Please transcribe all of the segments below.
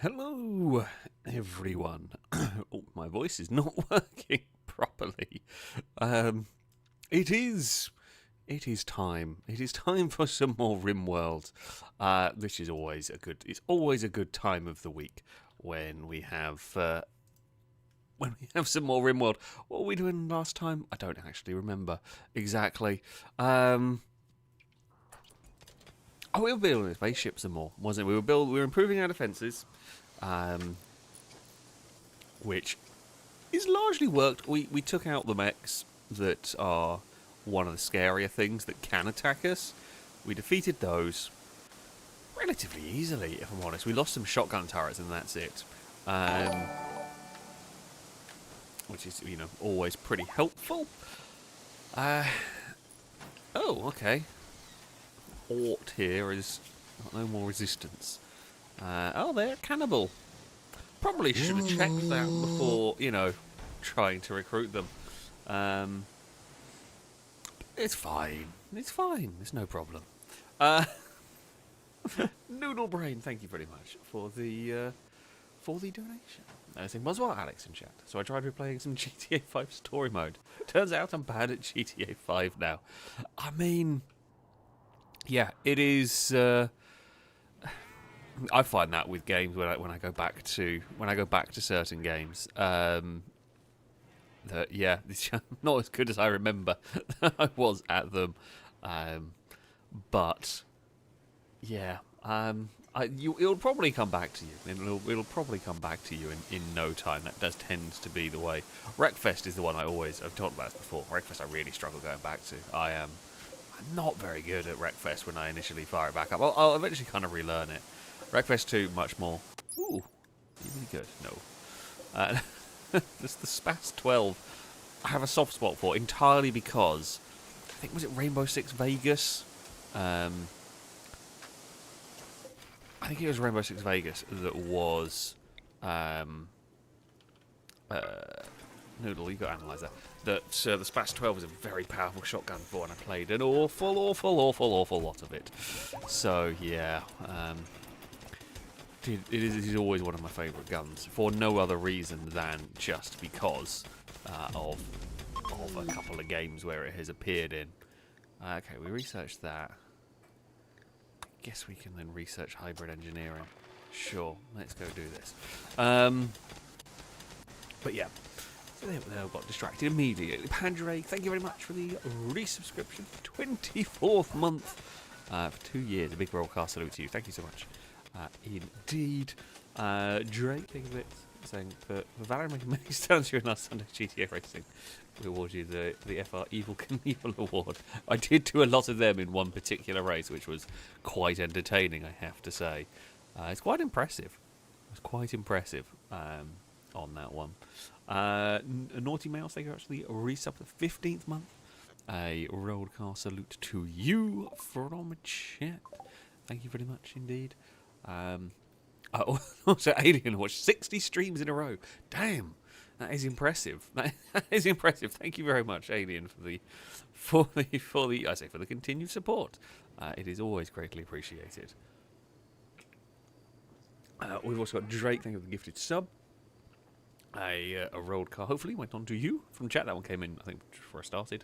Hello, everyone. Oh, my voice is not working properly. Um, it is. It is time. It is time for some more Rimworld. This is always a good. It's always a good time of the week when we have some more Rimworld. What were we doing last time? I don't actually remember exactly. Oh, we were building spaceships some more, wasn't it? We were improving our defences. Which is largely worked. We took out the mechs that are one of the scarier things that can attack us. We defeated those relatively easily, if I'm honest. We lost some shotgun turrets and that's it. Which is, always pretty helpful. Oh, okay. Ort here is got no more resistance. Oh, they're cannibal. Probably should have checked that before, trying to recruit them. It's fine. It's fine. There's no problem. Noodle Brain, thank you very much for the donation. Saying, was what Alex in chat. So I tried replaying some GTA 5 story mode. Turns out I'm bad at GTA 5 now. I mean, yeah, it is. I find that with games when I go back to certain games, that it's not as good as I remember I was at them, but yeah, it'll probably come back to you. It'll probably come back to you in no time. That does tend to be the way. Wreckfest is the one I've talked about this before. Wreckfest I really struggle going back to. I'm not very good at Wreckfest when I initially fire it back up. I'll eventually kind of relearn it. Wreckfest 2, much more. Ooh, really good. No. This the Spas 12. I have a soft spot for entirely because I think was it Rainbow Six Vegas. I think it was Rainbow Six Vegas that was. Noodle, you got to analyse that. That the Spas 12 was a very powerful shotgun for, and I played an awful lot of it. So yeah. It is always one of my favourite guns for no other reason than just because of a couple of games where it has appeared in. Okay, we researched that. Guess we can then research hybrid engineering. Sure, let's go do this. But yeah, so they got distracted immediately. Pandray, thank you very much for the resubscription. 24th month for 2 years. A big broadcast salute to you. Thank you so much. Indeed. Drake, thank you for saying for Valorant making many stunts during last Sunday GTA racing. We award you the FR Evil Knievel Award. I did do a lot of them in one particular race, which was quite entertaining, I have to say. It's quite impressive. It's quite impressive on that one. Naughty Mouse, thank you actually. Resub for the 15th month. A roadcast salute to you from chat. Thank you very much indeed. Also, Alien watched 60 streams in a row. Damn, that is impressive. That is impressive. Thank you very much, Alien, for the continued support. It is always greatly appreciated. We've also got Drake. Thank you for the gifted sub. A road car hopefully went on to you from chat. That one came in, I think, before I started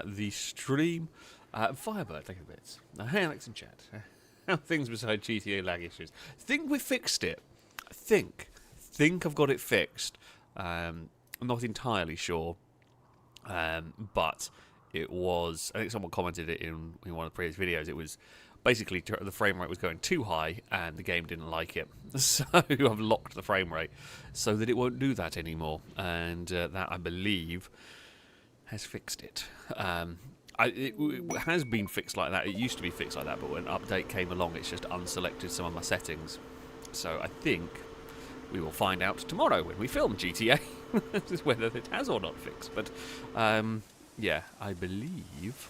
the stream. Firebird, thank you for bits. Hey, Alex in chat. How things beside GTA lag issues? Think we fixed it. Think I've got it fixed. I'm not entirely sure, but it was. I think someone commented it in one of the previous videos. It was basically the frame rate was going too high, and the game didn't like it. So I've locked the frame rate so that it won't do that anymore, and that I believe has fixed it. It has been fixed like that. It used to be fixed like that, but when an update came along, it's just unselected some of my settings. So I think we will find out tomorrow when we film GTA whether it has or not fixed. But yeah, I believe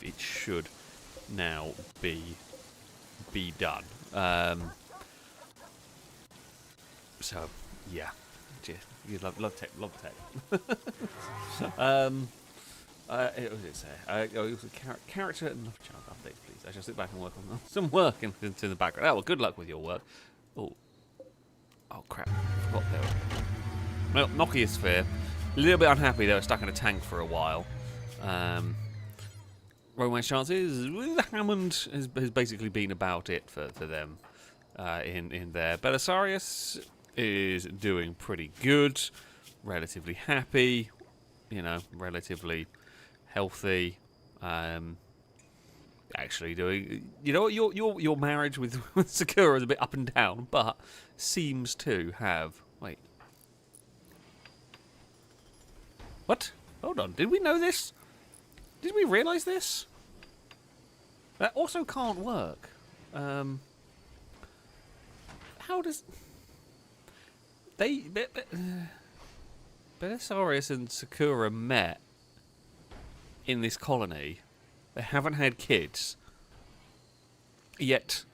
it should now be done. So yeah, you love tech. What does it say? Character and enough channel updates, please. I shall sit back and work on some work into the background. Oh, well, good luck with your work. Oh. Oh, crap. Forgot there. Well, Nokia a little bit unhappy they were stuck in a tank for a while. Romance chances, Hammond has basically been about it for them in there. Belisarius is doing pretty good, relatively happy, you know, relatively healthy. Actually doing, you know, your marriage with Sakura is a bit up and down, but seems to have. Wait, what? Hold on, did we know this? Did we realise this? That also can't work. How does Belisarius and Sakura met in this colony? They haven't had kids, yet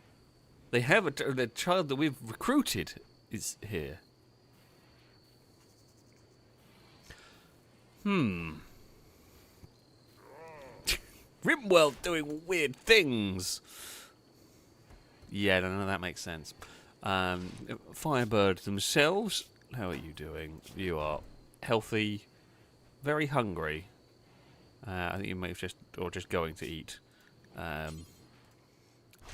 they have the child that we've recruited is here. Rimworld doing weird things. Yeah, no, that makes sense. Firebird themselves, how are you doing? You are healthy, very hungry. I think you may have just going to eat. And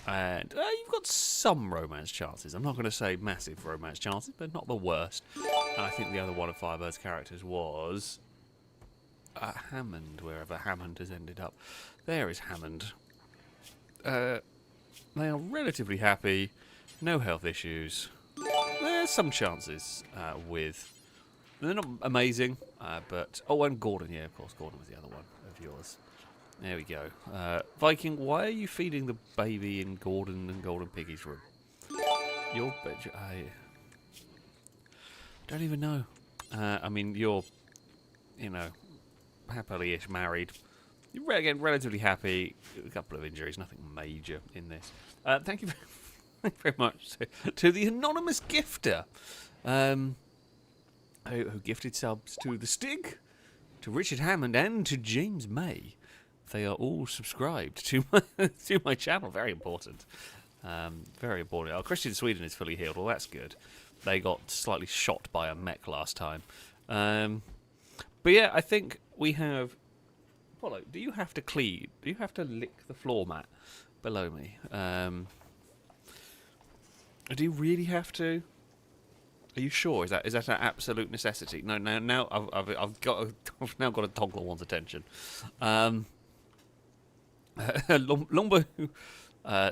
you've got some romance chances. I'm not going to say massive romance chances, but not the worst. And I think the other one of Firebird's characters was Hammond, wherever Hammond has ended up. There is Hammond. They are relatively happy, no health issues. There's some chances with. They're not amazing, but... Oh, and Gordon, yeah, of course, Gordon was the other one of yours. There we go. Viking, why are you feeding the baby in Gordon and Golden Piggy's room? I don't even know. I mean, you're, you know, happily-ish married. You're, again, relatively happy. A couple of injuries, nothing major in this. Thank you very much to the anonymous gifter. Who gifted subs to The Stig, to Richard Hammond, and to James May. They are all subscribed to my channel. Very important. Very important. Oh, Christian Sweden is fully healed. Well, that's good. They got slightly shot by a mech last time. But yeah, I think we have... Apollo, do you have to clean? Do you have to lick the floor mat below me? Do you really have to? Are you sure? Is that an absolute necessity? No, now I've now got to toggle one's attention. Longbow,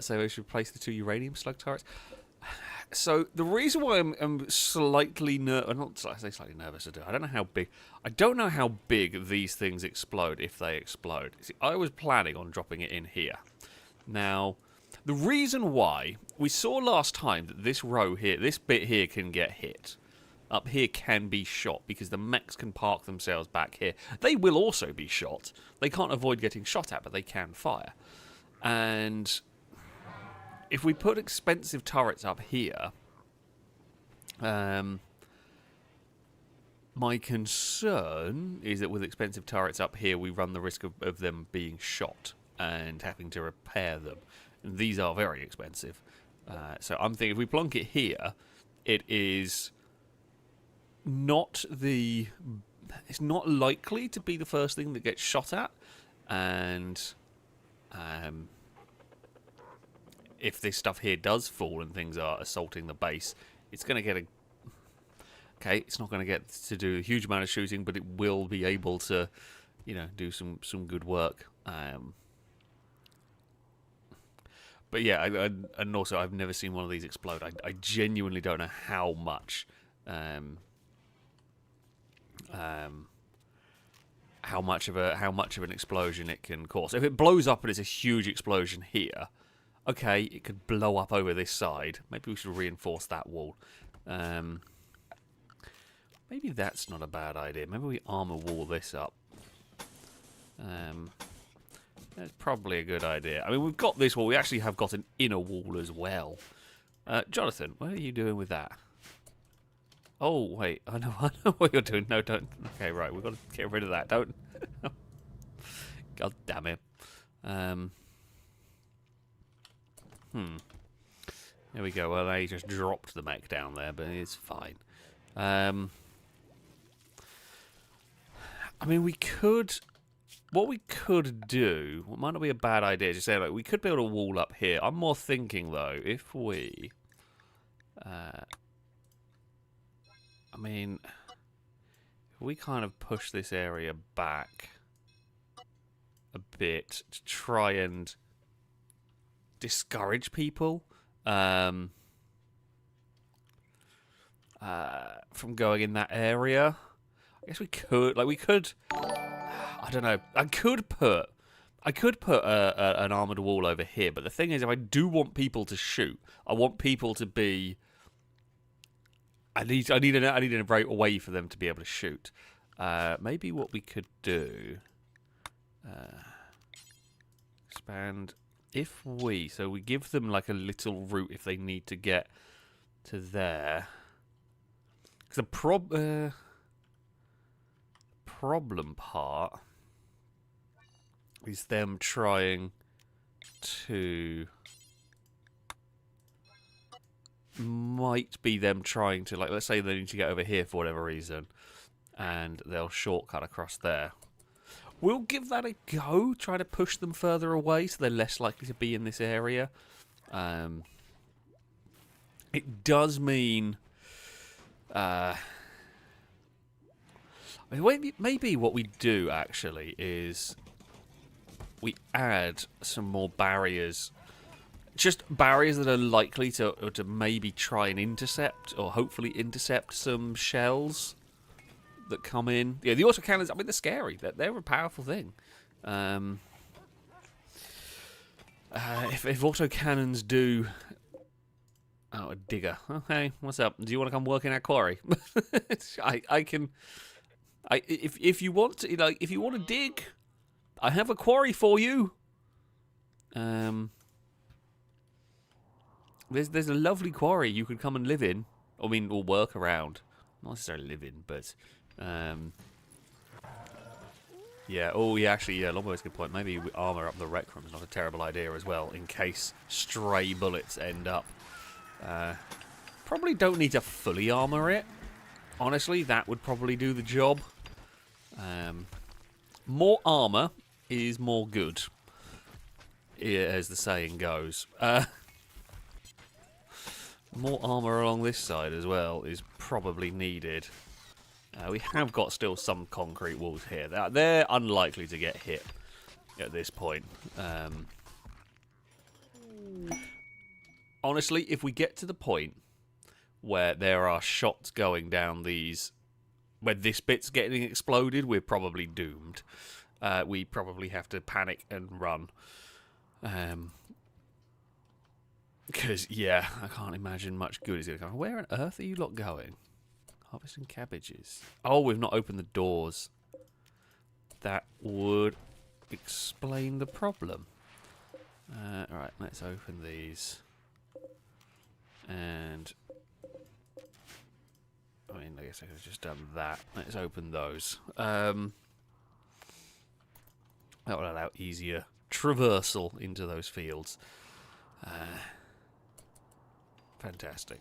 so we should replace the 2 uranium slug turrets. So the reason why I'm slightly nervous, I say slightly nervous to do. I don't know how big. I don't know how big these things explode if they explode. See, I was planning on dropping it in here. Now, the reason why we saw last time that this row here, this bit here, can get hit. Up here can be shot because the mechs can park themselves back here. They will also be shot. They can't avoid getting shot at, but they can fire. And if we put expensive turrets up here, my concern is that with expensive turrets up here, we run the risk of them being shot and having to repair them. And these are very expensive. So I'm thinking if we plonk it here, it is not the... It's not likely to be the first thing that gets shot at. And if this stuff here does fall and things are assaulting the base, it's going to get a... Okay, it's not going to get to do a huge amount of shooting, but it will be able to, you know, do some good work. But yeah, and also I've never seen one of these explode. I genuinely don't know how much how much of an explosion it can cause. If it blows up and it's a huge explosion here, okay, it could blow up over this side. Maybe we should reinforce that wall. Maybe that's not a bad idea. Maybe we armor wall this up. That's probably a good idea. I mean, we've got this wall. We actually have got an inner wall as well. Jonathan, what are you doing with that? Oh, wait. I know what you're doing. No, don't. Okay, right. We've got to get rid of that. Don't. God damn it. There we go. Well, they just dropped the mech down there, but it's fine. I mean, we could... What we could do... What might not be a bad idea, just say, like, we could build a wall up here. I'm more thinking, though, if we... I mean... If we kind of push this area back a bit to try and discourage people from going in that area. I guess we could, like, I don't know. I could put an armored wall over here, but the thing is, if I do want people to shoot, I want people to be. I need a right way for them to be able to shoot. Maybe what we could do. Expand. If we give them like a little route if they need to get to there. Because the problem part is them trying to... Might be them trying to, like, let's say they need to get over here for whatever reason, and they'll shortcut across there. We'll give that a go, try to push them further away so they're less likely to be in this area. It does mean... maybe what we do, actually, is we add some more barriers. Just barriers that are likely to maybe try and intercept, or hopefully intercept, some shells that come in. Yeah, the autocannons, I mean, they're scary. They're a powerful thing. If autocannons do... Oh, a digger. Okay, what's up? Do you want to come work in our quarry? I can... If you want to, like, if you want to dig, I have a quarry for you. There's a lovely quarry you could come and live in. I mean, or work around. Not necessarily live in, but yeah. Oh, yeah. Actually, yeah. Longbow's a good point. Maybe we armor up the rec room is not a terrible idea as well, in case stray bullets end up. Probably don't need to fully armor it. Honestly, that would probably do the job. More armor is more good, as the saying goes. More armor along this side as well is probably needed. We have got still some concrete walls here. They're unlikely to get hit at this point. Honestly, if we get to the point where there are shots going down these... Where this bit's getting exploded, we're probably doomed. We probably have to panic and run. Because, yeah, I can't imagine much good is going to come. Where on earth are you lot going? Harvesting cabbages. Oh, we've not opened the doors. That would explain the problem. Alright, let's open these. And... I mean, I guess I could have just done that. Let's open those. That will allow easier traversal into those fields. Fantastic.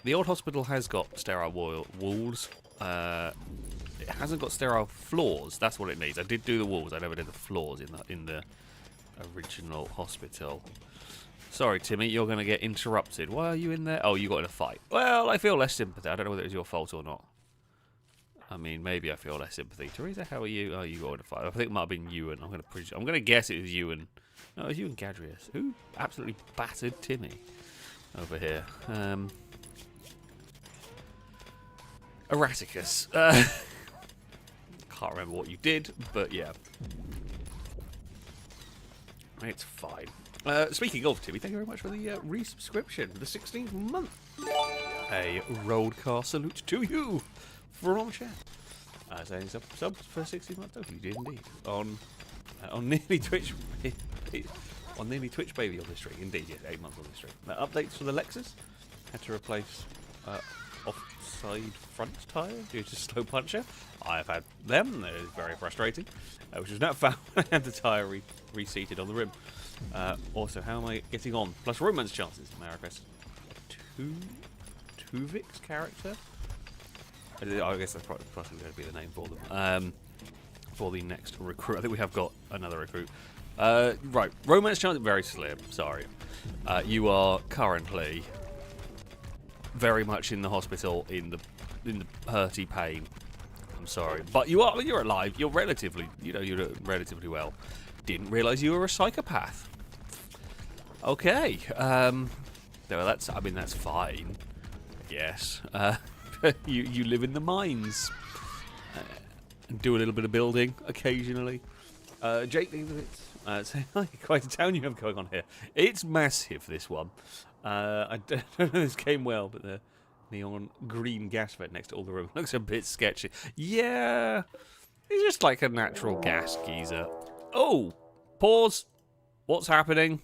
The old hospital has got sterile walls. It hasn't got sterile floors. That's what it needs. I did do the walls. I never did the floors in the original hospital. Sorry, Timmy, you're going to get interrupted. Why are you in there? Oh, you got in a fight. Well, I feel less sympathy. I don't know whether it was your fault or not. I mean, maybe I feel less sympathy. Teresa, how are you? Oh, you got in a fight. I think it might have been Ewan. I'm going to guess it was Ewan. No, it was Ewan Gadrius, who absolutely battered Timmy over here. Erraticus. Can't remember what you did, but yeah. It's fine. Speaking of, Timmy, thank you very much for the resubscription for the 16th month. A roadcar salute to you from chat. Saying subs for 16 months. Oh, you did indeed. On nearly Twitch, on nearly Twitch baby on this stream. Indeed, yes, 8 months on this stream. Updates for the Lexus. Had to replace offside front tyre due to slow puncher. I have had them. That is very frustrating. Which was not found when I had the tyre reseated on the rim. Also, how am I getting on? Plus romance chances. May I request Tuvix character? I guess that's possibly going to be the name for them. For the next recruit. I think we have got another recruit. Right. Romance chance, very slim. Sorry. You are currently very much in the hospital in the hurty pain. I'm sorry, but you're alive. You're relatively relatively well. Didn't realise you were a psychopath. Okay. Well, that's fine. Yes. You live in the mines and do a little bit of building occasionally. Jake, say hi. Quite a town you have going on here. It's massive. This one. I don't know this game well, but the neon green gas vent next to all the room looks a bit sketchy. Yeah, it's just like a natural gas geyser. Oh, pause. What's happening?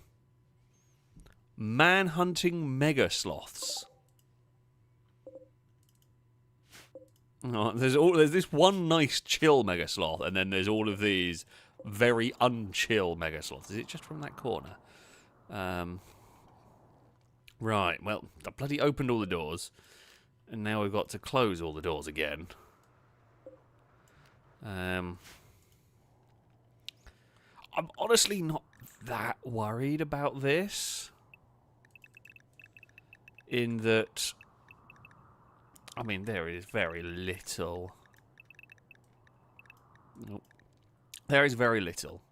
Manhunting mega sloths. Oh, there's this one nice chill mega sloth, and then there's all of these very unchill mega sloths. Is it just from that corner? Right, well, I bloody opened all the doors, and now we've got to close all the doors again. I'm honestly not that worried about this. In that, I mean, there is very little. Nope. There is very little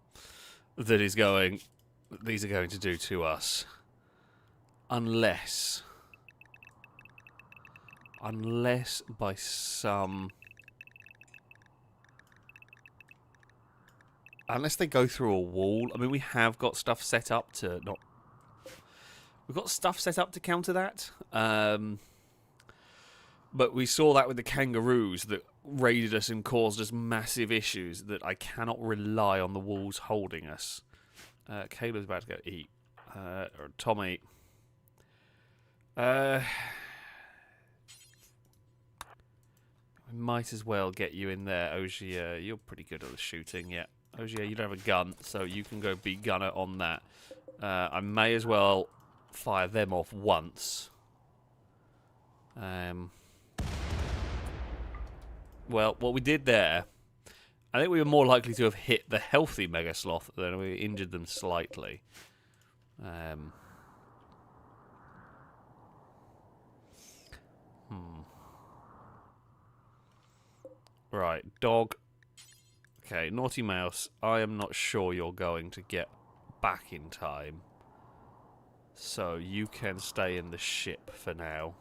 that these are going to do to us. Unless by some... Unless they go through a wall. I mean, we have got stuff set up to not... We've got stuff set up to counter that. But we saw that with the kangaroos that raided us and caused us massive issues that I cannot rely on the walls holding us. Kayla's about to go eat. Or Tommy... we might as well get you in there, Ogier. You're pretty good at the shooting, yeah. Ogier, you don't have a gun, so you can go be gunner on that. I may as well fire them off once. Well, what we did there, I think we were more likely to have hit the healthy Mega Sloth than we injured them slightly. Right, dog. Okay, Naughty Mouse, I am not sure you're going to get back in time. So you can stay in the ship for now.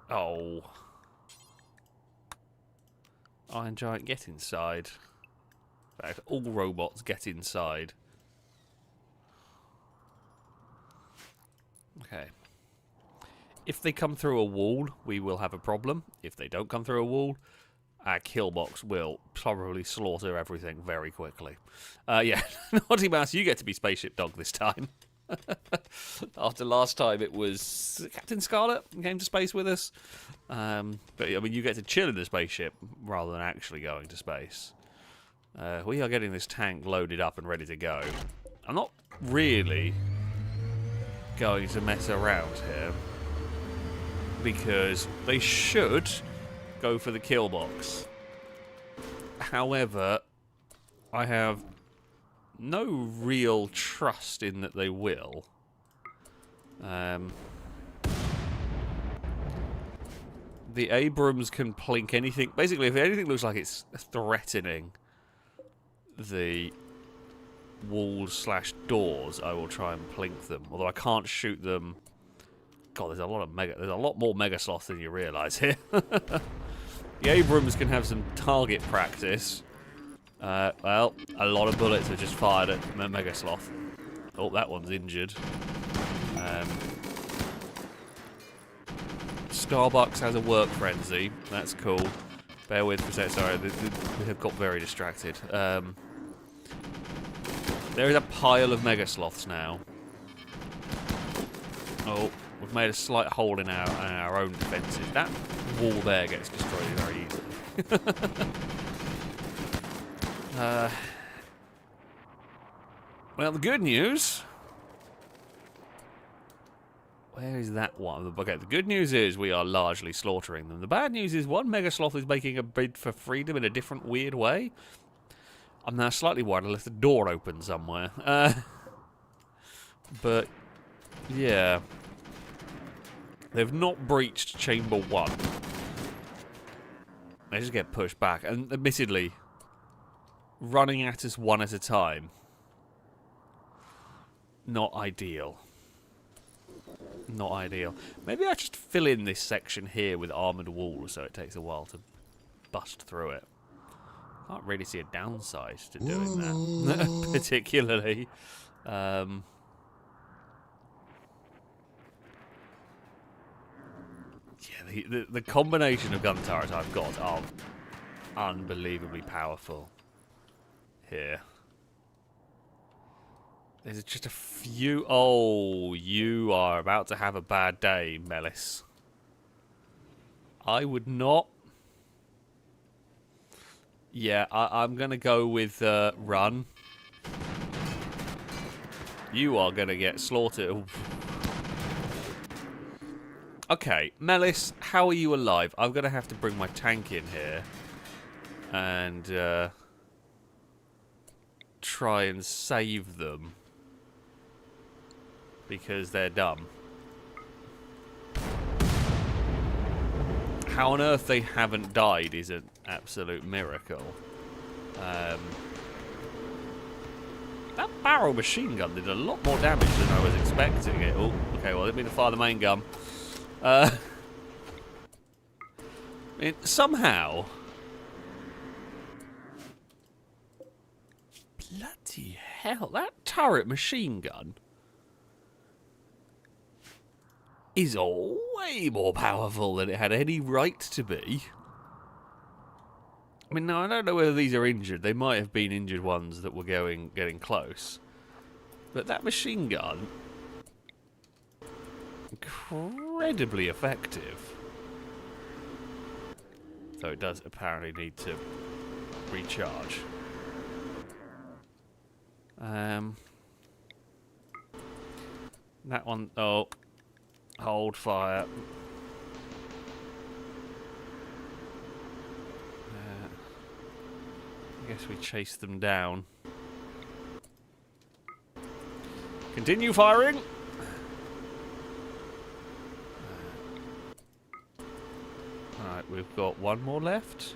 Oh. Iron Giant, get inside. In fact, all robots get inside. Okay. If they come through a wall, we will have a problem. If they don't come through a wall, our kill box will probably slaughter everything very quickly. Yeah, Naughty Mouse, you get to be Spaceship Dog this time. After last time it was Captain Scarlet who came to space with us. But I mean, you get to chill in the spaceship rather than actually going to space. We are getting this tank loaded up and ready to go. I'm not really going to mess around here, because they should go for the kill box. However, I have no real trust in that they will. The Abrams can plink anything. Basically, if anything looks like it's threatening the walls/doors, I will try and plink them. Although I can't shoot them. God, there's a lot more Mega Sloths than you realise here. The Abrams can have some target practice. Well, a lot of bullets are just fired at Mega Sloth. Oh, that one's injured. Starbucks has a work frenzy. That's cool. Bear with for a second. Sorry, we have got very distracted. There is a pile of Mega Sloths now. Oh, We've made a slight hole in our own defences. That wall there gets destroyed very easily. Well, the good news... Where is that one? Okay, the good news is we are largely slaughtering them. The bad news is one Mega Sloth is making a bid for freedom in a different weird way. I'm now slightly worried I left the door open somewhere. But, yeah. They've not breached Chamber 1. They just get pushed back. And admittedly, running at us one at a time, not ideal. Not ideal. Maybe I just fill in this section here with armoured walls so it takes a while to bust through it. Can't really see a downside to doing that, particularly. Yeah, the combination of gun turrets I've got are unbelievably powerful here. There's just a few... Oh, you are about to have a bad day, Melis. I would not... Yeah, I'm going to go with run. You are going to get slaughtered. Okay, Melis, how are you alive? I'm going to have to bring my tank in here. And try and save them. Because they're dumb. How on earth they haven't died is an absolute miracle. That barrel machine gun did a lot more damage than I was expecting it. Oh, okay, well, let me fire the main gun. Somehow... Bloody hell, that turret machine gun is way more powerful than it had any right to be. I mean, now, I don't know whether these are injured. They might have been injured ones that were getting close. But that machine gun... incredibly effective. So it does apparently need to recharge. That one... Oh... Hold fire. I guess we chase them down. Continue firing! Alright, we've got one more left.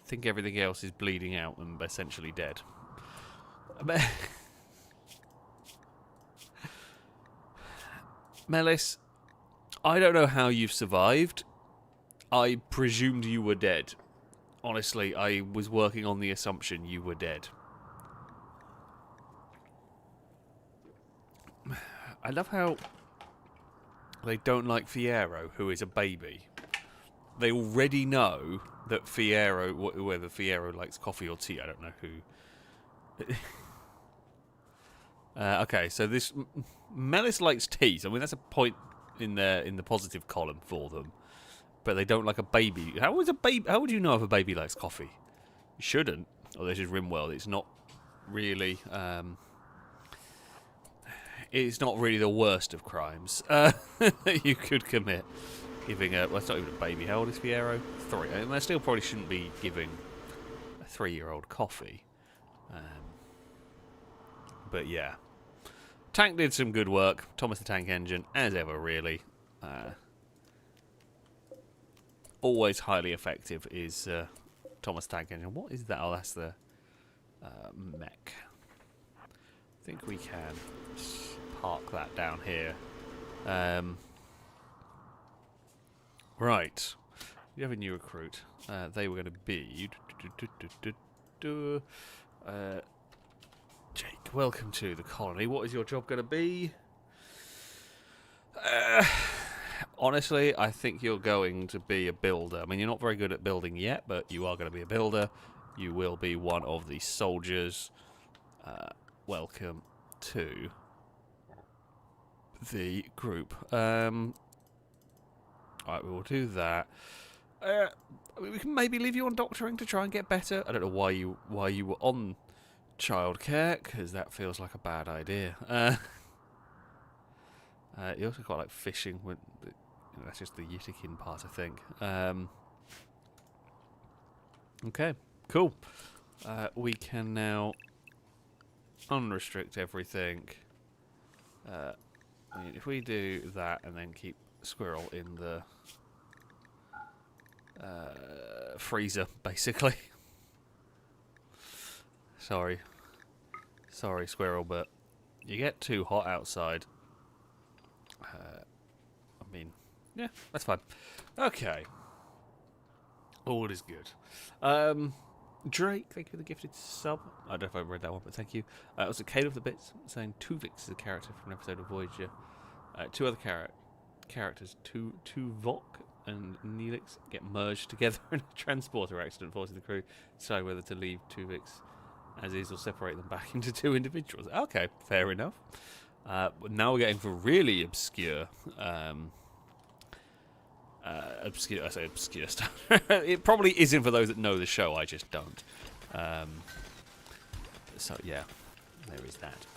I think everything else is bleeding out and essentially dead. Melis, I don't know how you've survived. I presumed you were dead. Honestly, I was working on the assumption you were dead. I love how they don't like Fierro, who is a baby. They already know that Fierro, whether Fierro likes coffee or tea, I don't know who. Okay, so this Melis likes tea. So I mean that's a point in the positive column for them. But they don't like a baby. How would you know if a baby likes coffee? You shouldn't. Oh, this is Rimworld. It's not really. It's not really the worst of crimes that you could commit. Giving a... Well, it's not even a baby. How old is Fierro? 3. And they still probably shouldn't be giving a 3-year-old coffee. But yeah. Tank did some good work. Thomas the Tank Engine, as ever, really. Always highly effective is Thomas the Tank Engine. What is that? Oh, that's the mech. I think we can park that down here. Right. You have a new recruit. They were going to be... Jake, welcome to the colony. What is your job going to be? Honestly, I think you're going to be a builder. I mean, you're not very good at building yet, but you are going to be a builder. You will be one of the soldiers. Welcome to the group. Alright, we will do that. We can maybe leave you on doctoring to try and get better. I don't know why you were on childcare, because that feels like a bad idea. You also quite like fishing. That's just the Utikin part, I think. Okay, cool. We can now unrestrict everything. I mean, if we do that and then keep Squirrel in the freezer, basically. Sorry, Squirrel, but you get too hot outside. I mean, yeah, that's fine. Okay, all is good. Drake, thank you for the gifted sub. I don't know if I read that one, but thank you. It was a Caleb of the Bits saying Tuvix is a character from an episode of Voyager. Two other characters, Tuvok and Neelix, get merged together in a transporter accident, forcing the crew to decide whether to leave Tuvix as is or separate them back into two individuals. Okay, fair enough. Now we're getting for really obscure. I say obscure stuff. It probably isn't for those that know the show, I just don't. So yeah, there is that.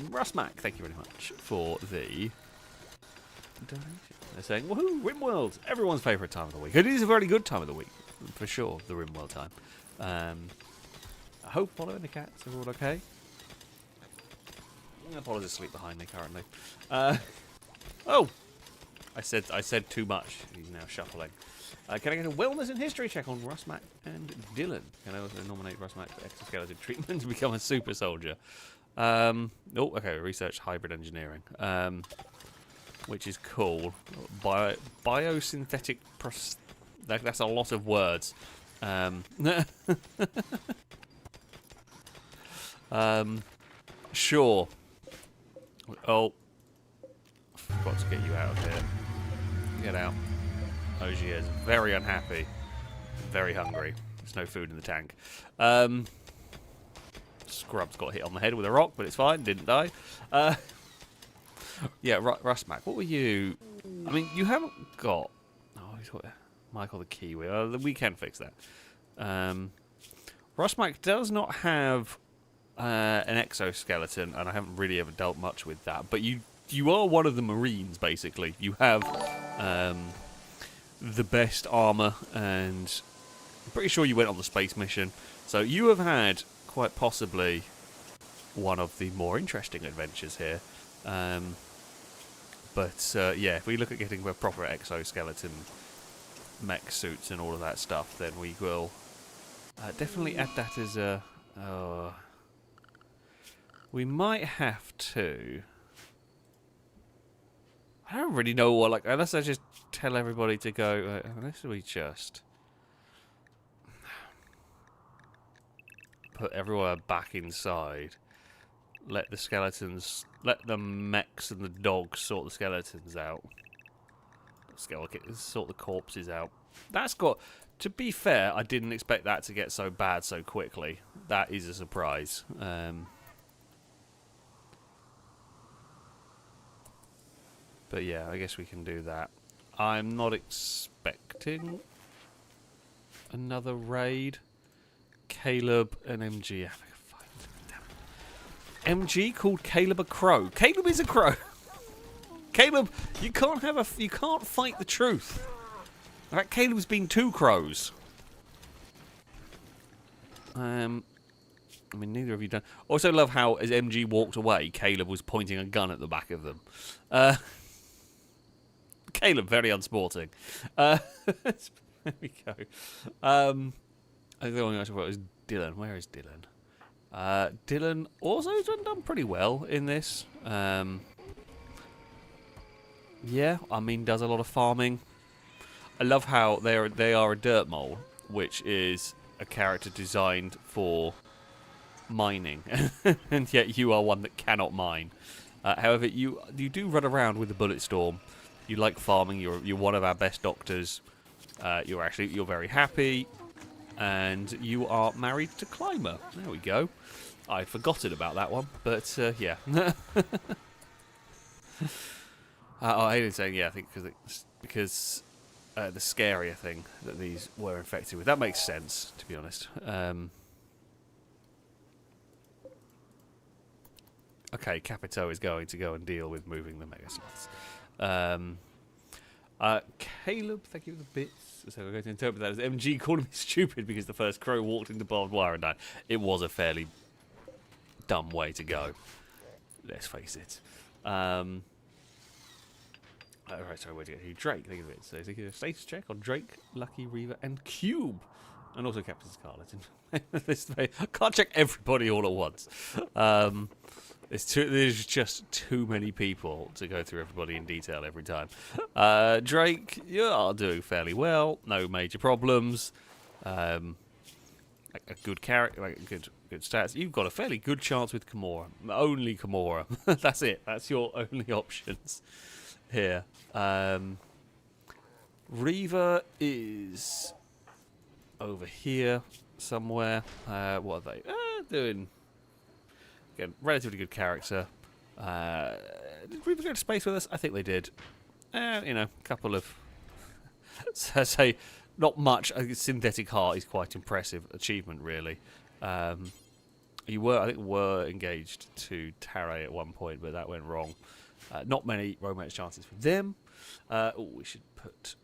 Russ Mac, thank you very much for the donation. They're saying, woohoo, Rimworld, everyone's favourite time of the week. It is a very good time of the week, for sure, the Rimworld time. I hope Apollo and the cats are all okay. Apollo's asleep behind me currently. Oh! I said too much. He's now shuffling. Can I get a wellness and history check on Russ Mac and Dylan? Can I also nominate Russ Mac for exoskeleton treatment to become a super soldier? Oh, okay. Research hybrid engineering, which is cool. Biosynthetic. That's a lot of words. Sure. Oh, forgot to get you out of here. Get out. Oh, she is very unhappy, very hungry. There's no food in the tank. Scrub's got hit on the head with a rock, but it's fine. Didn't die. Yeah, Rustmac, what were you? I mean, you haven't got. Oh, he's got Michael the Kiwi. We can fix that. Rustmac does not have an exoskeleton, and I haven't really ever dealt much with that. But you are one of the Marines, basically. You have the best armor, and I'm pretty sure you went on the space mission. So you have had quite possibly one of the more interesting adventures here. But yeah, if we look at getting a proper exoskeleton, mech suits and all of that stuff, then we will definitely add that as a... we might have to... I don't really know what, like, unless I just tell everybody to go, unless we just put everyone back inside, let the mechs and the dogs sort the skeletons out, sort the corpses out. That's got, to be fair, I didn't expect that to get so bad so quickly. That is a surprise. But yeah, I guess we can do that. I'm not expecting another raid. Caleb and MG. MG called Caleb a crow. Caleb is a crow. Caleb, you can't fight the truth. In fact, Caleb's been two crows. I mean, neither of you done. Also, love how as MG walked away, Caleb was pointing a gun at the back of them. Caleb, very unsporting. There we go. I think the only one I should put is Dylan. Where is Dylan? Dylan also has done pretty well in this. Yeah, I mean, does a lot of farming. I love how they are a dirt mole, which is a character designed for mining, and yet you are one that cannot mine. However, you do run around with the bullet storm. You like farming. You're one of our best doctors. You're very happy, and you are married to Climber. There we go. I forgotten about that one, but yeah. I didn't say, yeah, I think because the scarier thing that these were infected with. That makes sense, to be honest. Okay, Capito is going to go and deal with moving the mega sloths. Caleb, thank you for the bits. So we're going to interpret that as MG calling me stupid because the first crow walked into barbed wire and died. It was a fairly dumb way to go. Let's face it. Alright, sorry, where'd you get? Drake, think of it. So take a status check on Drake, Lucky, Reaver, and Cube. And also Captain Scarlet. I can't check everybody all at once. There's just too many people to go through everybody in detail every time. Drake, you are doing fairly well. No major problems. A good character, like good stats. You've got a fairly good chance with Kimura. Only Kimura. That's it. That's your only options here. Reaver is over here somewhere. What are they doing? Again, relatively good character. Did Reaver go to space with us? I think they did. A couple of... so I say, not much. Synthetic Heart is quite impressive achievement, really. You were engaged to Taray at one point, but that went wrong. Not many romance chances for them. We should put...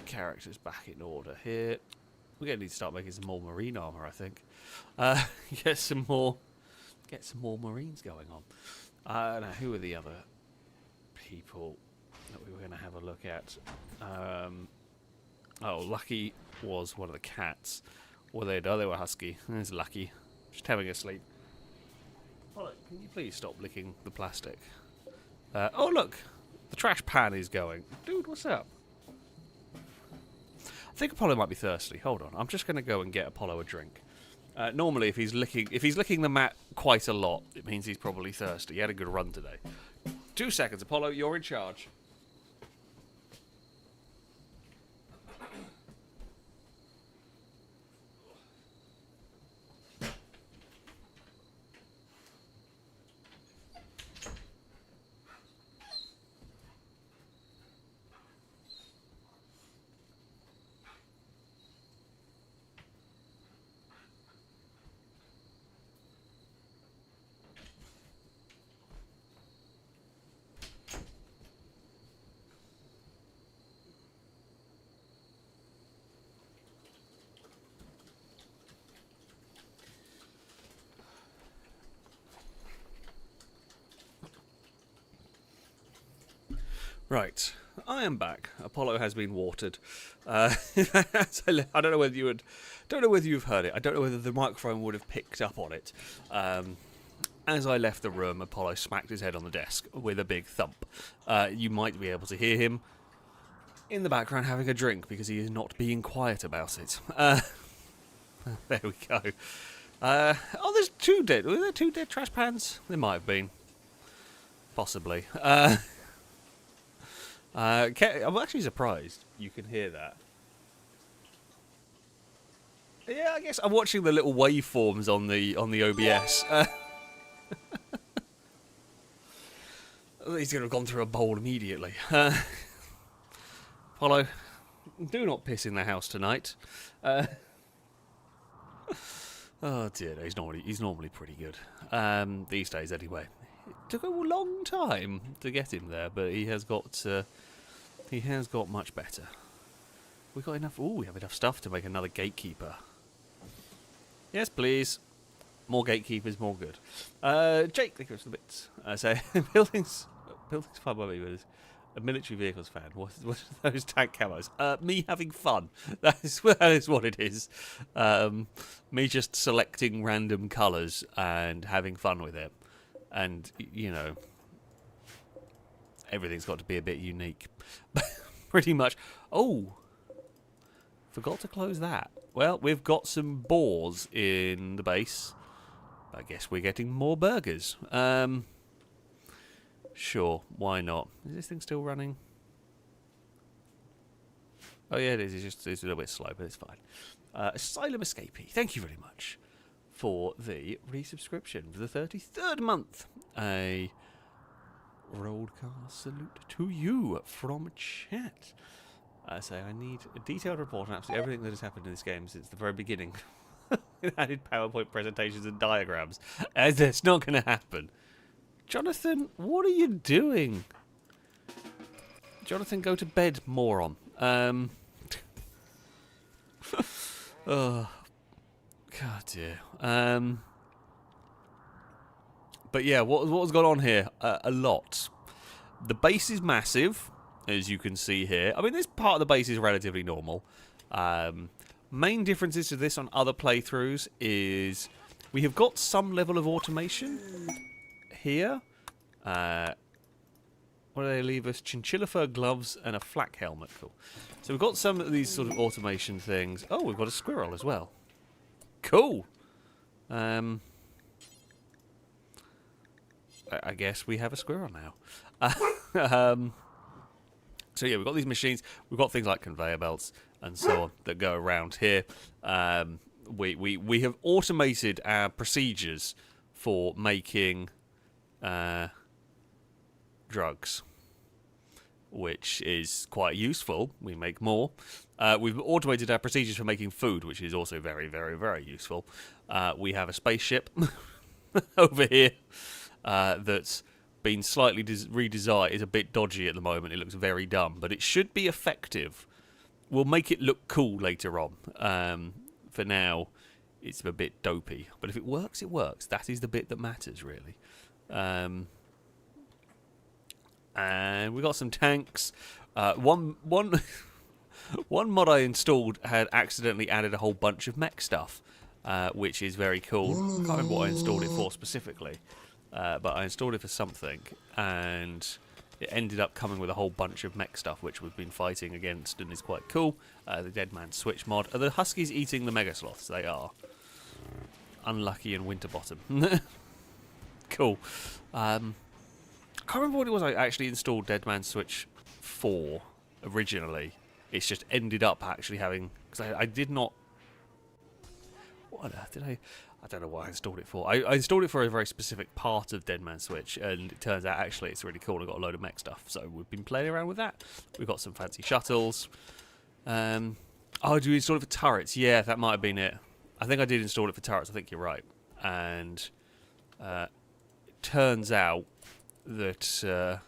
characters back in order here. We're going to need to start making some more marine armor, I think. Get some more marines going on. Now, who are the other people that we were going to have a look at? Lucky was one of the cats. Well, they were husky. There's Lucky, just having a sleep. Can you please stop licking the plastic? Oh, look, the trash pan is going. Dude, what's up? I think Apollo might be thirsty. Hold on, I'm just going to go and get Apollo a drink. Normally, if he's licking the mat quite a lot, it means he's probably thirsty. He had a good run today. 2 seconds, Apollo. You're in charge. Right, I am back. Apollo has been watered. I don't know whether you've heard it. I don't know whether the microphone would have picked up on it. As I left the room, Apollo smacked his head on the desk with a big thump. You might be able to hear him in the background having a drink because he is not being quiet about it. There we go. There's 2 dead. Were there 2 dead trash pans? There might have been. Possibly. I'm actually surprised you can hear that. Yeah, I guess I'm watching the little waveforms on the OBS. He's going to have gone through a bowl immediately. Apollo, do not piss in the house tonight. Oh dear, no, he's normally pretty good. These days, anyway. It took a long time to get him there, but he has got much better. We got enough. Oh, we have enough stuff to make another gatekeeper. Yes, please. More gatekeepers, more good. Jake, thank you for the bits. So buildings fun by me with a military vehicles fan. What are those tank camos? Me having fun. That is what it is. Me just selecting random colours and having fun with it. And, everything's got to be a bit unique. Pretty much. Oh, forgot to close that. Well, we've got some boars in the base. I guess we're getting more burgers. Sure, why not? Is this thing still running? Oh yeah, it is. It's a little bit slow, but it's fine. Asylum Escapee, thank you very much for the resubscription for the 33rd month. A roadcast salute to you from chat. I say I need a detailed report on absolutely everything that has happened in this game since the very beginning. Added PowerPoint presentations and diagrams. That's not going to happen. Jonathan, what are you doing? Jonathan, go to bed, moron. Oh, God dear. But yeah, what's gone on here? A lot. The base is massive, as you can see here. I mean, this part of the base is relatively normal. Main differences to this on other playthroughs is we have got some level of automation here. What do they leave us? Chinchilla fur gloves and a flak helmet. Cool. So we've got some of these sort of automation things. Oh, we've got a squirrel as well. Cool. I guess we have a squirrel now. So yeah, we've got these machines. We've got things like conveyor belts and so on that go around here. We have automated our procedures for making drugs, which is quite useful. We make more. We've automated our procedures for making food, which is also very, very, very useful. We have a spaceship over here that's been slightly redesigned. It's a bit dodgy at the moment. It looks very dumb, but it should be effective. We'll make it look cool later on. For now, it's a bit dopey. But if it works, it works. That is the bit that matters, really. And we got some tanks. One mod I installed had accidentally added a whole bunch of mech stuff, which is very cool. I can't remember what I installed it for specifically, but I installed it for something, and it ended up coming with a whole bunch of mech stuff, which we've been fighting against, and is quite cool. The Dead Man Switch mod. Are the Huskies eating the Mega Sloths? They are. Unlucky and Winterbottom. Cool. I can't remember what it was I actually installed Dead Man Switch for originally. It's just ended up actually having... Because I did not... What did I... I don't know what I installed it for. I installed it for a very specific part of Dead Man Switch, and it turns out actually it's really cool. I've got a load of mech stuff, so we've been playing around with that. We've got some fancy shuttles. Oh, do we install it for turrets? Yeah, that might have been it. I think I did install it for turrets. I think you're right. And it turns out that...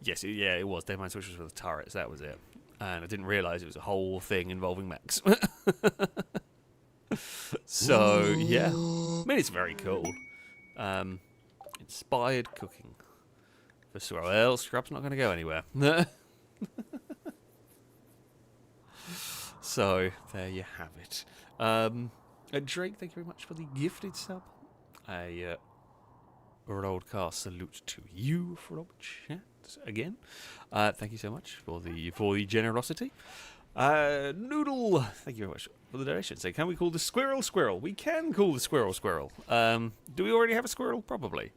yes, it was. Dead Man Switch was for the turrets. That was it. And I didn't realise it was a whole thing involving mechs. So, yeah. I mean, it's very cool. Inspired cooking. For sure. Well, Scrub's not going to go anywhere. So, there you have it. Drake, thank you very much for the gifted sub. A broadcast salute to you from chat again. Thank you so much for the generosity. Noodle, thank you very much for the donation. So, can we call the squirrel squirrel? We can call the squirrel squirrel. Do we already have a squirrel? Probably.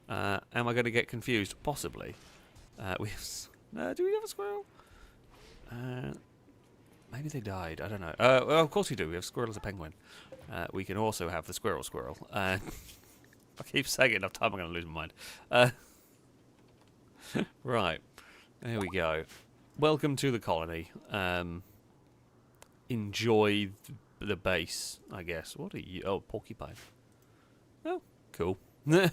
Am I going to get confused? Possibly. Do we have a squirrel? Maybe they died. I don't know. Well, of course we do. We have squirrel as a penguin. We can also have the squirrel squirrel. If I keep saying it enough time, I'm going to lose my mind. Right. There we go. Welcome to the colony. Enjoy the base, I guess. What are you? Oh, porcupine. Oh, cool. And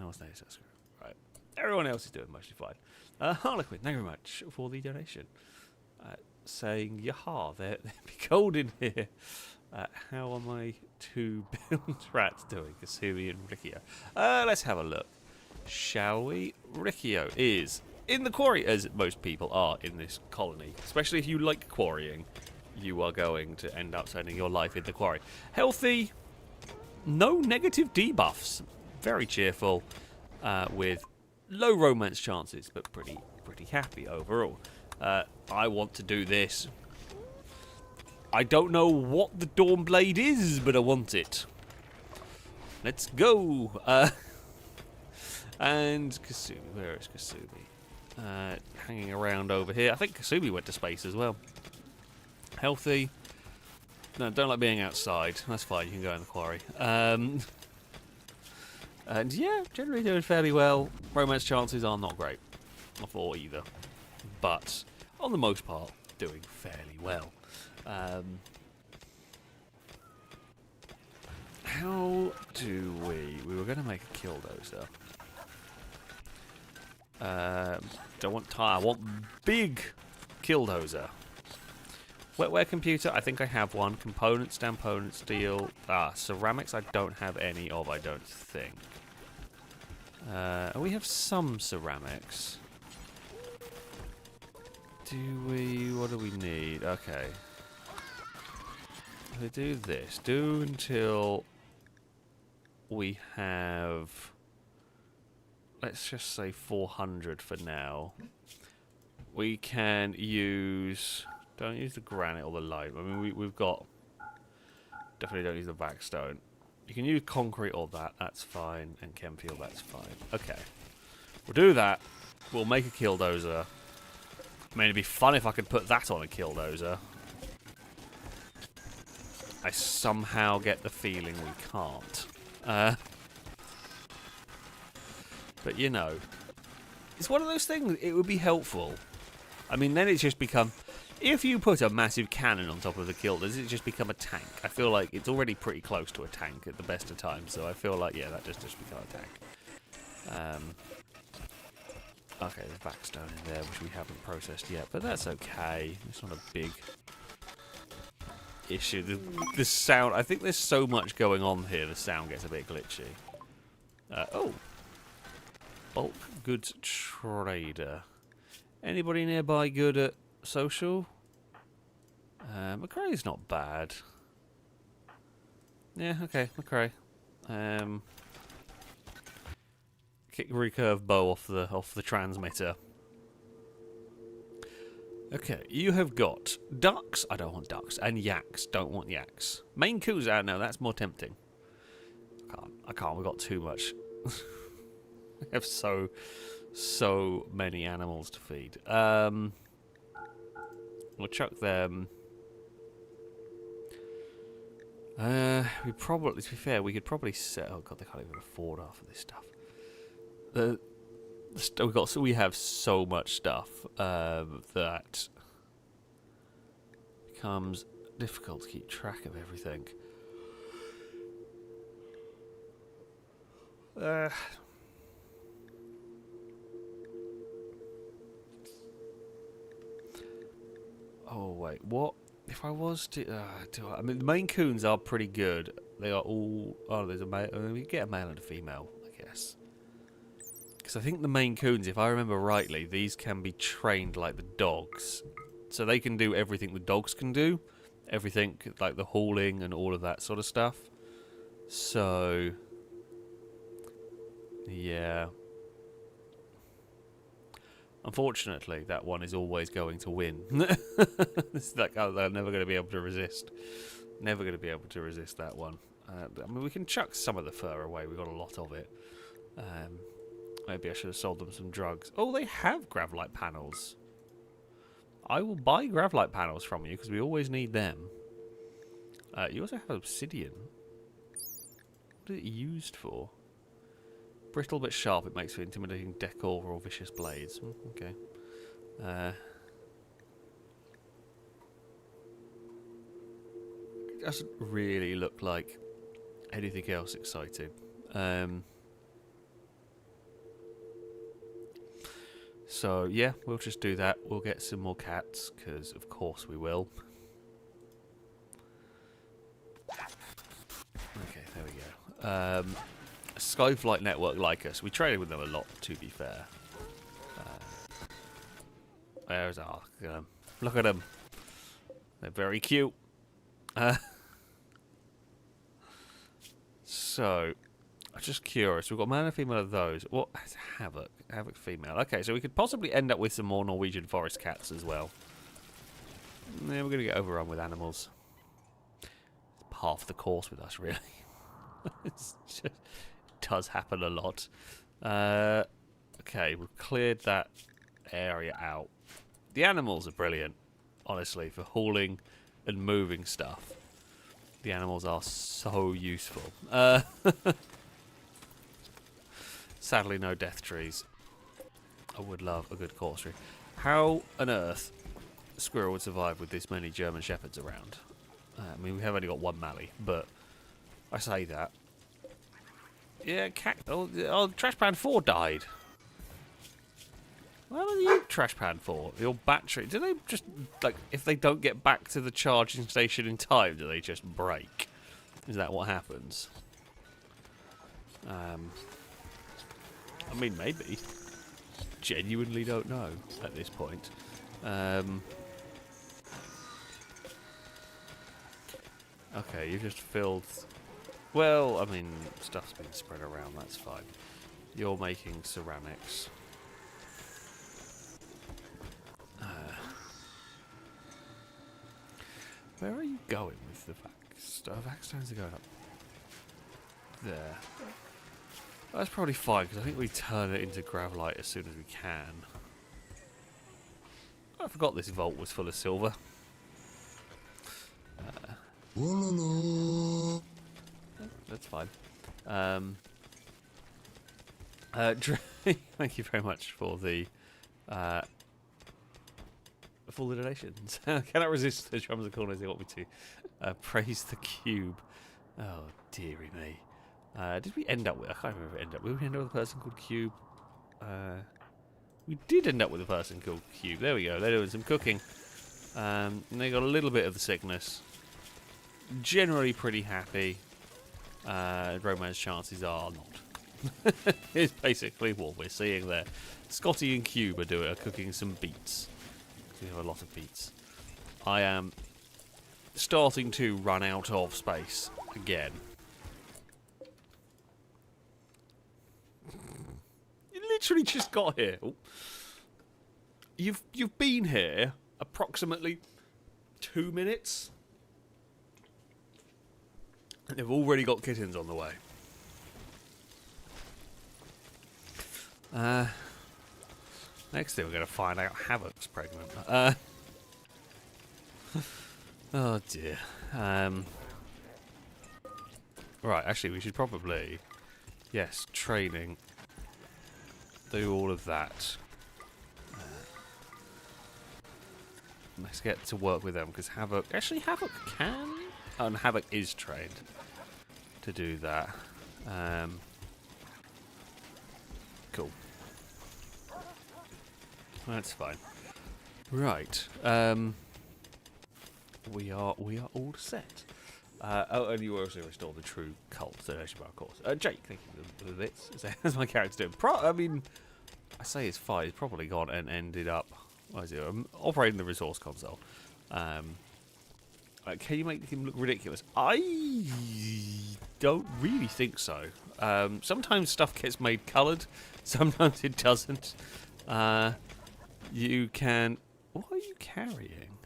what's next? Right. Everyone else is doing mostly fine. Harlequin, thank you very much for the donation. Saying, yaha, they're be cold in here. How are my two build rats doing? Kasumi and Riccio. Let's have a look. Shall we? Riccio is in the quarry, as most people are in this colony. Especially if you like quarrying, you are going to end up spending your life in the quarry. Healthy, no negative debuffs. Very cheerful, with low romance chances, but pretty happy overall. I want to do this. I don't know what the Dawnblade is, but I want it. Let's go. And Kasumi, where is Kasumi? Hanging around over here. I think Kasumi went to space as well. Healthy. No, don't like being outside. That's fine, you can go in the quarry. And yeah, generally doing fairly well. Romance chances are not great. Not for either. But, on the most part, doing fairly well. How do we... We were going to make a killdozer. Don't want tire, I want big killdozer. Wetware computer, I think I have one. Components, component, steel. Ceramics I don't have any of, I don't think. We have some ceramics. Do we... What do we need? Okay. We do this. Do until we have... Let's just say 400 for now. We can use... Don't use the granite or the lime. I mean, we've got... Definitely don't use the backstone. You can use concrete or that. That's fine. And chemfield, that's fine. Okay. We'll do that. We'll make a killdozer. I mean, it'd be fun if I could put that on a killdozer. I somehow get the feeling we can't. But, you know. It's one of those things. It would be helpful. I mean, then it's just become... If you put a massive cannon on top of the kill, does it just become a tank? I feel like it's already pretty close to a tank at the best of times, so I feel like, yeah, that just become a tank. Okay, there's backstone in there, which we haven't processed yet, but that's okay. It's not a big issue. The sound, I think there's so much going on here, the sound gets a bit glitchy. Oh. Bulk goods trader. Anybody nearby good at social? McCrae's not bad. Yeah, okay, McCrae. Kick recurve bow off the transmitter. Okay, you have got ducks. I don't want ducks, and yaks. Don't want yaks. Maine Coons out now. That's more tempting. I can't. We've got too much. We have so many animals to feed. We'll chuck them. We probably, to be fair, we could probably set. Oh god, they can't even afford half of this stuff. We have so much stuff that becomes difficult to keep track of everything. Oh wait, what? If I was to, I mean, the Maine Coons are pretty good. They are all. Oh, there's a male. We get a male and a female, I guess. Because I think the Maine Coons, if I remember rightly, these can be trained like the dogs, so they can do everything the dogs can do, everything like the hauling and all of that sort of stuff. So, yeah. Unfortunately, that one is always going to win. It's like, oh, they're never going to be able to resist. Never going to be able to resist that one. I mean, we can chuck some of the fur away. We've got a lot of it. Maybe I should have sold them some drugs. Oh, they have Gravlite panels. I will buy Gravlite panels from you, because we always need them. You also have obsidian. What is it used for? Brittle but sharp, it makes for intimidating decor or vicious blades. Okay. It doesn't really look like anything else exciting. So, yeah, we'll just do that. We'll get some more cats, because of course we will. Okay, there we go. Skyflight Network like us. We traded with them a lot, to be fair. There's our... look at them. They're very cute. So, I'm just curious. We've got male and female of those. What? Havoc. Havoc female. Okay, so we could possibly end up with some more Norwegian forest cats as well. Yeah, we're going to get overrun with animals. It's half the course with us, really. It's just... does happen a lot. Okay, we've cleared that area out. The animals are brilliant, honestly, for hauling and moving stuff. The animals are so useful. Sadly, no death trees. I would love a good corpse tree. How on earth a squirrel would survive with this many German shepherds around? I mean, we have only got one Mally, but I say that. Yeah, Trash Pan 4 died. What are you Trash Pan for? Your battery... Do they just, like, if they don't get back to the charging station in time, do they just break? Is that what happens? I mean, maybe. Genuinely don't know at this point. Okay, you've just filled... Well, I mean, stuff's been spread around, that's fine. You're making ceramics. Where are you going with the vac stones are going up there. That's probably fine, because I think we turn it into gravelite as soon as we can. I forgot this vault was full of silver. That's fine. Thank you very much for the donations. Cannot resist the drums and corners. They want me to praise the cube. Oh dearie me. Did we end up with? I can't remember if we ended up. Did we end up with a person called Cube? We did end up with a person called Cube. There we go. They're doing some cooking. And they got a little bit of the sickness. Generally pretty happy. Romance chances are not. It's basically what we're seeing there. Scotty and Cube are cooking some beets. We have a lot of beets. I am starting to run out of space again. You literally just got here. Oh. You've been here approximately 2 minutes. And they've already got kittens on the way. Next thing we're going to find out Havoc's pregnant. Oh dear. Right, actually we should probably... Yes, training. Do all of that. Let's get to work with them, because Havoc... Actually, Havoc can... Oh, and Havoc is trained to do that. Cool. That's fine. Right. We are all set. Oh, and you also restore the true cult donation bar, of course. Jake, thank you for the bits. How's my character doing? I mean, I say it's fine. He's probably gone and ended up... What is it? Operating the resource console. Can you make him look ridiculous? I don't really think so. Sometimes stuff gets made coloured. Sometimes it doesn't. You can... What are you carrying?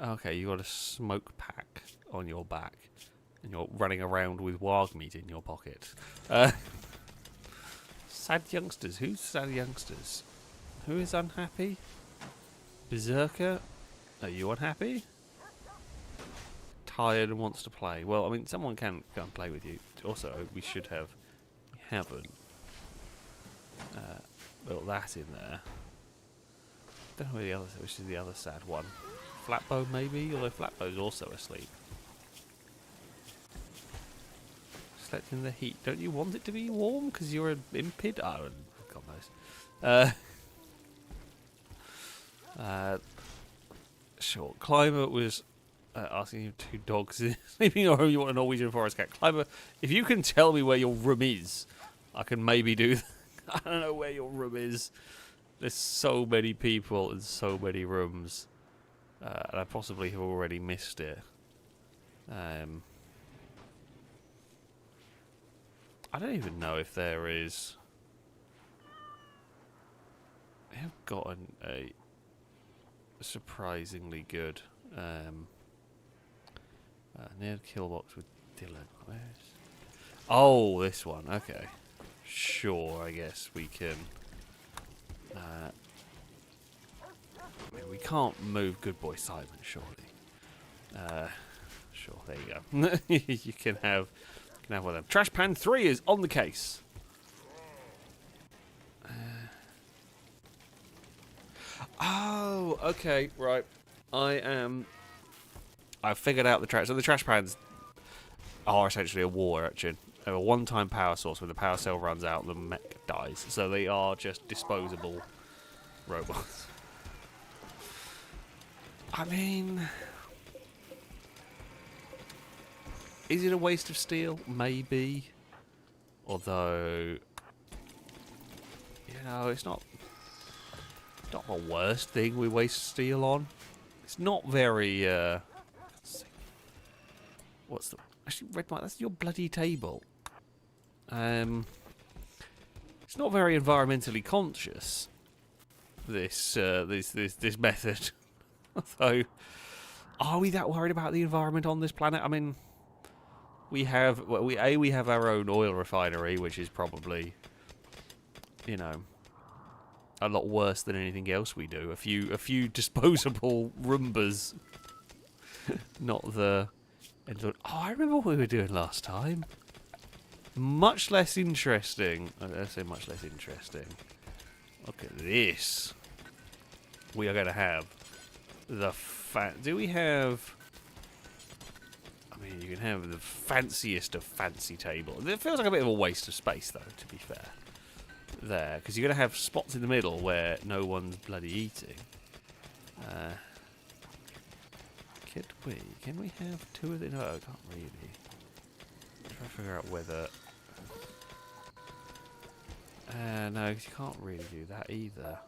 Okay, you got a smoke pack on your back. And you're running around with warg meat in your pocket. Sad youngsters. Who's sad youngsters? Who is unhappy? Berserker? Are you unhappy? Tired and wants to play. Well, I mean, someone can go and play with you. Also, we should have... We haven't. Built that in there. Don't know where the other... Which is the other sad one. Flatbow, maybe? Although Flatbow's also asleep. Slept in the heat. Don't you want it to be warm? Because you're an impid? Oh, God knows. Sure. Climber was asking you 2 dogs sleeping in your home. You want a Norwegian forest cat. Climber, if you can tell me where your room is, I can maybe do that. I don't know where your room is. There's so many people and so many rooms. And I possibly have already missed it. I don't even know if there is... I have gotten a surprisingly good near the kill box with Dylan. Where's... Oh, this one. Okay. Sure, I guess we can... I mean, we can't move Good Boy Simon, surely. there you go. You can have one of them. Trash Pan 3 is on the case. Oh, okay, right. I've figured out the trash. So the trash pans are essentially a war urchin. They're a one-time power source. When the power cell runs out, the mech dies. So they are just disposable robots. I mean, is it a waste of steel? Maybe. Although, you know, it's not the worst thing we waste steel on. It's not very, let's see. What's the... Actually, Red Mike, that's your bloody table. It's not very environmentally conscious, this method. So, are we that worried about the environment on this planet? I mean, we have our own oil refinery, which is probably, you know, a lot worse than anything else we do. A few disposable Roombas, not the. Oh, I remember what we were doing last time. Much less interesting. Let's say much less interesting. Look at this. We are going to have the do we have... I mean, you can have the fanciest of fancy tables. It feels like a bit of a waste of space, though, to be fair. There, because you're going to have spots in the middle where no one's bloody eating. Can we have two of them? No, I can't really. I'm trying to figure out whether... no, because you can't really do that either.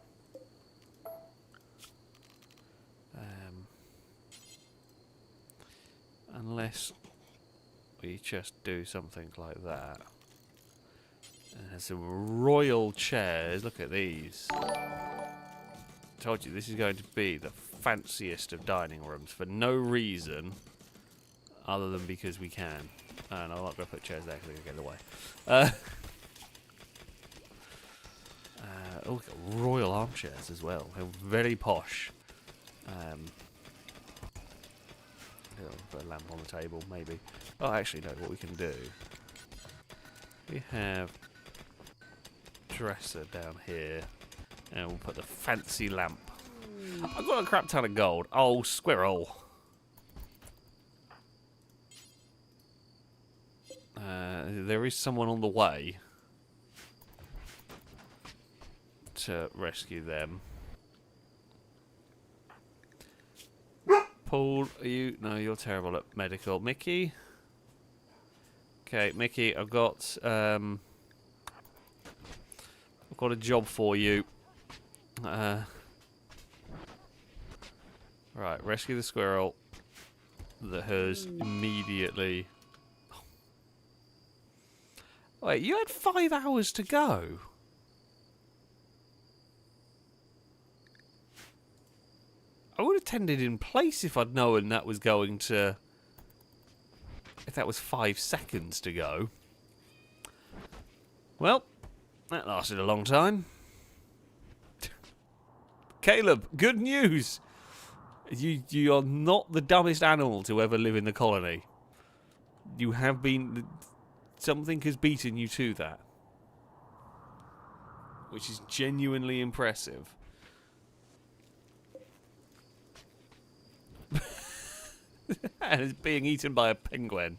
Unless we just do something like that. And some royal chairs. Look at these. Told you this is going to be the fanciest of dining rooms for no reason other than because we can. And I'm not going to put chairs there because they're going to get in the way. Oh, we've got royal armchairs as well. They're very posh. Put a lamp on the table, maybe. Oh, actually, no. What we can do, we have dresser down here, and we'll put the fancy lamp. I've got a crap ton of gold. Oh, squirrel! There is someone on the way to rescue them. Paul, are you? No, you're terrible at medical. Mickey? Okay, Mickey, I've got a job for you. Right, rescue the squirrel that has immediately... Wait, you had 5 hours to go. I would have tended in place if I'd known that was going to... If that was 5 seconds to go. Well, that lasted a long time. Caleb, good news! You are not the dumbest animal to ever live in the colony. You have been... Something has beaten you to that. Which is genuinely impressive. And it's being eaten by a penguin.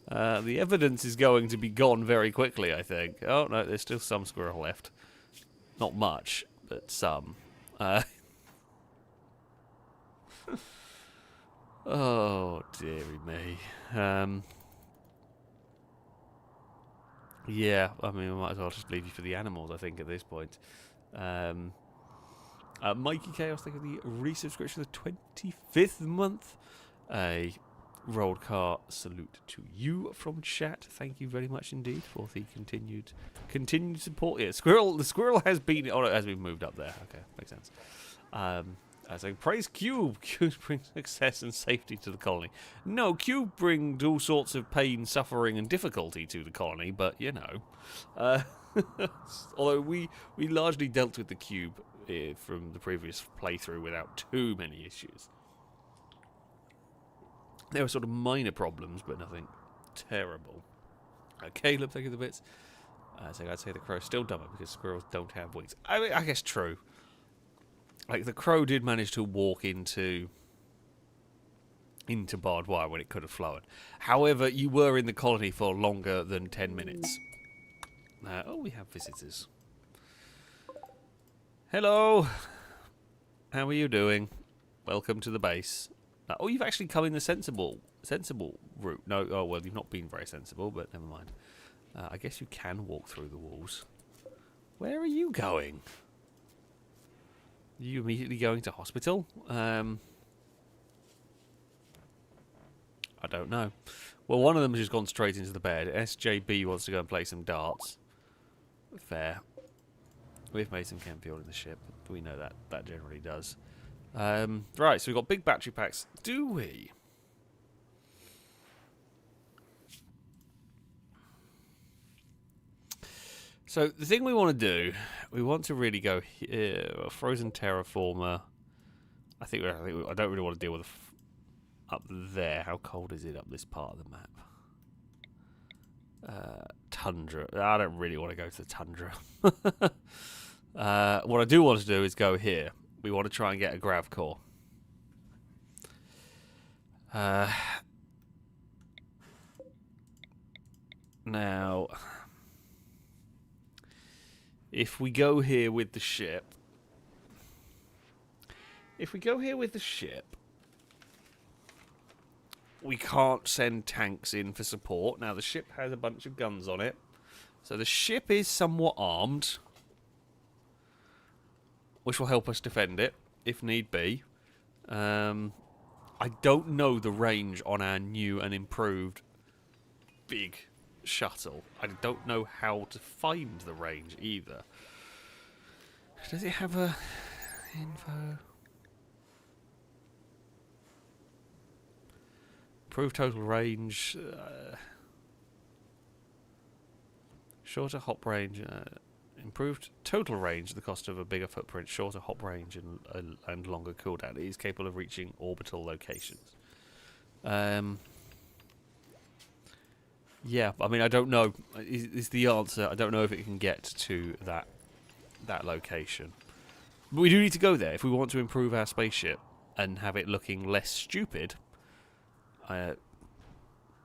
The evidence is going to be gone very quickly, I think. Oh, no, there's still some squirrel left. Not much, but some. Oh, dearie me. Yeah, I mean, we might as well just leave you for the animals, I think, at this point. Mikey Chaos, thank you for the resubscription for the 25th month. A rolled car salute to you from chat. Thank you very much indeed for the continued support. Yeah, the squirrel has been... Oh, no, it has been moved up there. Okay, makes sense. As I praise Cube. Cube brings success and safety to the colony. No, Cube brings all sorts of pain, suffering, and difficulty to the colony, but, you know. Although we largely dealt with the Cube from the previous playthrough without too many issues. There were sort of minor problems, but nothing terrible. Caleb, thank you for the bits. So I'd say the crow's still dumber because squirrels don't have wings. I mean, I guess true. Like, the crow did manage to walk into barbed wire when it could have flown. However, you were in the colony for longer than 10 minutes. Oh, we have visitors. Hello. How are you doing? Welcome to the base. Oh, you've actually come in the sensible route. No, oh well, you've not been very sensible, but never mind. I guess you can walk through the walls. Where are you going? Are you immediately going to hospital? I don't know. Well, one of them has just gone straight into the bed. SJB wants to go and play some darts. Fair. We've made some chem fuel in the ship. We know that generally does. Right, so we've got big battery packs. Do we? So the thing we want to do, we want to really go here. Frozen terraformer. I don't really want to deal with up there. How cold is it up this part of the map? Tundra. I don't really want to go to the tundra. What I do want to do is go here. We want to try and get a grav core. Now, if we go here with the ship, we can't send tanks in for support. Now, the ship has a bunch of guns on it, so the ship is somewhat armed, which will help us defend it, if need be. I don't know the range on our new and improved big shuttle. I don't know how to find the range either. Does it have a info? Improved total range. Shorter hop range. Improved total range, the cost of a bigger footprint, shorter hop range, and longer cooldown. It is capable of reaching orbital locations. Yeah, I mean, I don't know. Is the answer? I don't know if it can get to that location. But we do need to go there if we want to improve our spaceship and have it looking less stupid.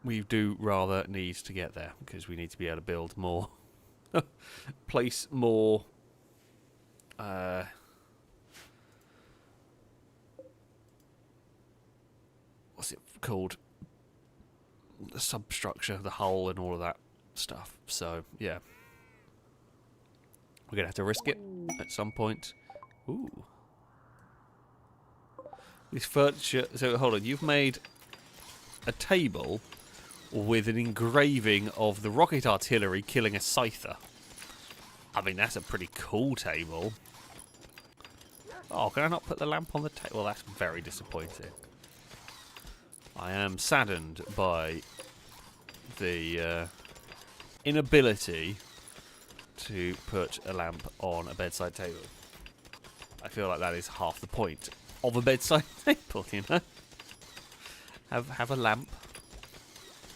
We do rather need to get there because we need to be able to build more. Place more what's it called, the substructure, the hull and all of that stuff. So yeah, we're gonna have to risk it at some point. Ooh, this furniture. So hold on, you've made a table with an engraving of the rocket artillery killing a scyther. I mean, that's a pretty cool table. Oh, can I not put the lamp on the table? Well, that's very disappointing. I am saddened by the inability to put a lamp on a bedside table. I feel like that is half the point of a bedside table, you know? Have a lamp.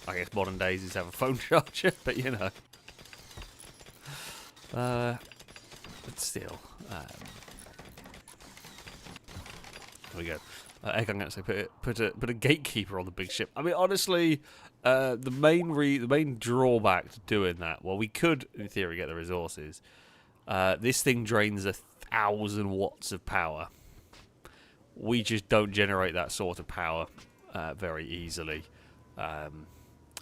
I guess modern days is have a phone charger, but you know. But still. There we go. Egg, I'm going to say put a gatekeeper on the big ship. I mean, honestly, the main drawback to doing that, well, we could, in theory, get the resources. This thing drains 1,000 watts of power. We just don't generate that sort of power very easily.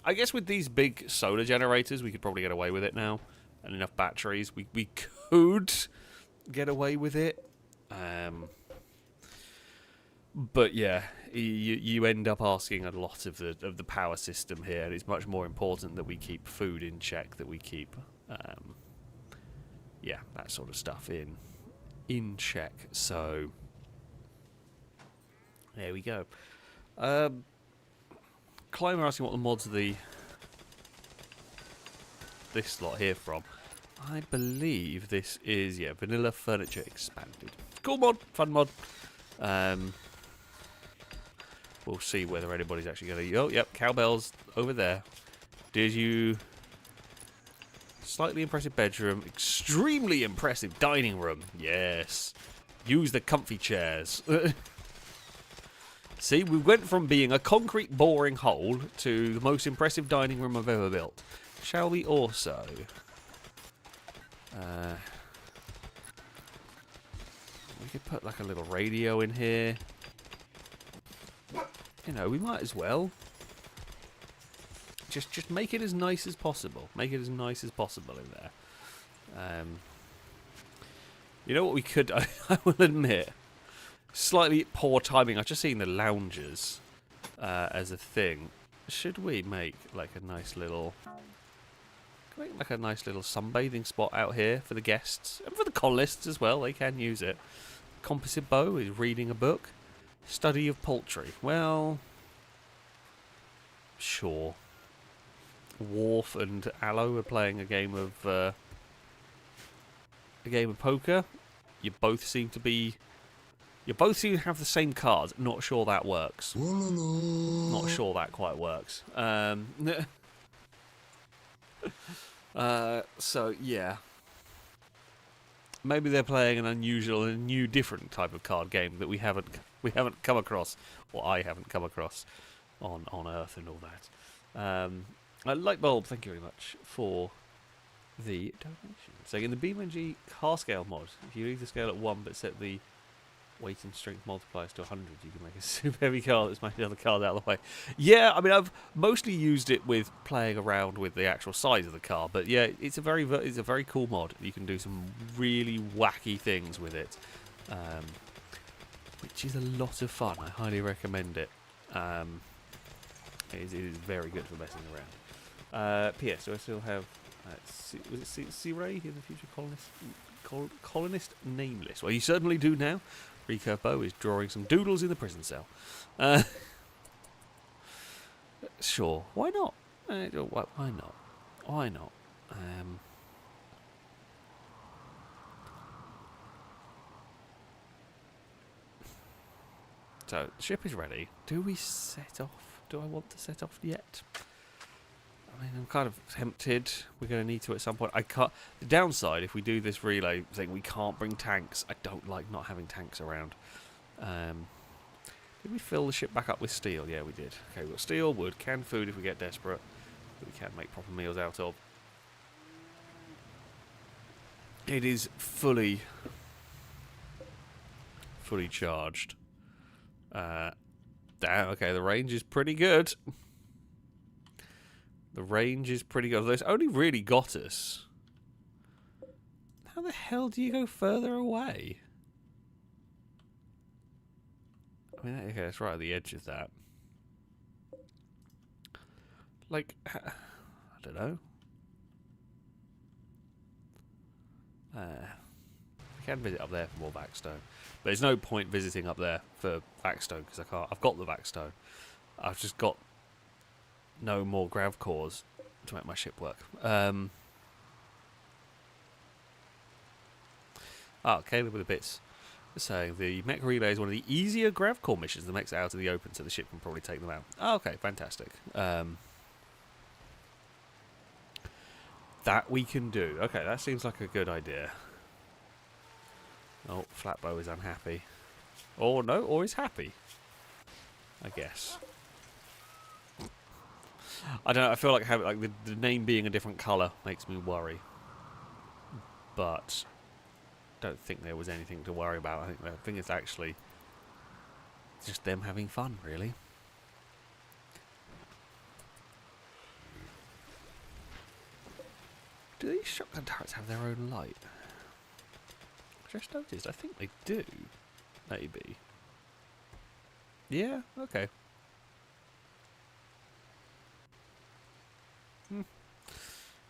I guess with these big solar generators, we could probably get away with it now. And enough batteries, we could get away with it. But yeah, you end up asking a lot of the power system here, and it's much more important that we keep food in check, that we keep yeah, that sort of stuff in check. So there we go. Climber asking what the mods of this slot here from. I believe this is, yeah, Vanilla Furniture Expanded. Cool mod, fun mod. We'll see whether anybody's actually going to... Oh, yep, cowbells over there. Did you... Slightly impressive bedroom. Extremely impressive dining room. Yes. Use the comfy chairs. See, we went from being a concrete boring hole to the most impressive dining room I've ever built. Shall we also... we could put like a little radio in here. You know, we might as well. Just make it as nice as possible. Make it as nice as possible in there. You know what we could... I will admit, slightly poor timing. I've just seen the lounges as a thing. Should we make like a nice little... Make like a nice little sunbathing spot out here for the guests and for the colonists as well. They can use it. Composite bow is reading a book. Study of poultry. Well, sure. Worf and Aloe are playing a game of poker. You both seem to have the same cards. Not sure that works. Not sure that quite works. So yeah, maybe they're playing an unusual and new, different type of card game that we haven't come across, or I haven't come across on Earth and all that. Light bulb, thank you very much for the donation. So in the BeamNG car scale mod, if you leave the scale at 1 but set the weight and strength multipliers to 100, you can make a super heavy car that's making the other cars out of the way. Yeah, I mean, I've mostly used it with playing around with the actual size of the car, but yeah, it's a very cool mod. You can do some really wacky things with it, which is a lot of fun. I highly recommend it. It is very good for messing around. P.S. Do I still have... was it C-Ray in the future colonist nameless? Well, you certainly do now. Recurve Bow is drawing some doodles in the prison cell. Sure, why not? Why not? Why not? So, the ship is ready. Do we set off? Do I want to set off yet? I mean, I'm kind of tempted. We're going to need to at some point. I can't. The downside, if we do this relay thing, we can't bring tanks. I don't like not having tanks around. Did we fill the ship back up with steel? Yeah, we did. Okay, we've got steel, wood, canned food if we get desperate, that we can make proper meals out of. It is fully charged. Damn, okay, the range is pretty good. The range is pretty good. It's only really got us. How the hell do you go further away? I mean, okay, it's right at the edge of that. Like, I don't know. We can visit up there for more Vaxstone. But there's no point visiting up there for Vaxstone because I can't. I've got the Vaxstone. I've just got no more grav cores to make my ship work. Caleb with the bits saying the mech relay is one of the easier grav core missions that makes it out of the open, so the ship can probably take them out. Okay, fantastic. That we can do. Okay, that seems like a good idea. Oh, Flatbow is unhappy. Or no, or is happy. I guess. I don't know, I feel like having the name being a different colour makes me worry. But don't think there was anything to worry about. I think it's actually just them having fun, really. Do these shotgun turrets have their own light? I just noticed. I think they do. Maybe. Yeah, okay.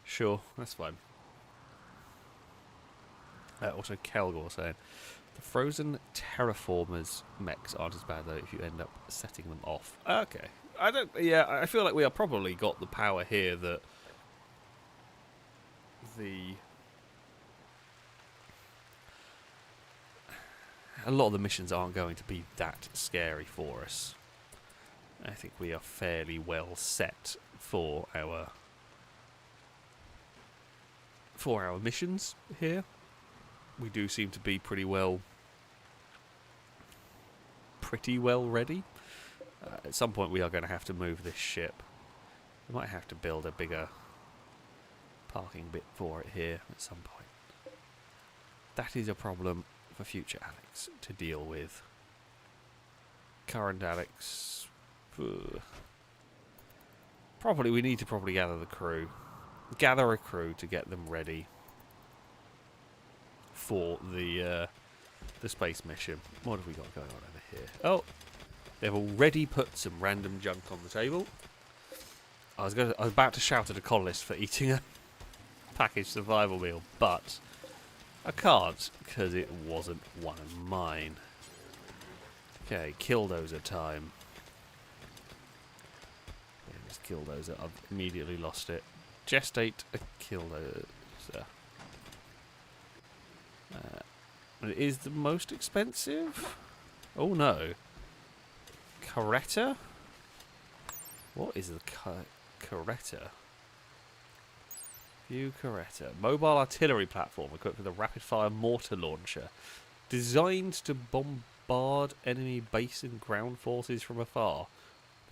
Sure, that's fine. Also, Kelgor saying the frozen terraformers mechs aren't as bad though if you end up setting them off. Okay, I don't. Yeah, I feel like we have probably got the power here that a lot of the missions aren't going to be that scary for us. I think we are fairly well set for our missions here. We do seem to be pretty well ready. At some point we are going to have to move this ship. We might have to build a bigger parking bit for it here at some point. That is a problem for future Alex to deal with. Current Alex... we need to gather the crew. Gather a crew to get them ready for the space mission. What have we got going on over here? Oh, they've already put some random junk on the table. I was about to shout at a colonist for eating a packaged survival meal, but I can't because it wasn't one of mine. Okay, killdozer time. Yeah, just killdozer. I've immediately lost it. Gestate a killdozer. It is the most expensive? Oh no. Caretta? What is the Caretta? View Caretta. Mobile artillery platform equipped with a rapid-fire mortar launcher. Designed to bombard enemy base and ground forces from afar.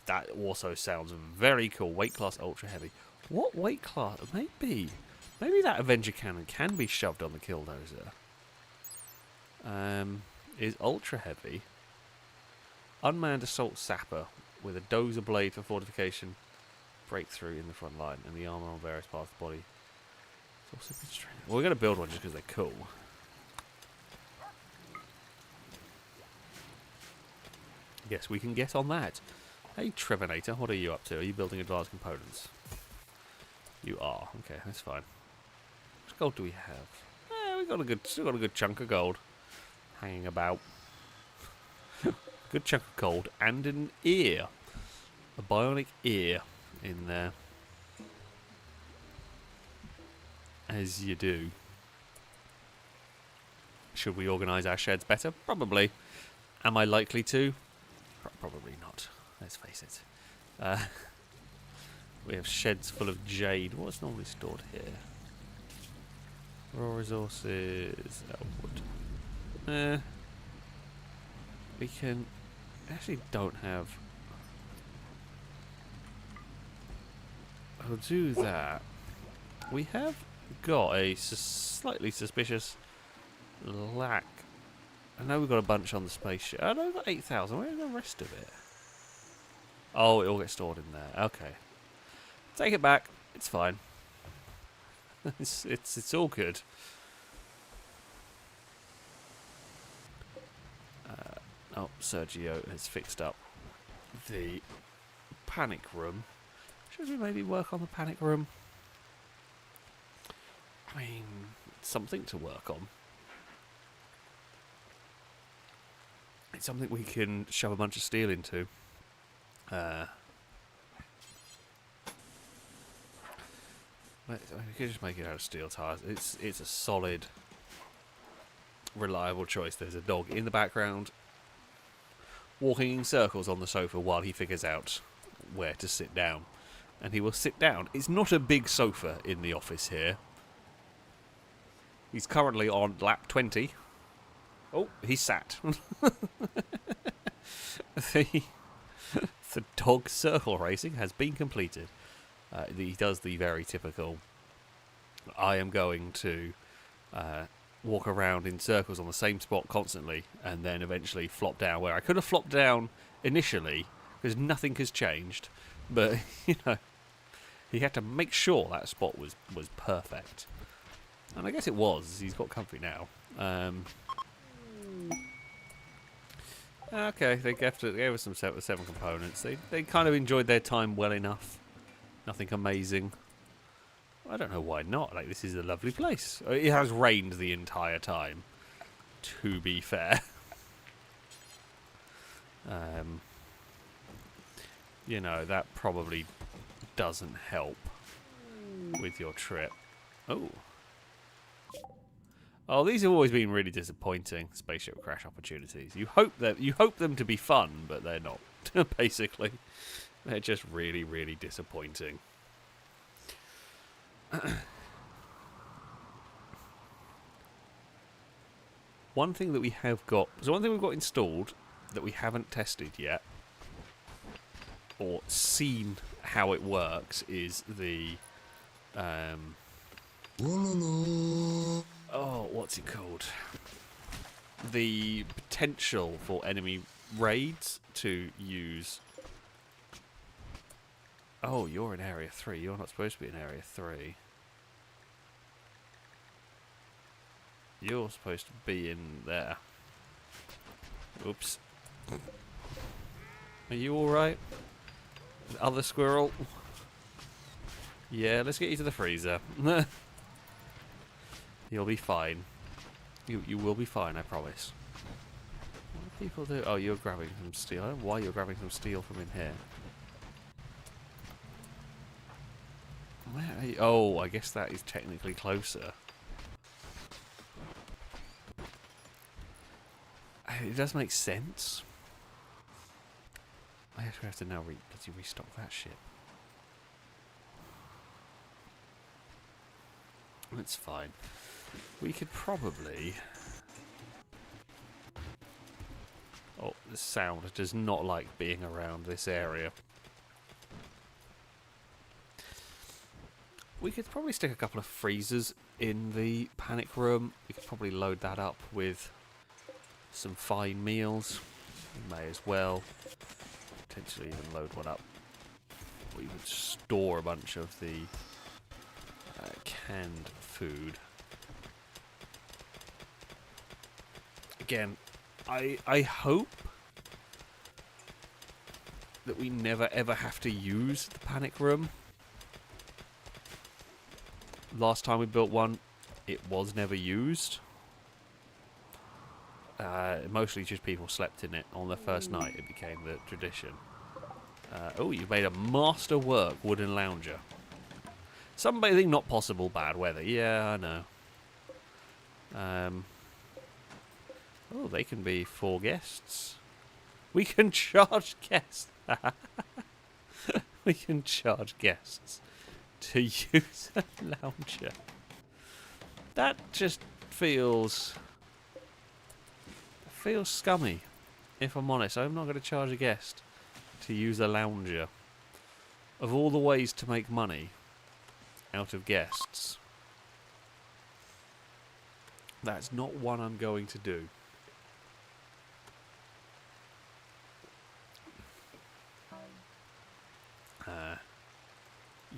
That also sounds very cool. Weight class ultra heavy. What weight class? Maybe that Avenger cannon can be shoved on the killdozer. Is ultra heavy. Unmanned assault sapper with a dozer blade for fortification. Breakthrough in the front line and the armor on various parts of the body. It's also been strained. Well, we're going to build one just because they're cool. Yes, we can get on that. Hey, Trevenator, what are you up to? Are you building advanced components? You are. Okay, that's fine. How much gold do we have? We've still got a good chunk of gold hanging about. Good chunk of gold and an ear. A bionic ear in there. As you do. Should we organise our sheds better? Probably. Am I likely to? Probably not. Let's face it. We have sheds full of jade. What's normally stored here? Raw resources. Wood. We can... actually don't have... I'll do that. We have got a slightly suspicious lack. I know we've got a bunch on the spaceship. I know we've got 8,000. Where's the rest of it? Oh, it all gets stored in there. Okay. Take it back. It's fine. It's all good. Oh, Sergio has fixed up the panic room. Should we maybe work on the panic room? I mean, something to work on. It's something we can shove a bunch of steel into. We could just make it out of steel tires. It's a solid, reliable choice. There's a dog in the background, walking in circles on the sofa while he figures out where to sit down. And he will sit down. It's not a big sofa in the office here. He's currently on lap 20. Oh, he sat. The dog circle racing has been completed. He does the very typical, I am going to walk around in circles on the same spot constantly and then eventually flop down where I could have flopped down initially because nothing has changed. But, you know, he had to make sure that spot was perfect. And I guess it was. He's got comfy now. Okay, they gave us some 7 components. They kind of enjoyed their time well enough. Nothing amazing. I don't know why not. Like, this is a lovely place. It has rained the entire time, to be fair. You know, that probably doesn't help with your trip. Oh. Oh, these have always been really disappointing spaceship crash opportunities. You hope them to be fun, but they're not. Basically, they're just really, really disappointing. One thing that we have got, so one thing we've got installed that we haven't tested yet, or seen how it works, is the, oh, what's it called? The potential for enemy raids to use. Oh, you're in Area 3. You're not supposed to be in Area 3. You're supposed to be in there. Oops. Are you alright? Other squirrel? Yeah, let's get you to the freezer. You'll be fine. You will be fine, I promise. What do people do? Oh, you're grabbing some steel. I don't know why you're grabbing some steel from in here. Where are you? Oh, I guess that is technically closer. It does make sense. I actually have to now restock that ship. That's fine. We could probably... Oh, the sound does not like being around this area. We could probably stick a couple of freezers in the panic room. We could probably load that up with some fine meals. We may as well. Potentially even load one up. We could store a bunch of the canned food. Again, I hope that we never ever have to use the panic room. Last time we built one, it was never used. Mostly just people slept in it on the first night. It became the tradition. Oh, you've made a masterwork wooden lounger. Sunbathing not possible, bad weather. Yeah, I know. Oh, they can be 4 guests. We can charge guests. We can charge guests to use a lounger. That just feels scummy, if I'm honest. I'm not going to charge a guest to use a lounger. Of all the ways to make money out of guests, that's not one I'm going to do.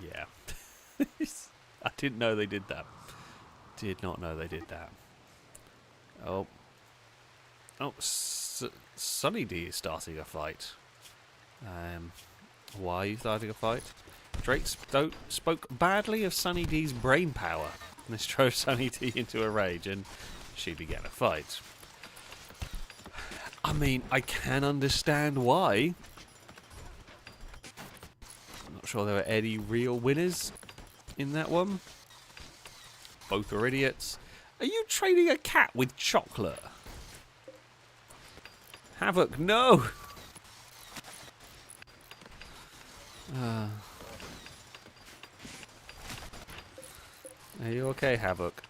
Yeah. I didn't know they did that. Did not know they did that. Oh. Oh, Sunny D is starting a fight. Why are you starting a fight? Drake spoke badly of Sunny D's brain power. This drove Sunny D into a rage, and she began a fight. I mean, I can understand why. I'm not sure there were any real winners in that one. Both were idiots. Are you trading a cat with chocolate? Havoc, no! Are you okay, Havoc?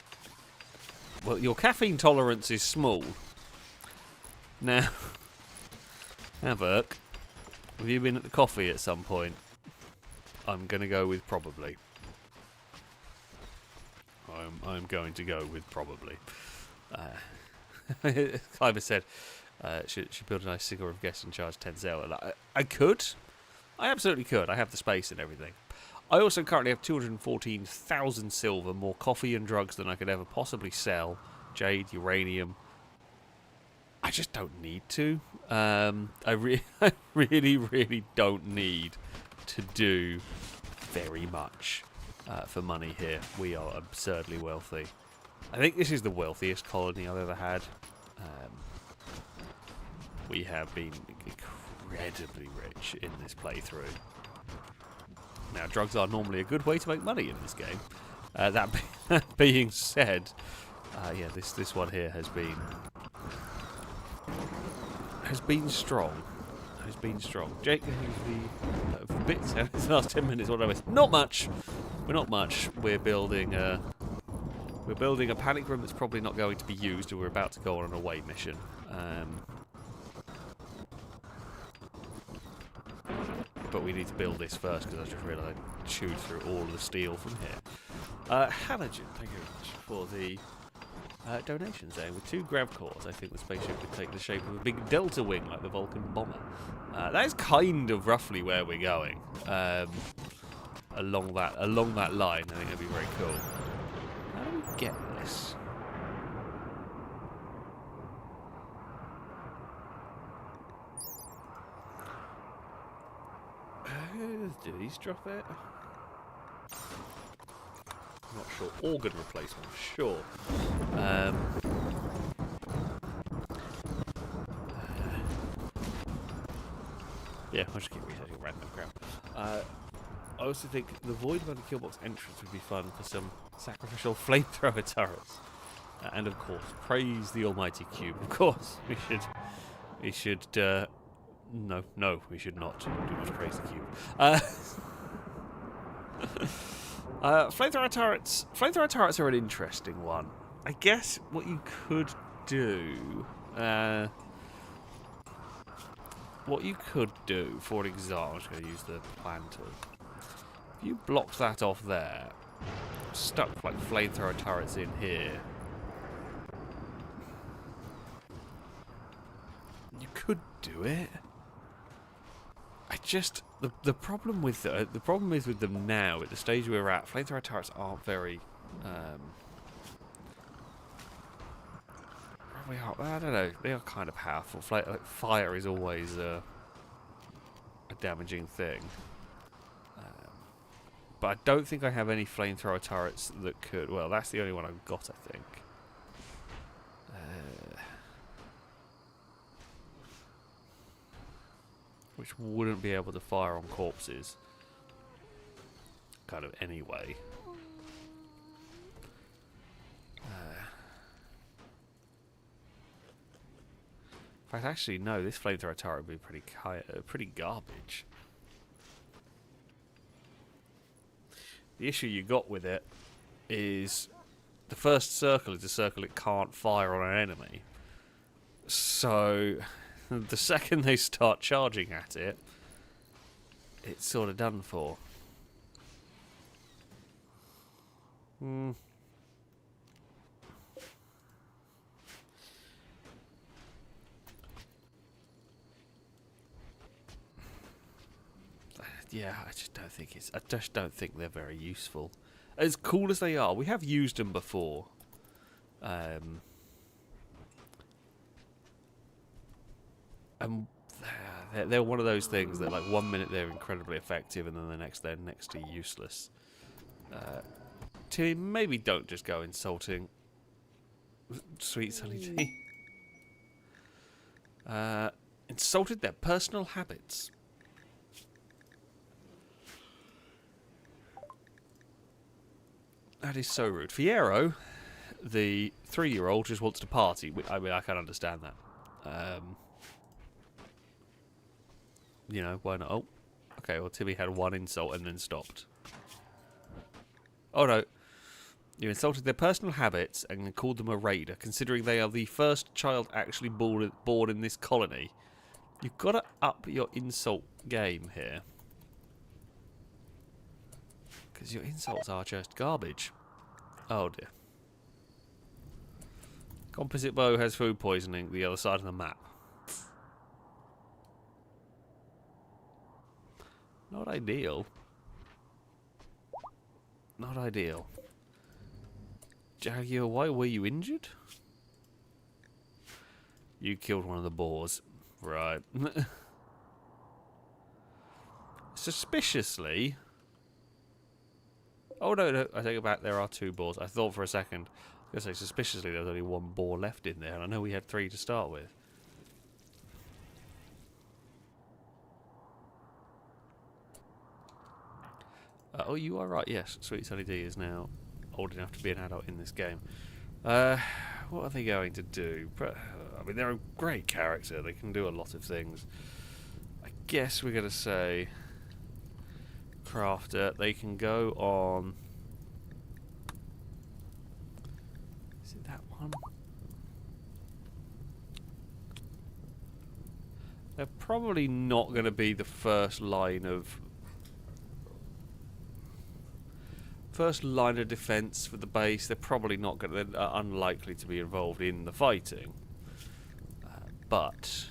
Well, your caffeine tolerance is small. Now, Havoc, have you been at the coffee at some point? I'm going to go with probably. I'm going to go with probably. Cliver said, should build a nice cigar of guests and charge 10 sale. I could. I absolutely could. I have the space and everything. I also currently have 214,000 silver, more coffee and drugs than I could ever possibly sell. Jade, uranium. I just don't need to. I really, really don't need to do very much for money here. We are absurdly wealthy. I think this is the wealthiest colony I've ever had. We have been incredibly rich in this playthrough. Now, drugs are normally a good way to make money in this game. That being said, Yeah, this one here has been strong. Has been strong. Jake, who's the bits in the last 10 minutes? What did I miss? Not much. We're not much. We're building a panic room that's probably not going to be used, and we're about to go on an away mission. But we need to build this first because I just realised I chewed through all of the steel from here. Halogen, thank you very much for the donations there. With 2 grav cores, I think the spaceship would take the shape of a big delta wing like the Vulcan bomber. That is kind of roughly where we're going. Along that line, I think that'd be very cool. How do we get this? Do these drop it? I'm not sure. Organ replacement, sure. Yeah, I'll just keep researching random crap. I also think the void above the killbox entrance would be fun for some sacrificial flamethrower turrets. And of course, praise the almighty cube. Of course, we should. No, we should not. Do not praise the cube. Flamethrower turrets. Flamethrower turrets are an interesting one. I guess what you could do. For example, I'm just going to use the plan tool. If you blocked that off there, stuck like flamethrower turrets in here, you could do it. I just the problem with with them now at the stage we're at, flamethrower turrets aren't very. I don't know. They are kind of powerful. Fire is always a damaging thing. But I don't think I have any flamethrower turrets that could. Well, that's the only one I've got, I think. Which wouldn't be able to fire on corpses. Kind of anyway. In fact, actually, no, this flamethrower turret would be pretty garbage. The issue you got with it is the first circle is a circle it can't fire on an enemy. So the second they start charging at it, it's sort of done for. Yeah, I just don't think they're very useful. As cool as they are, we have used them before. And they're one of those things that, like, 1 minute they're incredibly effective, and then the next they're next to useless. Timmy, maybe don't just go insulting Sweet Sunny D. Insulted their personal habits. That is so rude. Fiero, the 3-year-old, just wants to party. I mean, I can understand that. You know, why not? Oh, okay, well, Timmy had one insult and then stopped. Oh, no. You insulted their personal habits and called them a raider, considering they are the first child actually born in this colony. You've got to up your insult game here. Because your insults are just garbage. Oh dear. Composite bow has food poisoning, the other side of the map. Not ideal. Not ideal. Jaguar, why were you injured? You killed one of the boars. Right. Suspiciously... Oh, no, I take it back. There are 2 boars. I thought for a second, I was going to say, suspiciously, there was only 1 boar left in there, and I know we had 3 to start with. Oh, you are right, yes. Sweet Sunny D is now old enough to be an adult in this game. Uh, what are they going to do? I mean, they're a great character. They can do a lot of things. I guess we're going to say crafter. They can go on... Is it that one? They're probably not going to be the first line of defense for the base. They're probably not going to. They're unlikely to be involved in the fighting. But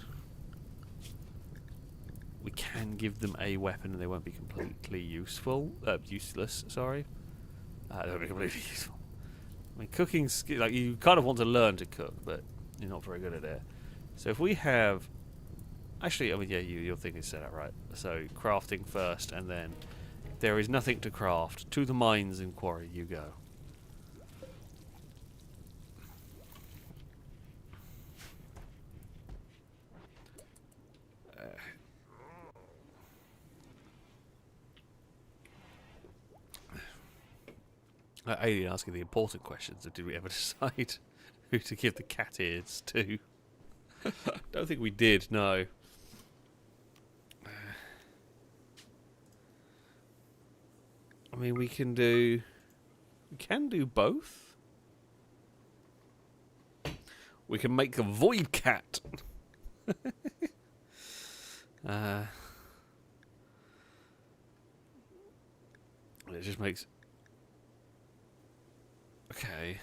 we can give them a weapon, and they won't be completely useless. Sorry, they won't be completely useful. I mean, cooking like you kind of want to learn to cook, but you're not very good at it. So if we have, actually, I mean, yeah, your thing is set up right. So crafting first, and then if there is nothing to craft, to the mines and quarry you go. Alien asking the important questions of did we ever decide who to give the cat ears to? Don't think we did, no. I mean, we can do both. We can make a void cat. It just makes... Okay.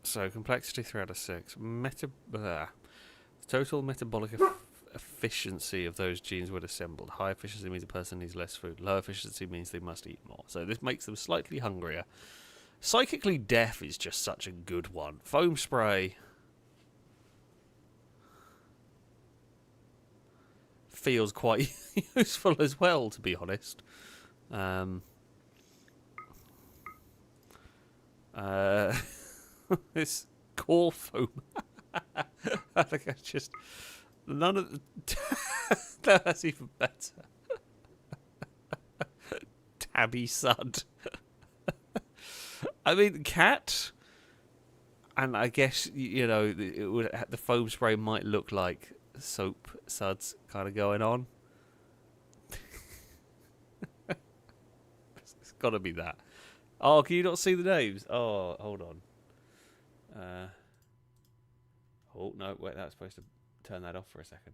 So, complexity 3 out of 6. Total metabolic efficiency of those genes when assembled. High efficiency means a person needs less food. Low efficiency means they must eat more. So this makes them slightly hungrier. Psychically deaf is just such a good one. Foam spray feels quite useful as well, to be honest. This core foam. I think I just... None of the... No, that's even better. Tabby Sud. I mean, cat... And I guess, you know, the foam spray might look like soap suds kind of going on. It's got to be that. Oh, can you not see the names? Oh, hold on. Oh, no, wait, that's supposed to turn that off for a second.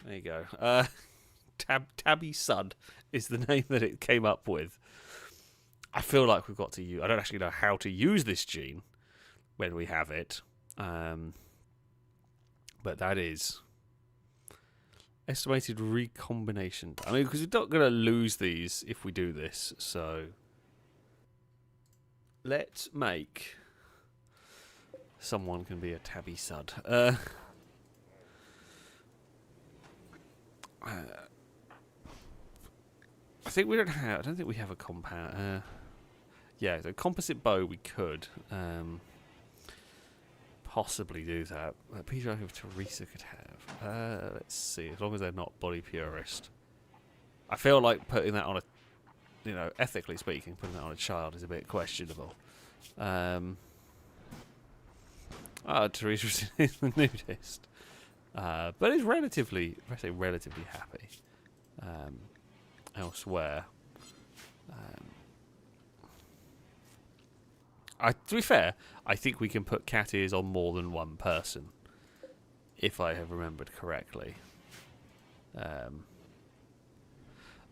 There you go. Tabby Sud is the name that it came up with. I feel like we've got to use... I don't actually know how to use this gene when we have it. But that is... Estimated recombination. I mean, because we're not going to lose these if we do this, so... Let's make... Someone can be a Tabby Sud. I think we don't have... I don't think we have a compound... yeah, the composite bow we could possibly do that. Peter, I think Teresa could have. Let's see, as long as they're not body purist. I feel like putting that on a... You know, ethically speaking, putting that on a child is a bit questionable. Teresa is the nudist. But is relatively, I say relatively happy elsewhere. To be fair, I think we can put cat ears on more than one person, if I have remembered correctly.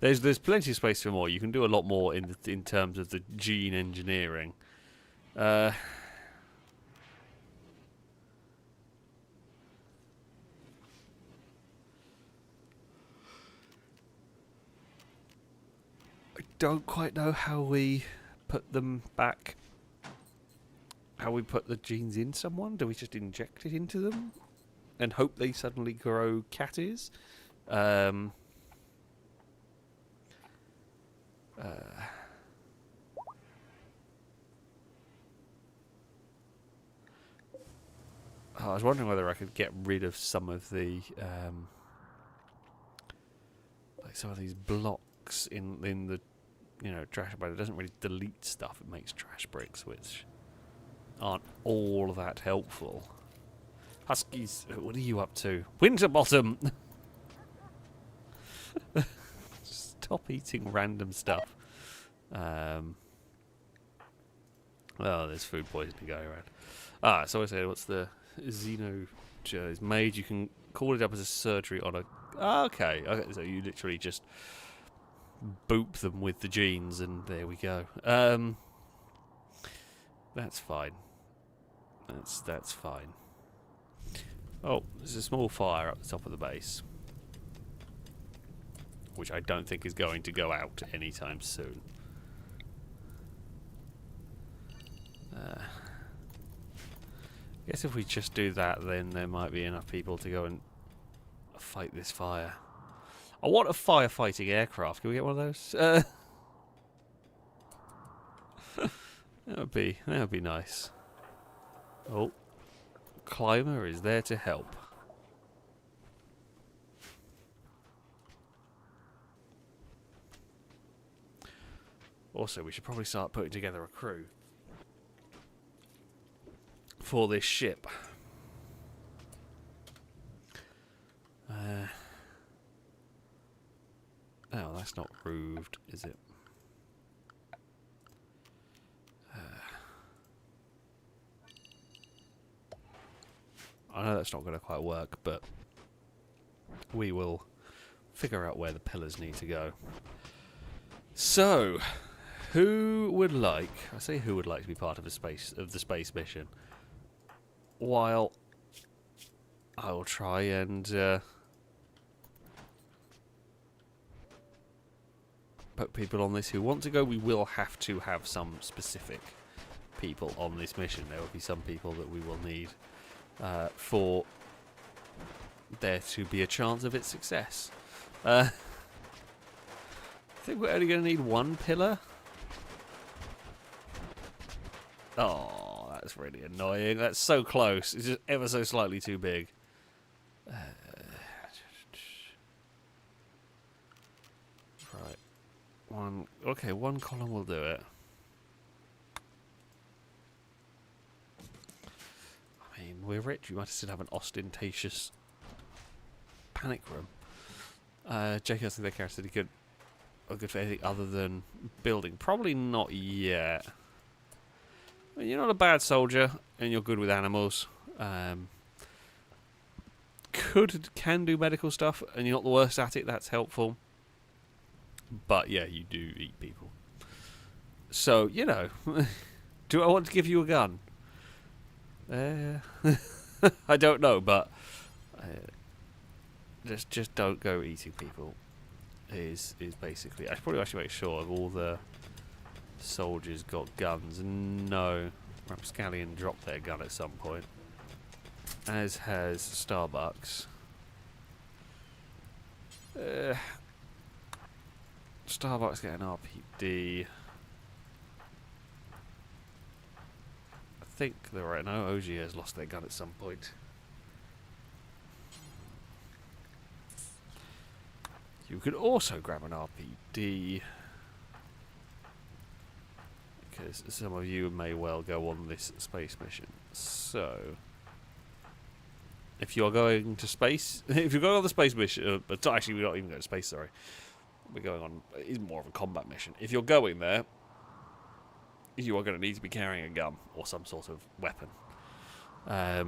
There's plenty of space for more. You can do a lot more in terms of the gene engineering. I don't quite know how we put them back. How we put the genes in someone? Do we just inject it into them and hope they suddenly grow cat ears? I was wondering whether I could get rid of some of the like some of these blocks in the you know, trash, but it doesn't really delete stuff. It makes trash bricks, which aren't all that helpful. Huskies, what are you up to? Winterbottom! Stop eating random stuff. Oh, there's food poisoning going around. So I said, what's the Xeno is made? You can call it up as a surgery on a... Okay, so you literally just boop them with the genes and there we go. That's fine. That's fine. Oh, there's a small fire up the top of the base, which I don't think is going to go out anytime soon. I guess if we just do that, then there might be enough people to go and fight this fire. I want a firefighting aircraft. Can we get one of those? That would be nice. Oh, climber is there to help. Also, we should probably start putting together a crew for this ship. Oh, that's not roofed, is it? I know that's not going to quite work, but we will figure out where the pillars need to go. So, who would like... I say who would like to be part of the space mission, while I will try and put people on this who want to go. We will have to have some specific people on this mission. There will be some people that we will need for there to be a chance of its success. I think we're only going to need one pillar. Oh, that's really annoying. That's so close. It's just ever so slightly too big. Right. One column will do it. I mean, we're rich. We might still have an ostentatious panic room. Jake doesn't think their character is good for anything other than building. Probably not yet. I mean, you're not a bad soldier, and you're good with animals. Can do medical stuff, and you're not the worst at it. That's helpful. But yeah, you do eat people. So, you know, do I want to give you a gun? I don't know, but just don't go eating people. Is basically. I should probably actually make sure of all the soldiers got guns. No, Rapscallion dropped their gun at some point, as has Starbucks. Starbucks getting RPD. I think they're right now. OG has lost their gun at some point. You could also grab an RPD, because some of you may well go on this space mission. So, if you're going to space, if you're going on the space mission, but actually we're not even going to space, sorry. We're going on, it's more of a combat mission. If you're going there, you are going to need to be carrying a gun or some sort of weapon. I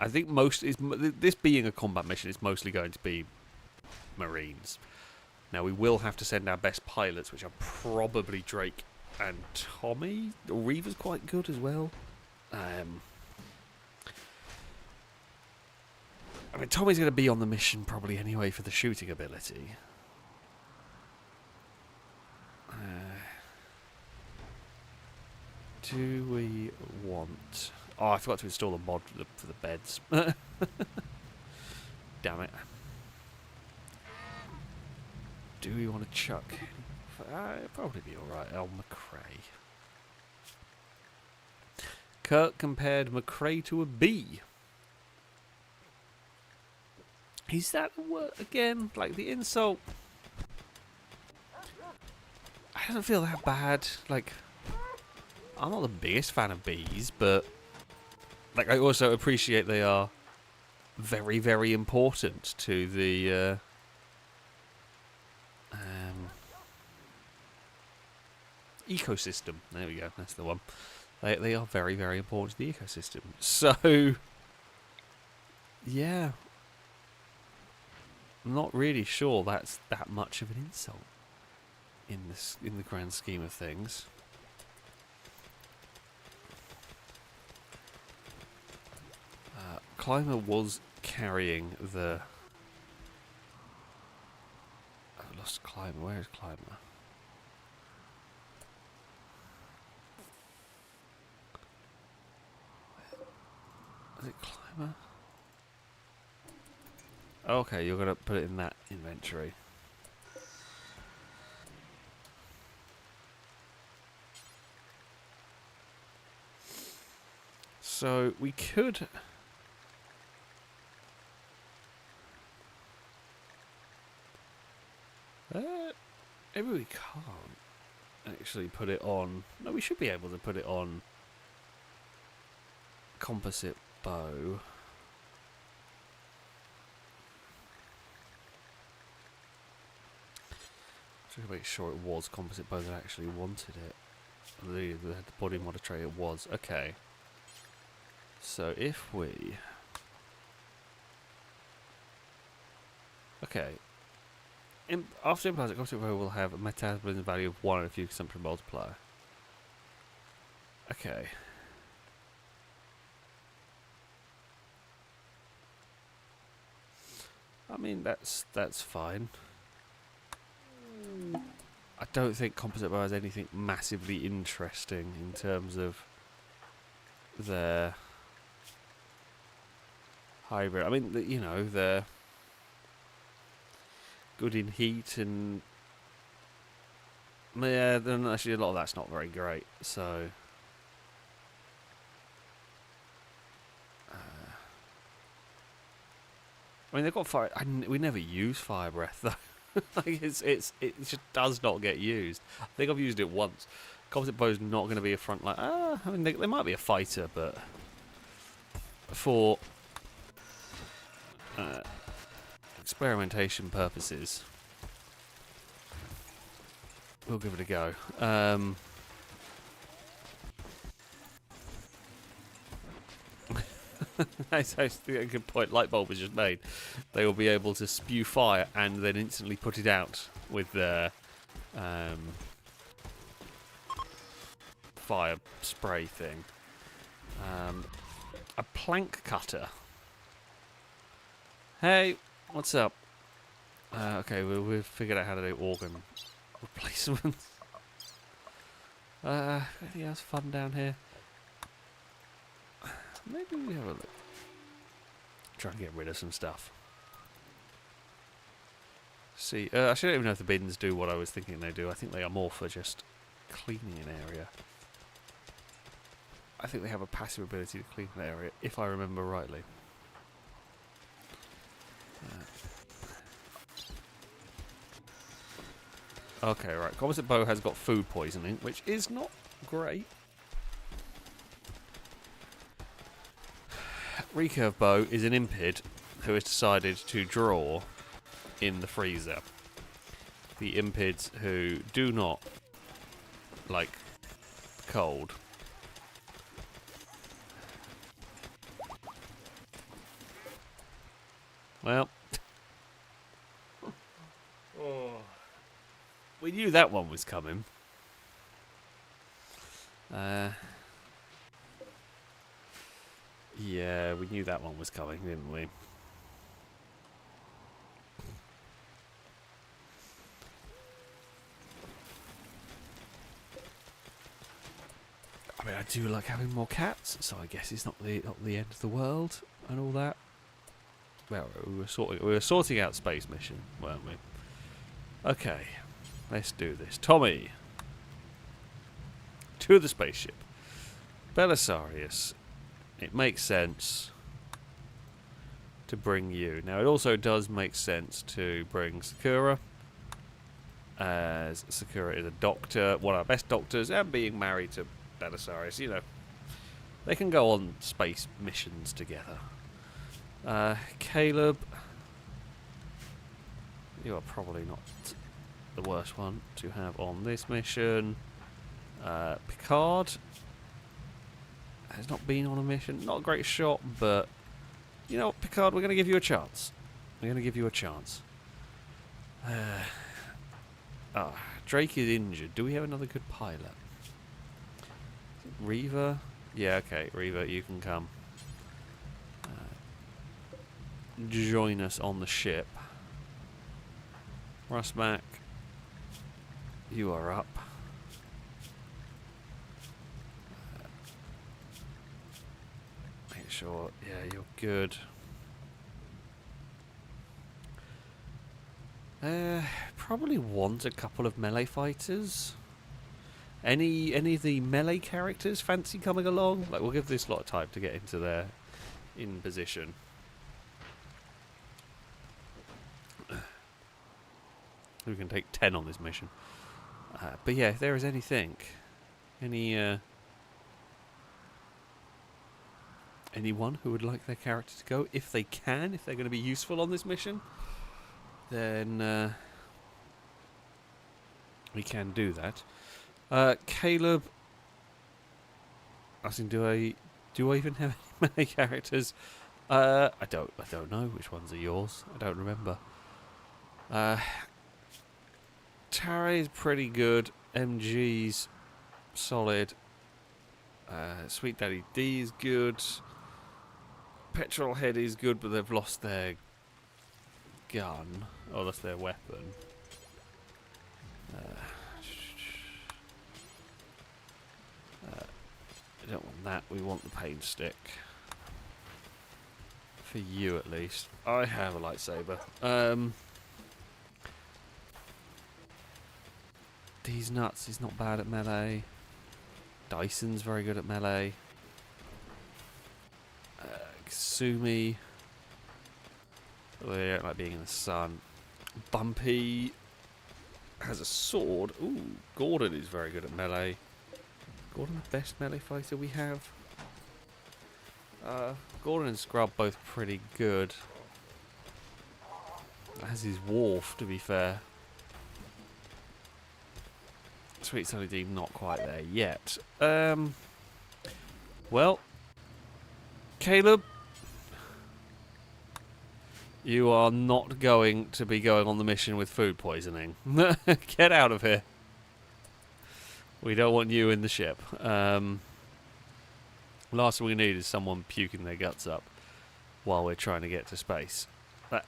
think this being a combat mission is mostly going to be Marines. Now we will have to send our best pilots, which are probably Drake and Tommy. Reaver's quite good as well. I mean, Tommy's going to be on the mission probably anyway for the shooting ability. Do we want... Oh, I forgot to install a mod for the beds. Damn it. Do we want to chuck... it'll probably be alright. Oh, McRae. Kirk compared McRae to a bee. Is that a word again? Like the insult? I don't feel that bad. Like, I'm not the biggest fan of bees, but like I also appreciate they are very, very important to the ecosystem. There we go. That's the one. They are very, very important to the ecosystem. So, yeah, I'm not really sure that's that much of an insult in the grand scheme of things. Climber was carrying the. I've lost Climber. Where is Climber? Is it Climber? Okay, you're gonna put it in that inventory. So we could. Maybe we can't actually put it on. No, we should be able to put it on composite bow. Just to make sure it was composite bow that actually wanted it. The body mod tray it was. Okay. So if we. Okay. After implies that composite bow will have a metabolism value of 1 and a few consumption multiplier. Okay. I mean that's fine. I don't think composite bow has anything massively interesting in terms of their hybrid. I mean, you know, they're good in heat and yeah, then actually a lot of that's not very great. So I mean, they've got fire. We never use fire breath though. Like it just does not get used. I think I've used it once. Composite bow's not going to be a front line. I mean, they might be a fighter, but for experimentation purposes, we'll give it a go. That's a good point. Light bulb was just made. They will be able to spew fire and then instantly put it out with their fire spray thing. A plank cutter. Hey, what's up? Okay, we've figured out how to do organ replacements. Anything else fun down here? Maybe we have a look. Try and get rid of some stuff. See, I don't even know if the bins do what I was thinking they do. I think they are more for just cleaning an area. I think they have a passive ability to clean an area, if I remember rightly. Okay, right. Composite bow has got food poisoning, which is not great. Recurve bow is an impid who has decided to draw in the freezer. The impids who do not like cold. Well, we knew that one was coming. Yeah, we knew that one was coming, didn't we? I mean, I do like having more cats, so I guess it's not the end of the world and all that. Well, we were sorting out space mission, weren't we? Okay, let's do this. Tommy, to the spaceship. Belisarius. It makes sense. to bring you. Now, it also does make sense to bring Sakura, as Sakura is a doctor, one of our best doctors, and being married to Belisarius, you know, they can go on space missions together. Caleb, you are probably not the worst one to have on this mission. Picard has not been on a mission. Not a great shot, but you know what, Picard, we're going to give you a chance. We're going to give you a chance. Drake is injured. Do we have another good pilot? Reva? Yeah, okay, Reva, you can come. Join us on the ship. Rusmac, you are up. Make sure, yeah, you're good. Probably want a couple of melee fighters. Any of the melee characters fancy coming along? Like, we'll give this lot of time to get into their in position. We can take 10 on this mission. But yeah, if there is anything, anyone who would like their character to go, if they can, if they're going to be useful on this mission, then we can do that. Caleb, I think, do I even have any melee characters? I don't know which ones are yours. I don't remember. Tara is pretty good. MG's solid. Sweet Daddy D is good. Petrol Head is good, but they've lost their gun. Oh, that's their weapon. We don't want that. We want the pain stick. For you, at least. I have a lightsaber. These nuts, he's not bad at melee. Dyson's very good at melee. Kasumi. Oh, they don't like being in the sun. Bumpy has a sword. Ooh, Gordon is very good at melee. Gordon, the best melee fighter we have. Gordon and Scrub both pretty good. As is Worf, to be fair. Sweet Sunny D not quite there yet. Well, Caleb, you are not going to be going on the mission with food poisoning. Get out of here. We don't want you in the ship. Last thing we need is someone puking their guts up while we're trying to get to space.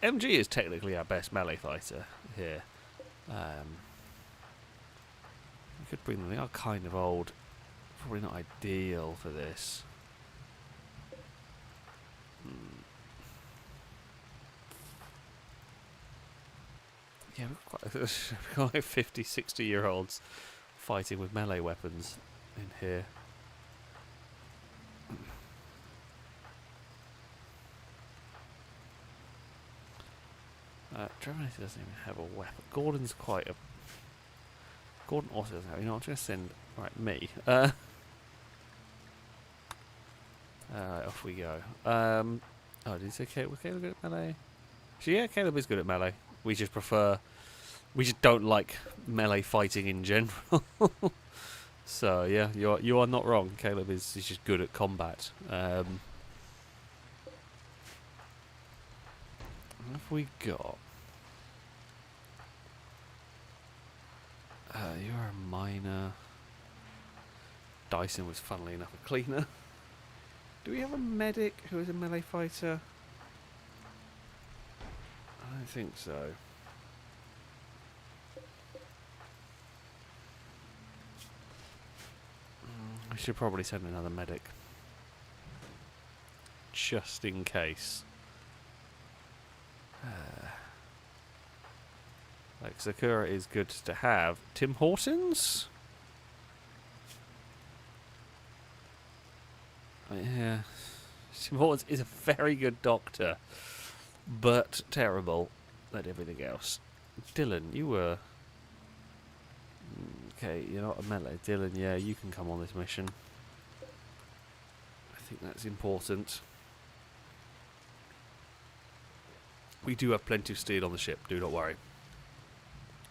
MG is technically our best melee fighter here. We could bring them. They are kind of old. Probably not ideal for this. Yeah, we've got like 50, 60-year-olds fighting with melee weapons in here. Terminator doesn't even have a weapon. Gordon's quite a... Gordon also doesn't have... You know, I'm just going to send... Right, me. Alright, off we go. Oh, did you say Caleb? Was Caleb good at melee? Actually, yeah, Caleb is good at melee. We just prefer... We just don't like melee fighting in general. So, yeah, you are not wrong. Caleb is just good at combat. What have we got? You're a miner. Dyson was, funnily enough, a cleaner. Do we have a medic who is a melee fighter? I don't think so. We should probably send another medic. Just in case. Like, Sakura is good to have. Tim Hortons? Yeah. Tim Hortons is a very good doctor. but terrible at everything else. Dylan, you were... Okay, you're not a melee. Dylan, yeah, you can come on this mission. I think that's important. We do have plenty of steel on the ship, do not worry.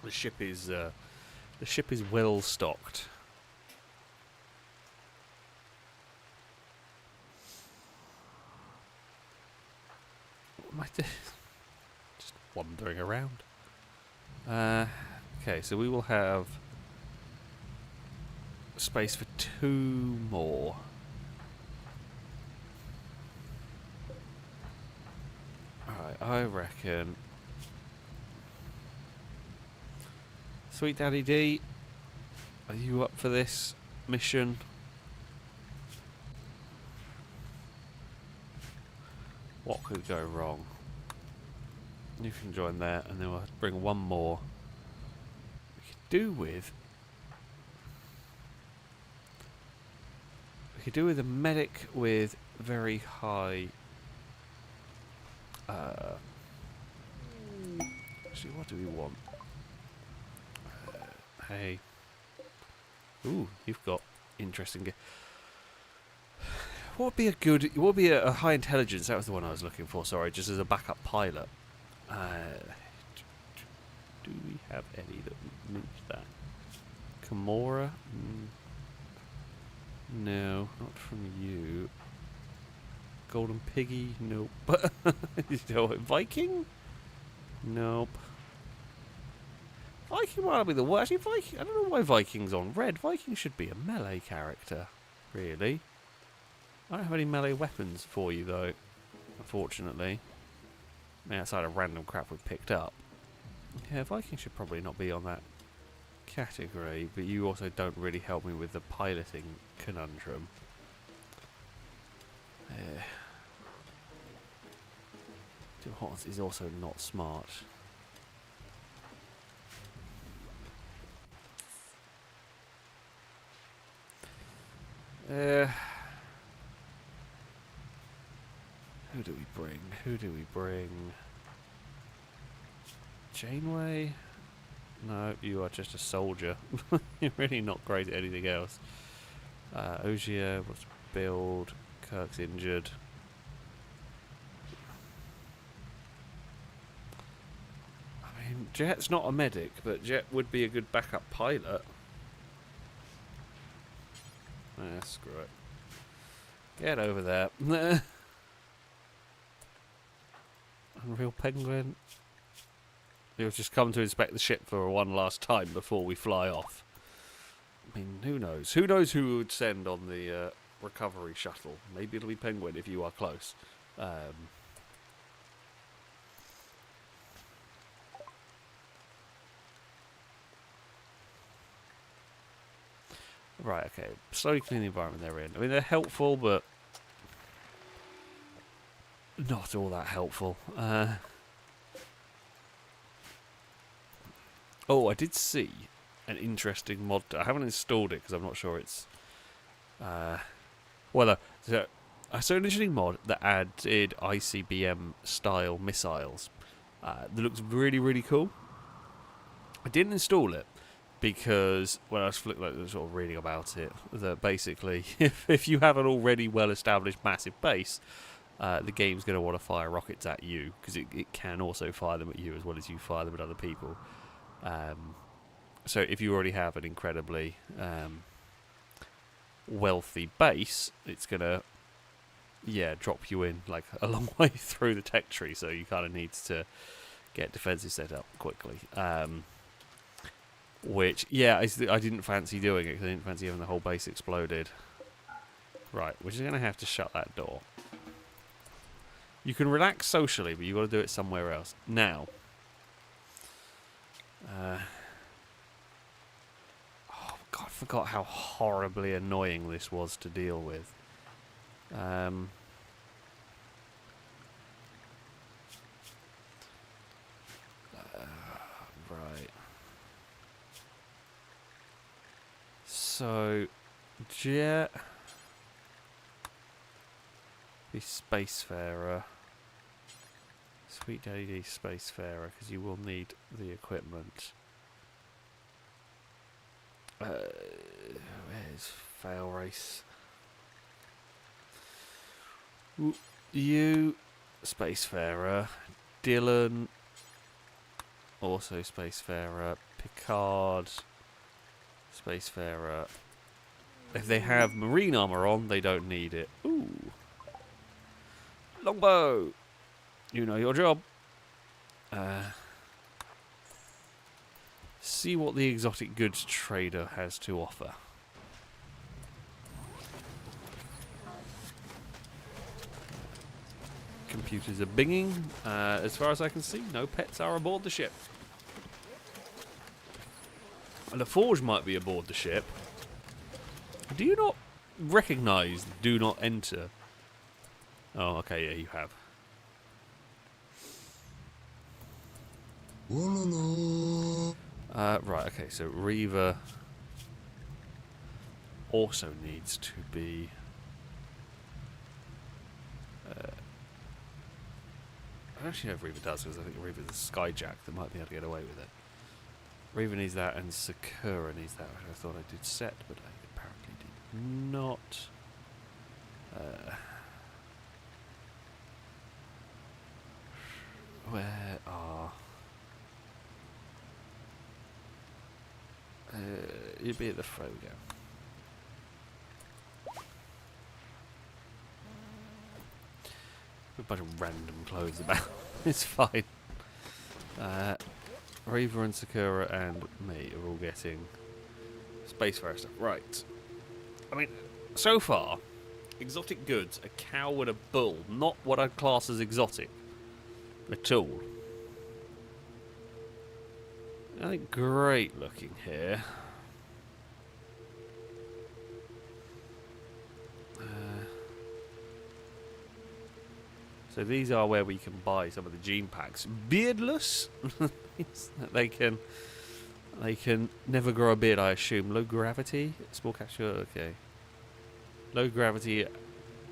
The ship is well stocked. What am I doing? Just wandering around. Okay, so we will have space for 2 more. Alright, I reckon... Sweet Daddy D, are you up for this mission? What could go wrong? You can join there, and then we'll bring one more. We could do with... We could do with a medic with very high... Actually, what do we want? Hey. Ooh, you've got interesting... What would be a good... What would be a high intelligence? That was the one I was looking for, sorry, just as a backup pilot. Do we have any that match that? Kimura? No, not from you. Golden Piggy? Nope. Viking? Nope. Viking might be the worst. Actually, Viking, I don't know why Viking's on red. Viking should be a melee character, really. I don't have any melee weapons for you, though, unfortunately. I mean, outside of random crap we've picked up. Yeah, Viking should probably not be on that category, but you also don't really help me with the piloting conundrum. Hot is also not smart. Who do we bring? Who do we bring? Janeway? No, you are just a soldier. You're really not great at anything else. Ogier, what's build? Kirk's injured. I mean, Jet's not a medic, but Jet would be a good backup pilot. Screw it. Get over there. Unreal Penguin. He'll just come to inspect the ship for one last time before we fly off. I mean, who knows? Who knows who would send on the recovery shuttle? Maybe it'll be Penguin if you are close. Right, okay. Slowly clean the environment they're in. I mean, they're helpful, but not all that helpful. Oh, I did see an interesting mod. I haven't installed it because I'm not sure it's... well, so I saw an interesting mod that added ICBM-style missiles. That looks really, really cool. I didn't install it because when I was sort of reading about it, that basically, if you have an already well-established massive base, the game's going to want to fire rockets at you because it can also fire them at you as well as you fire them at other people. So if you already have an incredibly wealthy base, it's going to, drop you in like a long way through the tech tree, so you kind of need to get defenses set up quickly. Which, I didn't fancy doing it because I didn't fancy having the whole base exploded. Right, we're just going to have to shut that door. You can relax socially, but you've got to do it somewhere else. Now, oh God, I forgot how horribly annoying this was to deal with. Right. So, Jet, be Spacefarer. Sweet Daddy D Spacefarer, because you will need the equipment. Where's FailRace? You, Spacefarer. Dylan, also Spacefarer. Picard, Spacefarer. If they have marine armor on, they don't need it. Ooh. Longbow! You know your job. See what the exotic goods trader has to offer. Computers are binging. As far as I can see, no pets are aboard the ship. And the forge might be aboard the ship. Do you not recognise do not enter? Oh, okay, yeah, you have. Right, okay, so Reaver also needs to be... I actually know if Reaver does, because I think Reaver's a skyjack that might be able to get away with it. Reaver needs that, and Sakura needs that, which I thought I did set, but I apparently did not. Where are... you'd be at the Frogo. A bunch of random clothes about. It's fine. Reaver and Sakura and me are all getting Spacefarer stuff. Right. I mean, so far, exotic goods, a cow and a bull, not what I'd class as exotic at all. I think great looking here. So these are where we can buy some of the gene packs. Beardless? they can never grow a beard, I assume. Low gravity? Small capsule, okay. Low gravity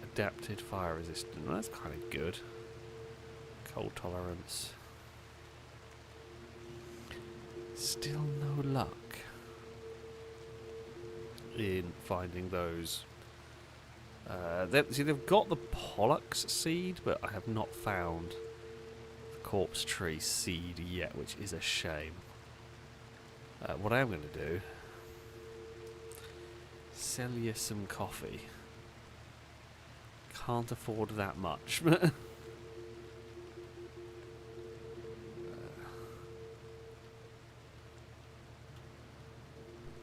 adapted fire resistant. Well, that's kind of good. Cold tolerance. Still no luck in finding those. They've got the Pollux seed, but I have not found the corpse tree seed yet, which is a shame. What I am going to do, sell you some coffee. Can't afford that much.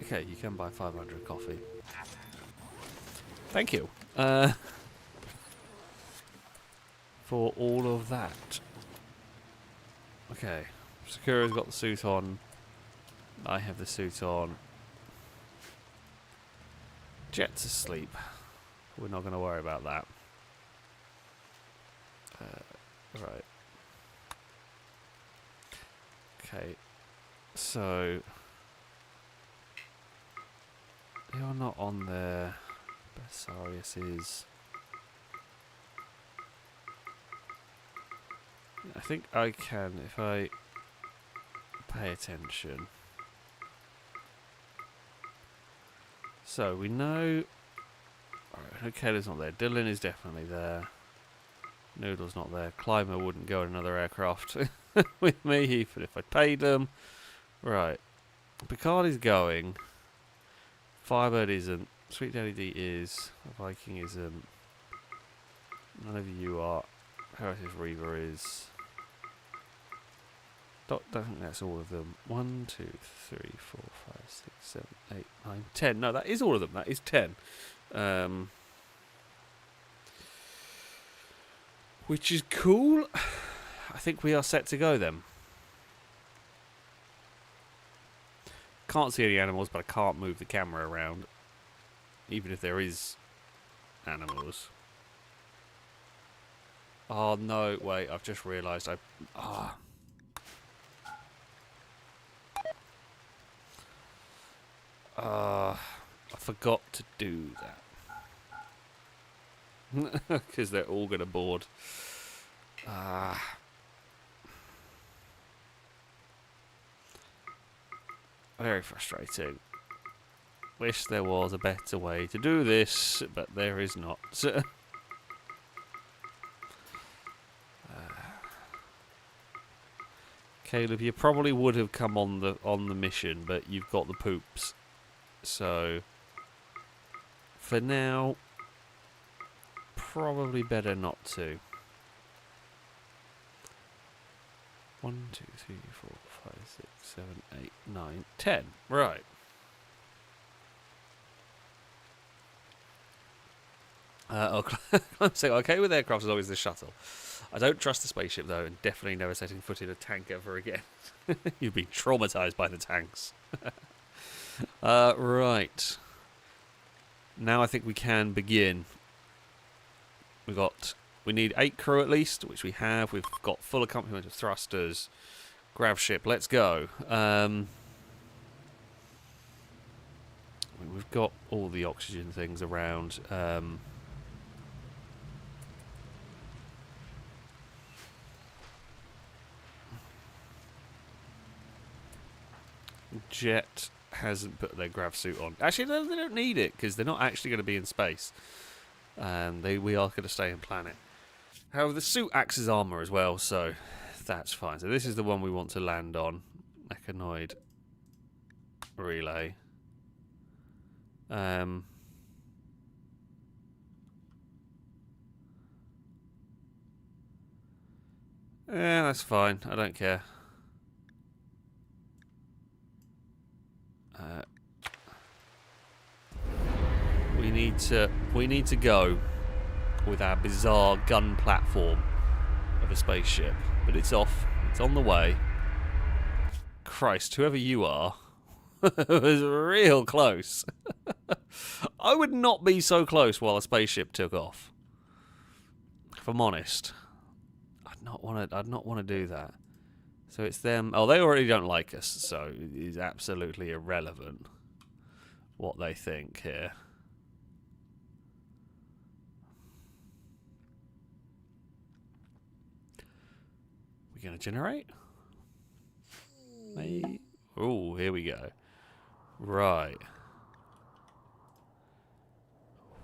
Okay, you can buy 500 coffee. Thank you. For all of that. Okay. Sakura's got the suit on. I have the suit on. Jet's asleep. We're not going to worry about that. Right. Okay. So... you're not on there. Bessarius is... I think I can, if I pay attention. So, we know... Alright, Kayla's not there. Dylan is definitely there. Noodle's not there. Climber wouldn't go in another aircraft with me, even if I paid them. Right. Picard is going. Firebird isn't. Sweet Daddy D is. Viking isn't. None of you are. Heritage Reaver is. Don't think that's all of them. 1, 2, 3, 4, 5, 6, 7, 8, 9, 10. No, that is all of them. That is 10. Which is cool. I think we are set to go then. Can't see any animals, but I can't move the camera around. Even if there is animals. Oh no, wait, I've just realised I forgot to do that. Because they're all going to board. Very frustrating. Wish there was a better way to do this, but there is not. Caleb, you probably would have come on the mission, but you've got the poops. So for now, probably better not to. 1, 2, 3, 4, 5, 6, 7, 8, 9, 10. Right. I'm saying okay with aircraft as always the shuttle. I don't trust the spaceship though, and definitely never setting foot in a tank ever again. You've been traumatized by the tanks. Right. Now I think we can begin. We need 8 crew at least, which we have. We've got full accompaniment of thrusters. Grav ship, let's go. We've got all the oxygen things around. Jet hasn't put their grav suit on. Actually, no, they don't need it because they're not actually going to be in space. We are going to stay in planet. However, the suit acts as armor as well, so that's fine. So this is the one we want to land on. Mechanoid relay. Yeah, that's fine. I don't care. We need to go with our bizarre gun platform of a spaceship, but it's off. It's on the way. Christ, whoever you are, was real close. I would not be so close while a spaceship took off. If I'm honest, I'd not want to do that. So it's them. Oh, they already don't like us, so it is absolutely irrelevant what they think here. We gonna generate? Oh, here we go. Right.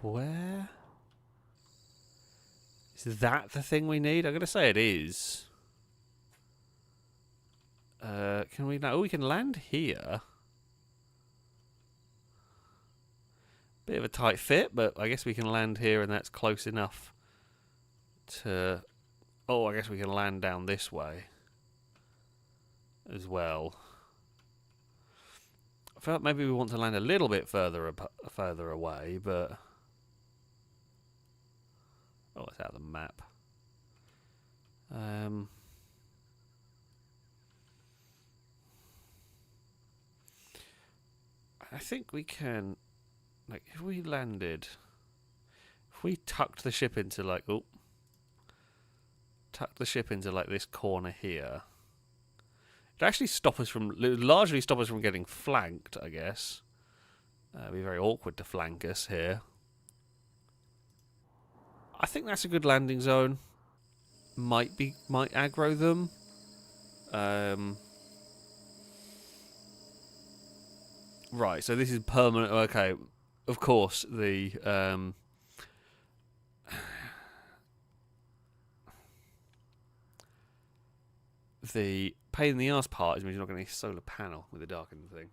Where? Is that the thing we need? I'm gonna say it is. Can we? No, we can land here. Bit of a tight fit, but I guess we can land here, and that's close enough to. Oh, I guess we can land down this way as well. I felt maybe we want to land a little bit further away, but oh, it's out of the map. I think we can, like, if we tucked the ship into like, tucked the ship into like this corner here, it'd actually largely stop us from getting flanked, I guess. It'd be very awkward to flank us here. I think that's a good landing zone. Might aggro them. Right, so this is permanent. Okay, of course, the pain in the ass part is means you're not getting a solar panel with the darkened thing.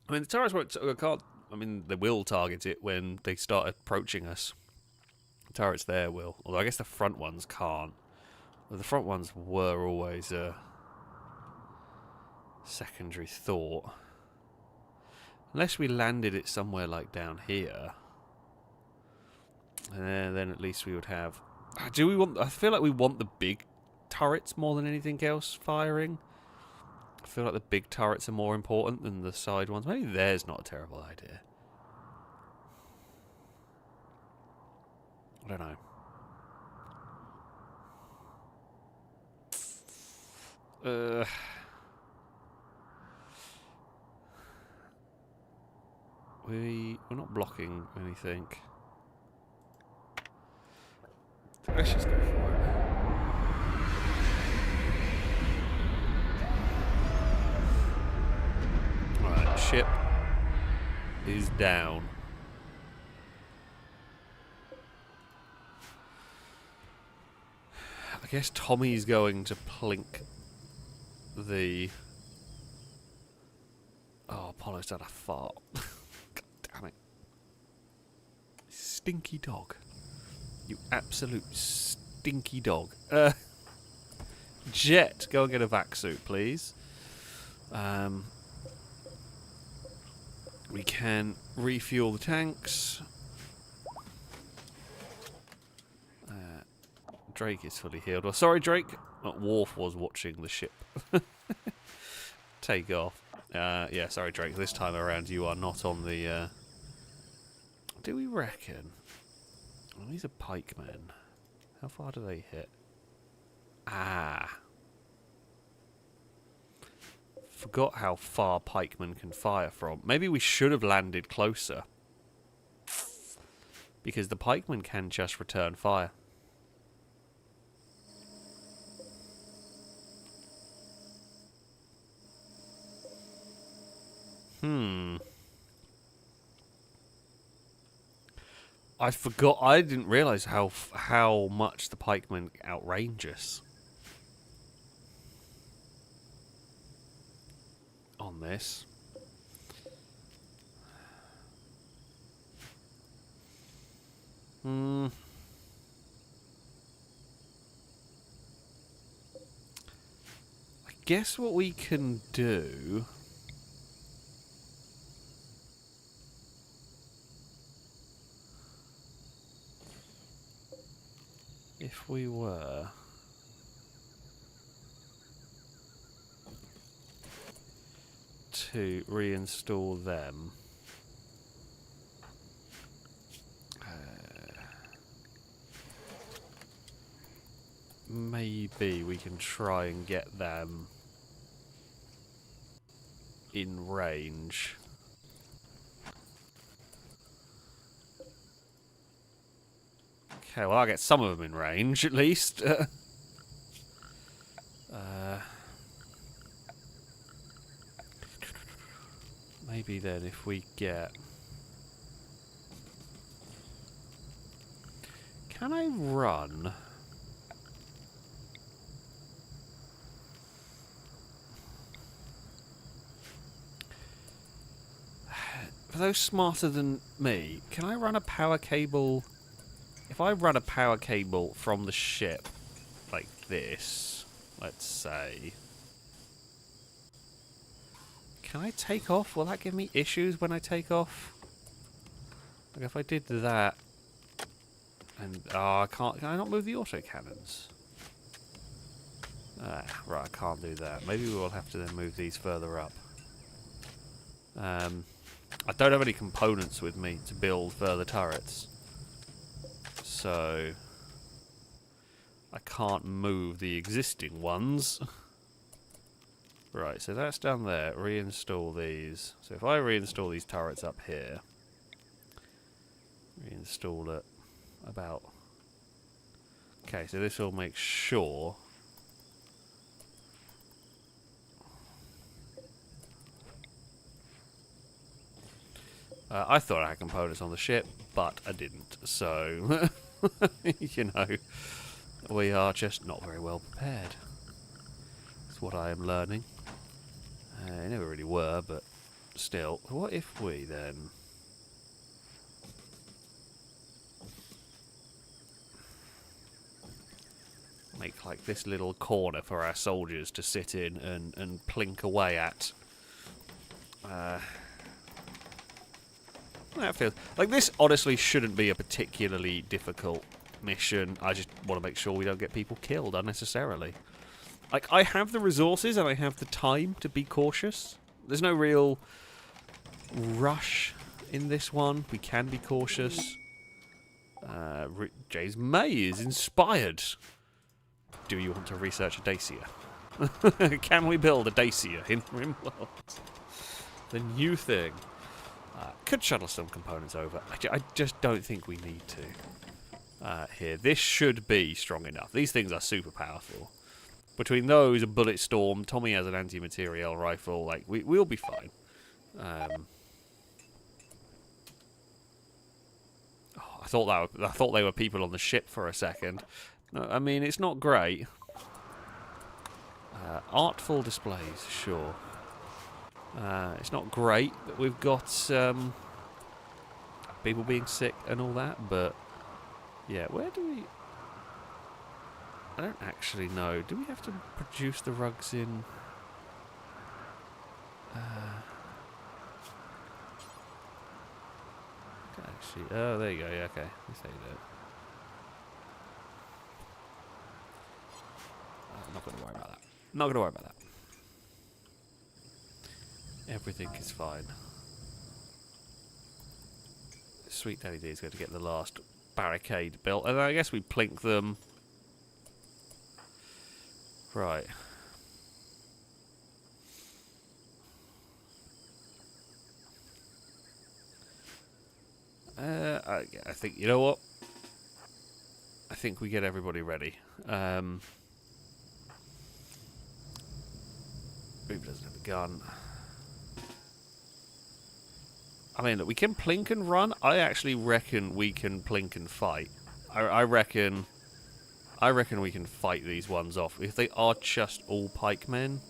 I mean, the turrets can't. I mean, they will target it when they start approaching us. The turrets there will, although I guess the front ones can't. Well, the front ones were always a secondary thought. Unless we landed it somewhere like down here. And then at least we would have... Do we want... I feel like we want the big turrets more than anything else firing. I feel like the big turrets are more important than the side ones. Maybe there's not a terrible idea. I don't know. We're not blocking anything. Let's just go for it. is down. I guess Tommy's going to plink the... Oh, Apollo's done a fart. God damn it. Stinky dog. You absolute stinky dog. Jet, go and get a vac suit, please. We can refuel the tanks. Drake is fully healed. Well, sorry, Drake. Worf was watching the ship. Take off. Yeah, sorry, Drake. This time around, you are not on the... Do we reckon? Oh, these are pikemen. How far do they hit? Ah. Forgot how far pikemen can fire from. Maybe we should have landed closer. Because the pikemen can just return fire. I forgot. I didn't realise how much the pikemen outrange us on this. I guess what we can do. If we were to reinstall them, maybe we can try and get them in range. Okay, well, I'll get some of them in range, at least. Maybe then if we get... Can I run? For those smarter than me, can I run a power cable... If I run a power cable from the ship, like this, let's say, can I take off? Will that give me issues when I take off? Like if I did that, and I can't. Can I not move the autocannons? Right, I can't do that. Maybe we will have to then move these further up. I don't have any components with me to build further turrets. So I can't move the existing ones. Right, so that's down there. Reinstall these. So if I reinstall these turrets up here, reinstall it about... Okay, so this will make sure... I thought I had components on the ship, but I didn't. So... you know, we are just not very well prepared. That's what I am learning. Never really were, but still. What if we then... make like this little corner for our soldiers to sit in and plink away at? That feels like this honestly shouldn't be a particularly difficult mission. I just want to make sure we don't get people killed unnecessarily. Like, I have the resources and I have the time to be cautious. There's no real rush in this one. We can be cautious. Jay's May is inspired. Do you want to research a Dacia? Can we build a Dacia in Rimworld? The new thing. Could shuttle some components over. I just don't think we need to. Here, this should be strong enough. These things are super powerful. Between those, a bullet storm, Tommy has an anti-materiel rifle. Like we'll be fine. I thought they were people on the ship for a second. No, I mean, it's not great. Artful displays, sure. It's not great that we've got people being sick and all that, but yeah, where do we... I don't actually know. Do we have to produce the rugs in... actually... Oh, there you go. Yeah, okay. Let's say that. I'm not going to worry about that. Not going to worry about that. Everything is fine. Sweet Daddy D is going to get the last barricade built, and I guess we plink them. Right. I think, you know what? I think we get everybody ready. Ruby doesn't have a gun. I mean, look, we can plink and run. I actually reckon we can plink and fight. I reckon we can fight these ones off. If they are just all pikemen.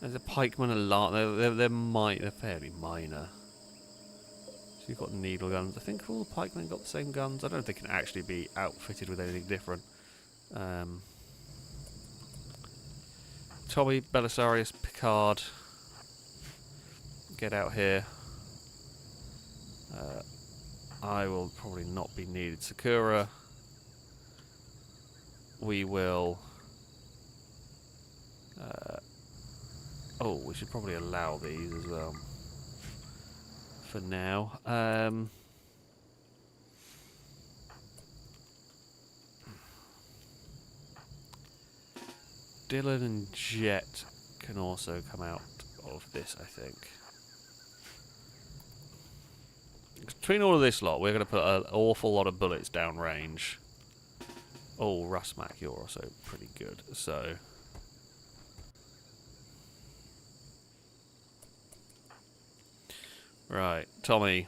There's a pikeman a lot. They're fairly minor. So you've got needle guns. I think all the pikemen got the same guns. I don't know if they can actually be outfitted with anything different. Tommy, Belisarius, Picard, get out here. I will probably not be needed. Sakura, we will... oh, we should probably allow these as well. For now. Dylan and Jet can also come out of this, I think. Between all of this lot, we're going to put an awful lot of bullets down range. Oh, Rusmac, you're also pretty good, so... Right, Tommy.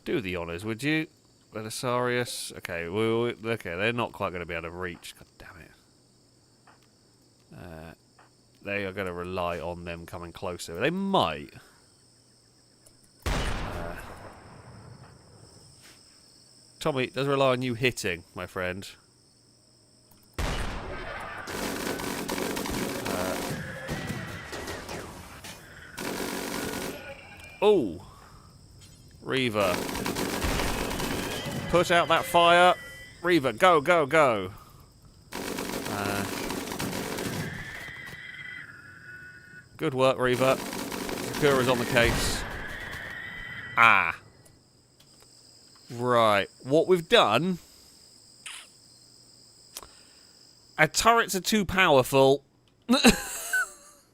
Do the honours, would you? Belisarius. Okay, okay, they're not quite going to be able to reach. God damn it. They are going to rely on them coming closer. They might. Tommy, does rely on you hitting, my friend. Oh! Reaver. Put out that fire. Reaver, go, go, go. Good work, Reaver. Sakura's on the case. Ah. Right. What we've done... Our turrets are too powerful.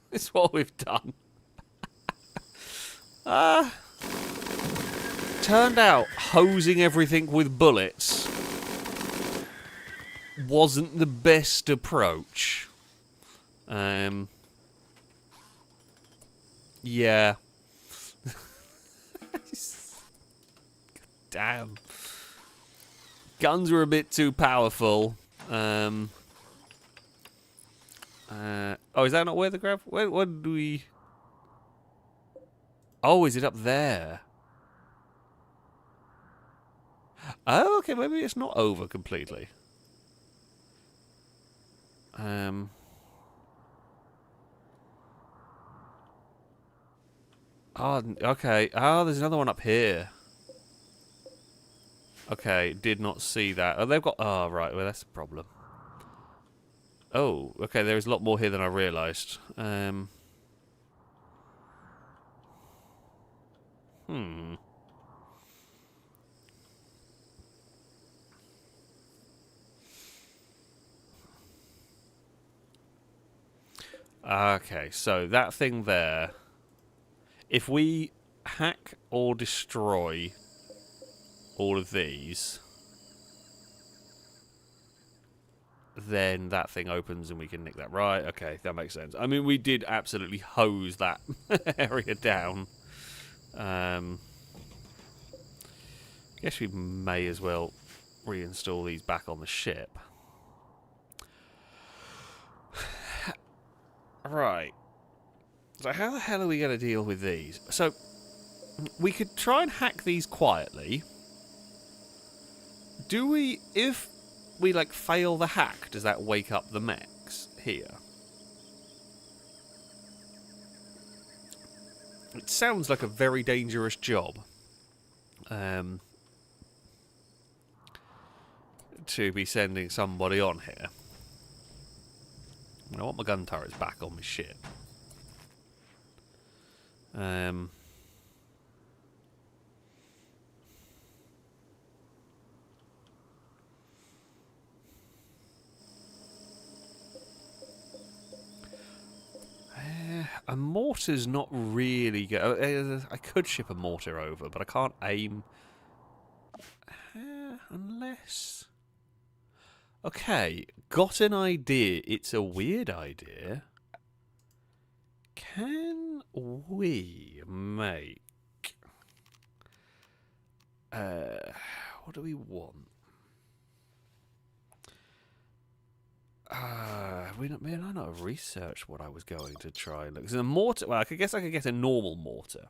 It's what we've done. Turned out hosing everything with bullets wasn't the best approach. Yeah. Damn. Guns were a bit too powerful. Oh, is that not where the grab? Where do we... Oh, is it up there? Oh, okay, maybe it's not over completely. Oh, okay. Oh, there's another one up here. Okay, did not see that. Oh, they've got... Oh, right, well, that's a problem. Oh, okay, there is a lot more here than I realised. Okay, so that thing there... If we hack or destroy all of these, then that thing opens and we can nick that. Right, okay, that makes sense. I mean, we did absolutely hose that area down. Guess we may as well reinstall these back on the ship. Right. So how the hell are we going to deal with these? So, we could try and hack these quietly. Do we... If we, like, fail the hack, does that wake up the mechs here? It sounds like a very dangerous job. To be sending somebody on here. I want my gun turrets back on my ship. A mortar's not really good. I could ship a mortar over, but I can't aim. Unless... Okay, got an idea. It's a weird idea. Can we make... what do we want? I not have researched what I was going to try and look. Because a mortar... Well, I guess I could get a normal mortar.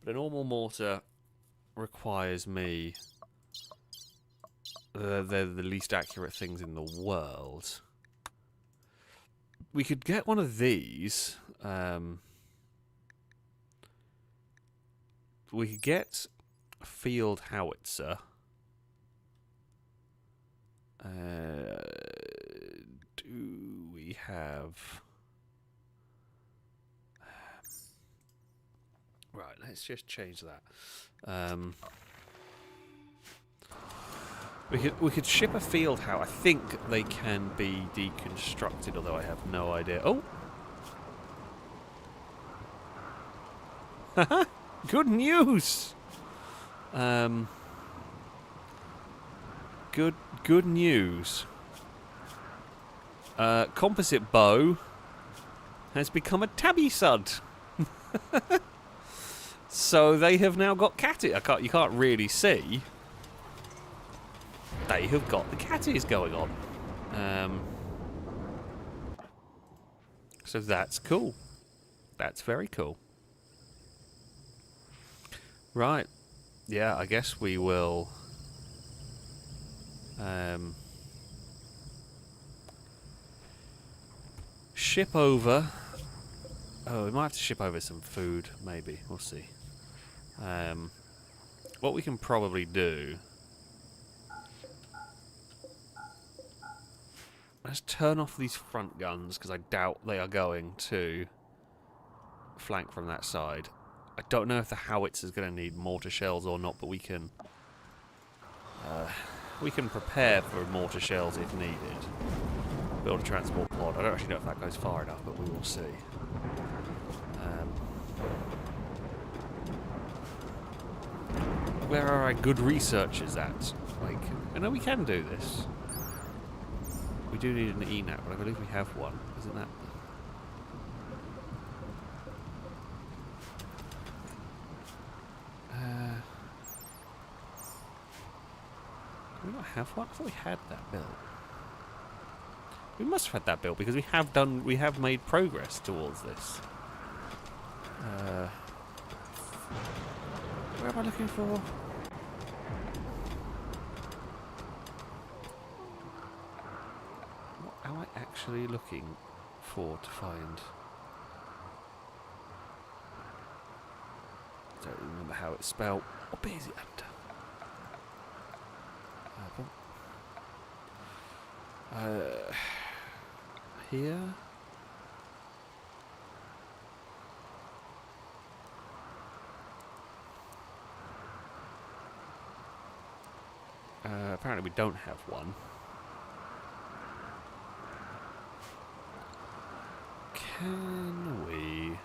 But a normal mortar requires me... they're the least accurate things in the world. We could get one of these. We could get a field howitzer. Do we have... right, let's just change that. We could ship a field house. I think they can be deconstructed, although I have no idea. Oh! Haha! Good news! Good news. Composite bow has become a tabby sud. So they have now got catty. You can't really see. They have got the catties going on. So that's cool. That's very cool. Right. Yeah, I guess we will... ship over... Oh, we might have to ship over some food, maybe. We'll see. What we can probably do... Let's turn off these front guns, because I doubt they are going to flank from that side. I don't know if the howitzer is going to need mortar shells or not, but we can prepare for mortar shells if needed. Build a transport pod. I don't actually know if that goes far enough, but we will see. Where are our good researchers at? Like, I know we can do this. We do need an ENAP, but I believe we have one. Isn't that... do we not have one? I thought we had that built. We must have had that built because we have made progress towards this. Where am I looking for? What am I actually looking for to find? I don't remember how it's spelled. What bit is it under? Here. Apparently we don't have one. Can we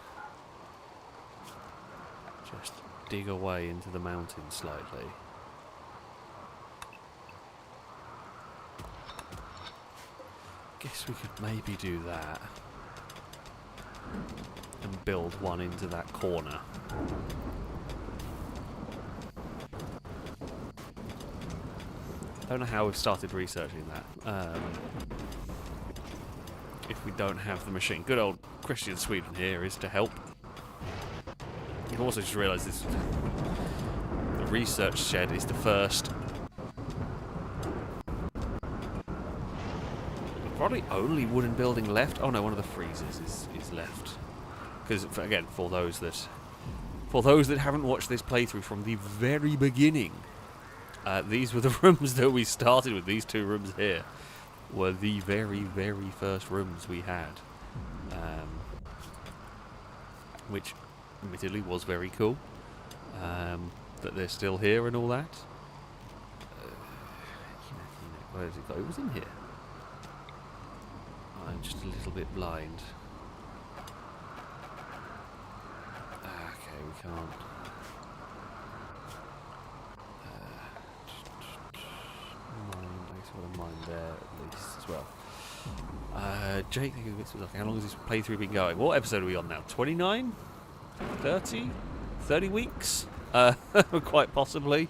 just dig away into the mountain slightly? guess we could maybe do that. And build one into that corner. I don't know how we've started researching that. If we don't have the machine. Good old Christian Sweden here is to help. You've also just realised this. The research shed is the first. Probably only wooden building left. Oh no, one of the freezers is left. Because again, for those that haven't watched this playthrough from the very beginning, these were the rooms that we started with. These two rooms here were the very, very first rooms we had, which admittedly was very cool. That they're still here and all that. Where has it got? It was in here. I'm just a little bit blind. Okay, we can't. I want to mine there at least as well. Jake, how long has this playthrough been going? What episode are we on now? 29? 30? 30 weeks? Quite possibly.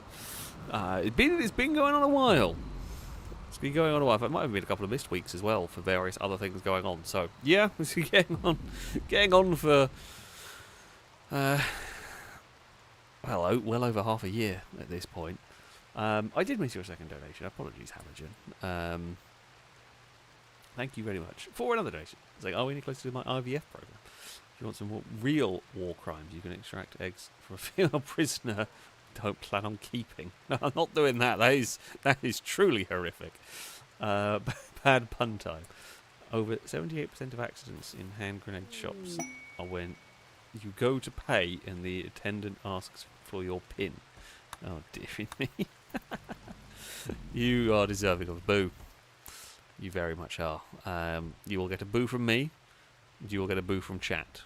It's been going on a while. It's been going on a while. It might have been a couple of missed weeks as well for various other things going on. So yeah, it's getting on for well over half a year at this point. I did miss your second donation. Apologies, Halogen. Thank you very much for another donation. It's like, are we any closer to my IVF program? If you want some more real war crimes, you can extract eggs from a female prisoner. Don't plan on keeping. No, I'm not doing that. That is truly horrific. Bad pun time. Over 78% of accidents in hand grenade shops are when you go to pay and the attendant asks for your PIN. Oh dear me. You are deserving of a boo. You very much are. You will get a boo from me. You will get a boo from chat.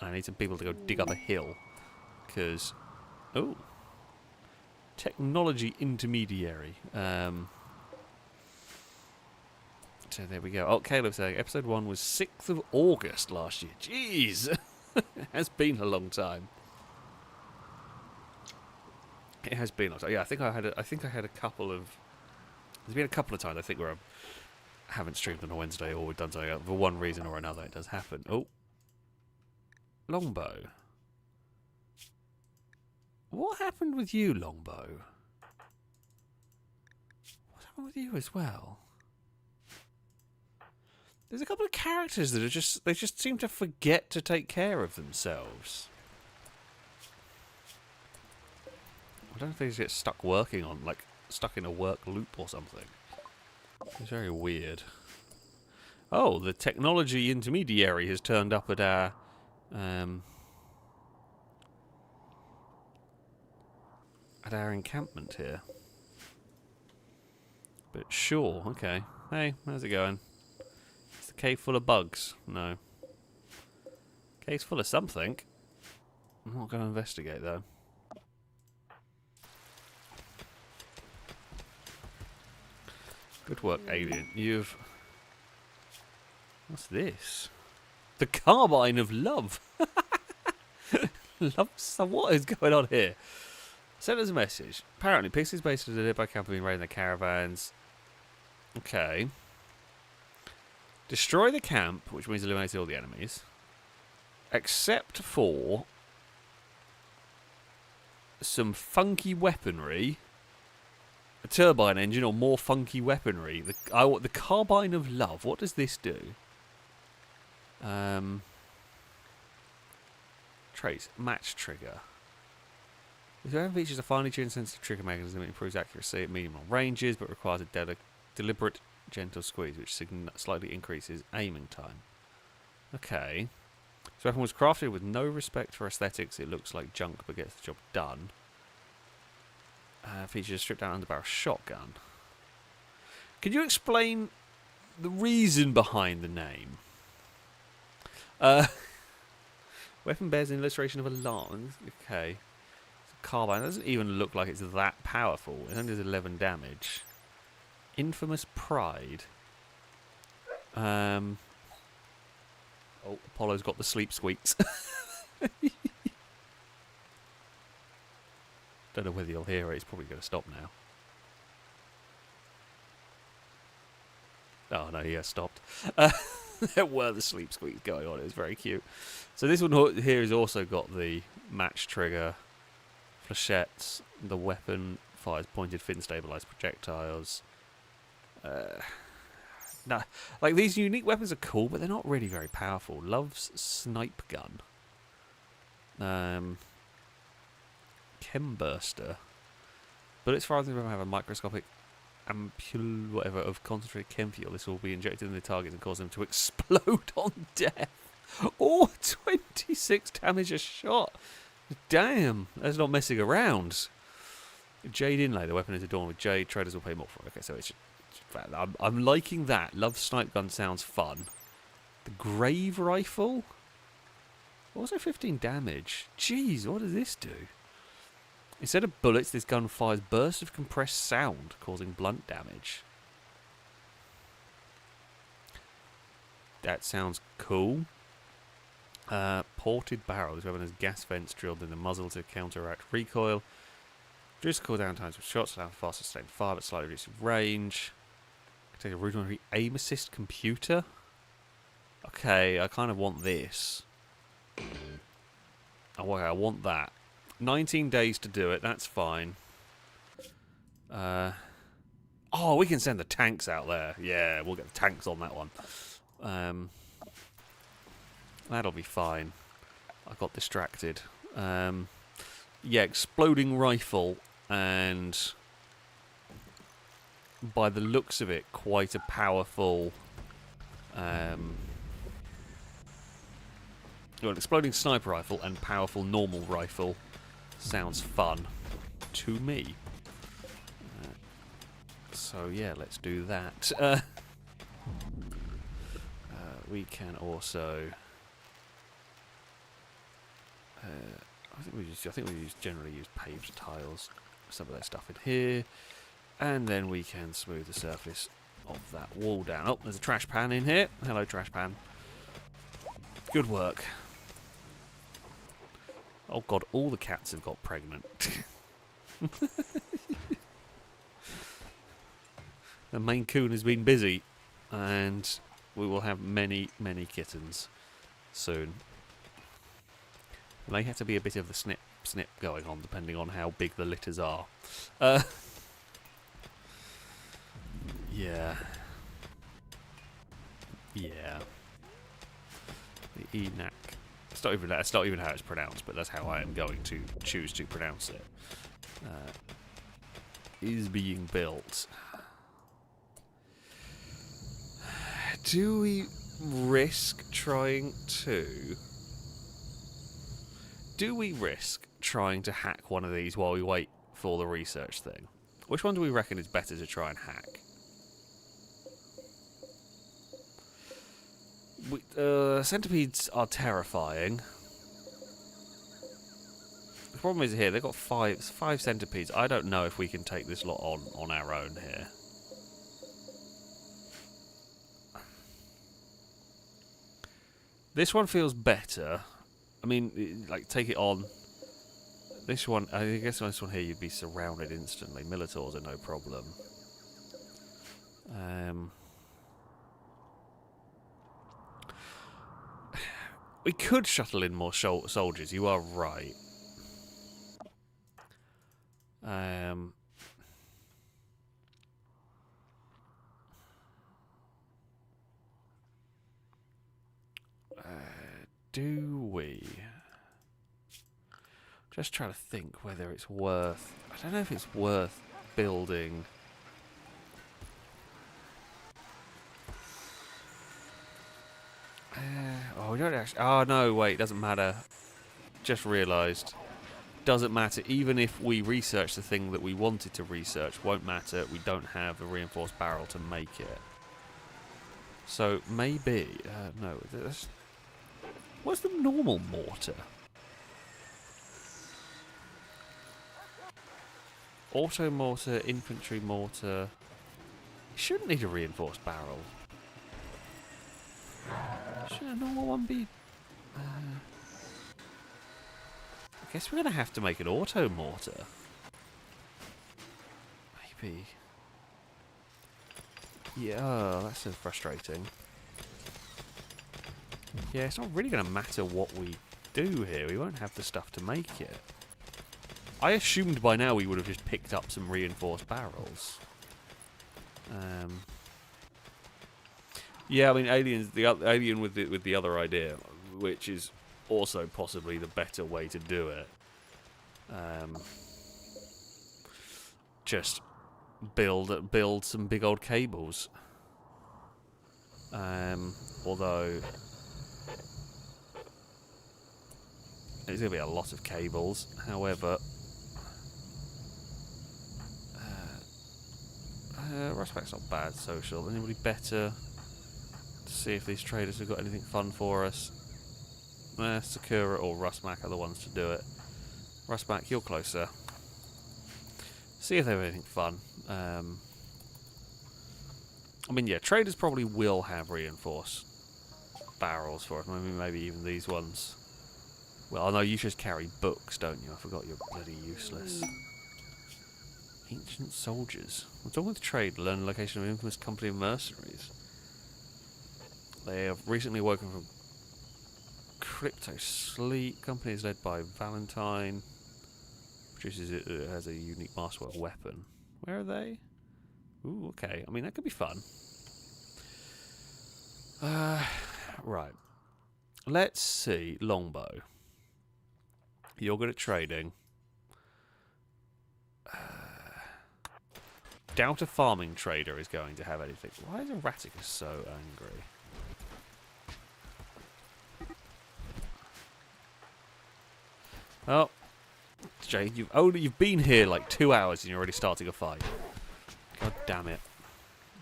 I need some people to go dig up a hill. Because... Oh. Technology intermediary. So there we go. Oh, Caleb's saying episode 1 was 6th of August last year. Jeez! It has been a long time. It has been a long time. Yeah, I think I had a couple of... There's been a couple of times I think where I haven't streamed on a Wednesday or we've done something else. For one reason or another it does happen. Oh. Longbow. What happened with you, Longbow? What happened with you as well? There's a couple of characters that are they just seem to forget to take care of themselves. I don't know if they just get stuck working on, like, stuck in a work loop or something. It's very weird. Oh, the technology intermediary has turned up at our, encampment here. But sure, okay. Hey, how's it going? Is the cave full of bugs? No. Cave's full of something. I'm not going to investigate, though. Good work, Alien. You've... What's this? The Carbine of Love! Love... So what is going on here? Send us a message. Apparently, Pixie's based in a nearby camp have been raiding the caravans. Okay. Destroy the camp, which means eliminate all the enemies. Except for... some funky weaponry... A turbine engine or more funky weaponry. The Carbine of Love. What does this do? Trace. Match trigger. This weapon features a finely tuned sensitive trigger mechanism. It improves accuracy at medium long ranges, but requires a deliberate, gentle squeeze, which slightly increases aiming time. Okay. This weapon was crafted with no respect for aesthetics. It looks like junk, but gets the job done. Features a stripped down underbarrel shotgun. Could you explain the reason behind the name? Weapon bears an illustration of a alarm. Okay. It's a carbine. It doesn't even look like it's that powerful. It only does 11 damage. Infamous Pride. Oh, Apollo's got the sleep squeaks. Don't know whether you'll hear it. He's probably going to stop now. Oh, no, he has stopped. There were the sleep squeaks going on. It was very cute. So this one here has also got the match trigger, flechettes, the weapon fires pointed fin stabilized projectiles. Nah, like these unique weapons are cool, but they're not really very powerful. Love's snipe gun. Chemburster. Bullets fired from have a microscopic ampule, whatever, of concentrated chem fuel. This will be injected in the targets and cause them to explode on death. Oh, 26 damage a shot. Damn, that's not messing around. Jade inlay. The weapon is adorned with jade. Traders will pay more for it. Okay, so it's I'm liking that. Love snipe gun sounds fun. The grave rifle. Also 15 damage. Jeez, what does this do? Instead of bullets, this gun fires bursts of compressed sound, causing blunt damage. That sounds cool. Ported barrel. This weapon has gas vents drilled in the muzzle to counteract recoil. Reduce cooldown times with shots, allow fast sustained fire, but slightly reduced range. Take a rudimentary aim assist computer. Okay, I kind of want this. Oh, okay, I want that. 19 days to do it, that's fine. Oh, we can send the tanks out there. Yeah, we'll get the tanks on that one. That'll be fine. I got distracted. Yeah, exploding rifle, and by the looks of it, quite a powerful... An exploding sniper rifle and powerful normal rifle. Sounds fun to me. So yeah, let's do that. We can also. I think we generally use paved tiles. Some of that stuff in here, and then we can smooth the surface of that wall down. Oh, there's a trash pan in here. Hello, trash pan. Good work. Oh god, all the cats have got pregnant. The Maine Coon has been busy, and we will have many, many kittens soon. May have to be a bit of the snip going on, depending on how big the litters are. Yeah. Yeah. The ENAC. That's not even how it's pronounced, but that's how I am going to choose to pronounce it. Is being built. Do we risk trying to... Do we risk trying to hack one of these while we wait for the research thing? Which one do we reckon is better to try and hack? Centipedes are terrifying. The problem is here, they've got five centipedes. I don't know if we can take this lot on our own here. This one feels better. I mean, like, take it on. This one, I guess on this one here you'd be surrounded instantly. Militaurs are no problem. We could shuttle in more soldiers, you are right. Do we? Just trying to think whether it's worth... I don't know if it's worth building... oh, we don't actually... Oh, no, wait, doesn't matter. Just realised. Doesn't matter. Even if we research the thing that we wanted to research, won't matter. We don't have a reinforced barrel to make it. So, maybe... no, that's... What's the normal mortar? Auto mortar, infantry mortar. You shouldn't need a reinforced barrel. Should a normal one be... I guess we're going to have to make an auto mortar. Maybe. Yeah, oh, that's so frustrating. Yeah, it's not really going to matter what we do here. We won't have the stuff to make it. I assumed by now we would have just picked up some reinforced barrels. Yeah, I mean, aliens. The alien with the other idea, which is also possibly the better way to do it. Just build some big old cables. Although there's going to be a lot of cables. However, Rustback's not bad social. Anybody better to see if these traders have got anything fun for us? Sakura or Rustback are the ones to do it. Rustback, you're closer. See if they have anything fun. I mean, yeah, traders probably will have reinforced barrels for us. Maybe even these ones. Well, I know you just carry books, don't you? I forgot you're bloody useless. Ancient soldiers. What's wrong with trade? Learn the location of an infamous company of mercenaries. They have recently woken from crypto sleep. Company is led by Valentine. Produces it has a unique masterwork weapon. Where are they? Ooh, okay. I mean, that could be fun. Right. Let's see. Longbow. You're good at trading. Doubt a farming trader is going to have anything. Why is Erraticus so angry? Oh, Jay, you've been here like 2 hours and you're already starting a fight. God damn it.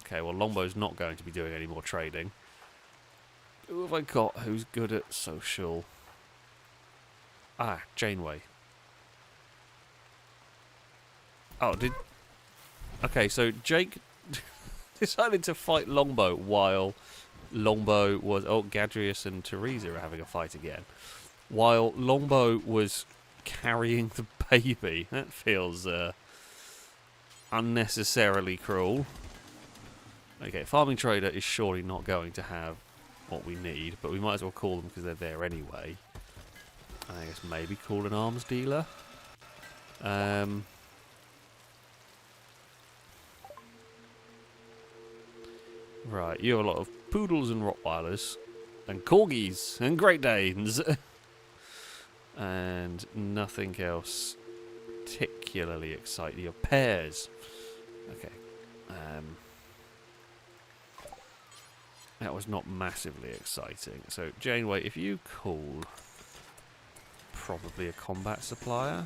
Okay, well, Longbow's not going to be doing any more trading. Who have I got who's good at social? Ah, Janeway. Oh, okay, so Jake decided to fight Longbow while Longbow was... Oh, Gadrius and Teresa are having a fight again. While Longbow was carrying the baby. That feels unnecessarily cruel. Okay, farming trader is surely not going to have what we need, but we might as well call them because they're there anyway. I guess maybe call an arms dealer. Right, you have a lot of poodles and Rottweilers, and corgis and Great Danes, and nothing else particularly exciting. Your pears. Okay. That was not massively exciting. So, Janeway, if you call probably a combat supplier,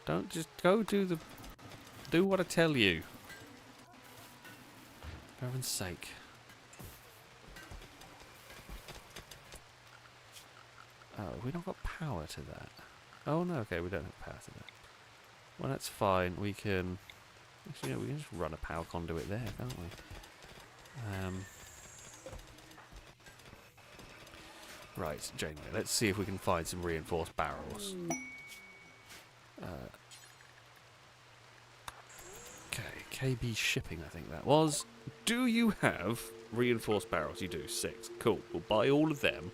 don't just go do what I tell you. For heaven's sake. Oh, we not got power to that. Oh no, okay, we don't have power to that. Well, that's fine. We can... Actually, we can just run a power conduit there, can't we? Right, Janeway, let's see if we can find some reinforced barrels. Okay, KB shipping, I think that was. Do you have reinforced barrels? You do, 6. Cool, we'll buy all of them.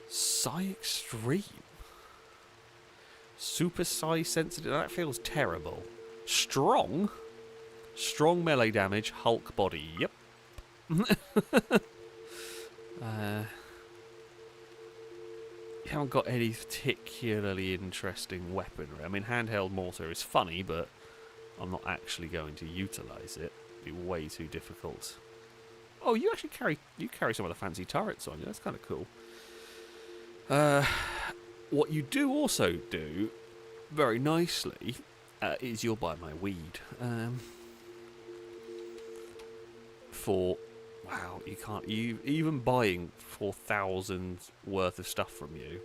Psi Extreme. Super Psi sensitive, that feels terrible. Strong? Strong melee damage, Hulk body, yep. You haven't got any particularly interesting weaponry. I mean, handheld mortar is funny, but I'm not actually going to utilise it. It'd be way too difficult. Oh, you actually carry some of the fancy turrets on you. That's kind of cool. What you do also do, very nicely, is you'll buy my weed. Wow, you can't... even buying 4,000 worth of stuff from you,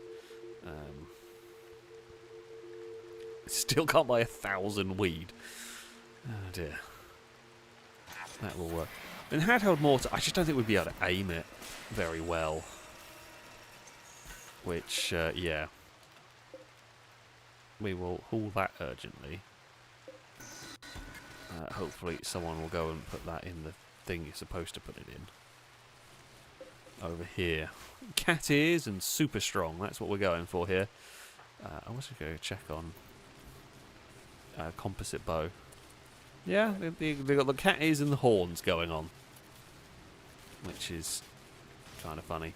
still can't buy 1,000 weed. Oh dear. That will work. In handheld mortar, I just don't think we'd be able to aim it very well. Which, yeah. We will haul that urgently. Hopefully someone will go and put that in the thing you're supposed to put it in. Over here. Cat ears and super strong. That's what we're going for here. I want to go check on composite bow. Yeah, they got the cat ears and the horns going on. Which is kind of funny.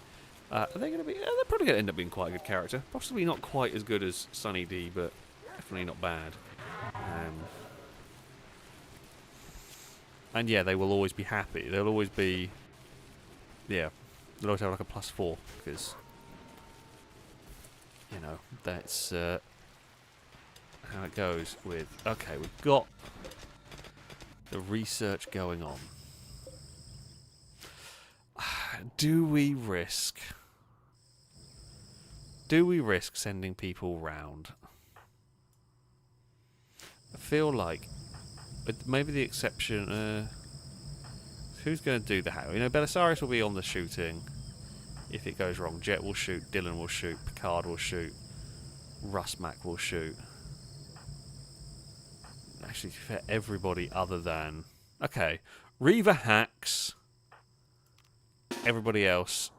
Are they going to be... they're probably going to end up being quite a good character. Possibly not quite as good as Sunny D, but definitely not bad. And yeah, they will always be happy. They'll always be... yeah, they'll always have like a +4, because... you know, that's how it goes with... okay, we've got the research going on. Do we risk sending people round? I feel like... but maybe the exception... who's going to do the how? You know, Belisarius will be on the shooting. If it goes wrong, Jet will shoot, Dylan will shoot, Picard will shoot, Rusmac will shoot. Actually, for everybody other than... okay, Reaver hacks. Everybody else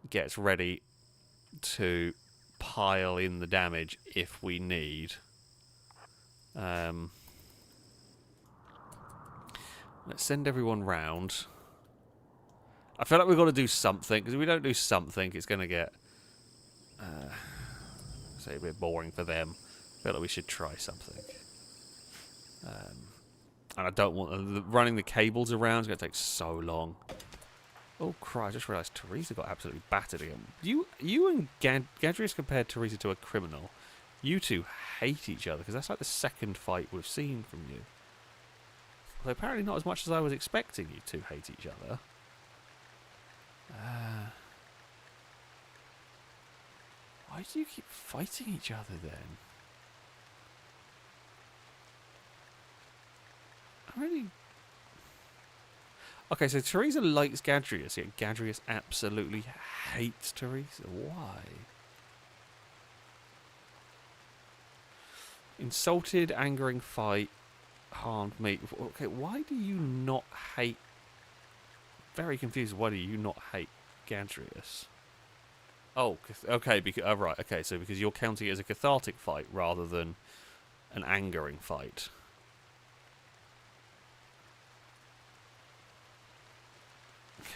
gets ready to pile in the damage if we need. Let's send everyone round. I feel like we've got to do something, because if we don't do something, it's going to get say a bit boring for them. I feel like we should try something. And I don't want... running the cables around is going to take so long. Oh, crap, I just realised Teresa got absolutely battered again. You and Gadrius compared Teresa to a criminal. You two hate each other, because that's like the second fight we've seen from you. Although apparently not as much as I was expecting you two hate each other. Why do you keep fighting each other then? I really... okay, so Teresa likes Gadrius, yet Gadrius absolutely hates Teresa. Why? Insulted, angering fight, harmed me. Okay, why do you not hate... very confused. Why do you not hate Gadrius? Oh, okay, because, right, okay, so because you're counting it as a cathartic fight rather than an angering fight.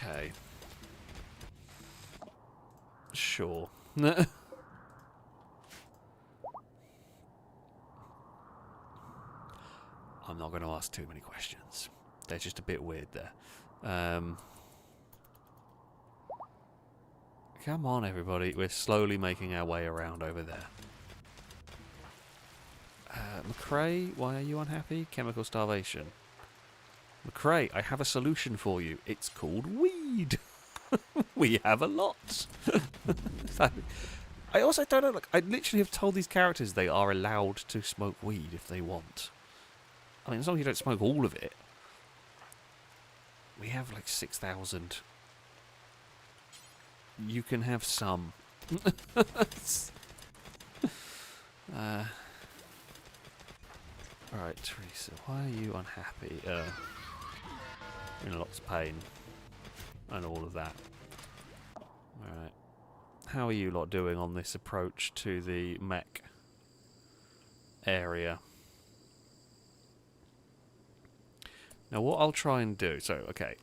Okay. Sure. I'm not going to ask too many questions. They're just a bit weird there. Come on, everybody. We're slowly making our way around over there. McCrae, why are you unhappy? Chemical starvation. McCrae, I have a solution for you. It's called weed. We have a lot. I also don't know, like, I literally have told these characters they are allowed to smoke weed if they want. I mean, as long as you don't smoke all of it. We have like 6,000. You can have some. Alright, Teresa, why are you unhappy? In lots of pain. And all of that. Alright. How are you lot doing on this approach to the mech area? Now what I'll try and do... so, okay.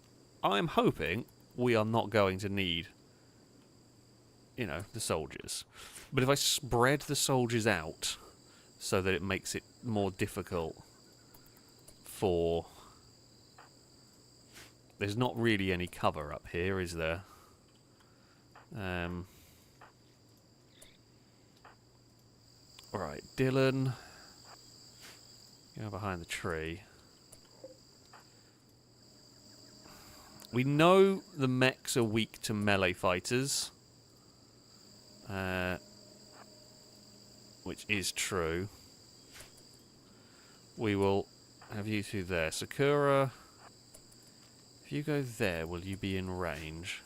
I'm hoping we are not going to need... you know, the soldiers. But if I spread the soldiers out so that it makes it more difficult for... there's not really any cover up here, is there? Alright, Dylan. Go behind the tree. We know the mechs are weak to melee fighters. Which is true. We will have you two there. Sakura, if you go there, will you be in range?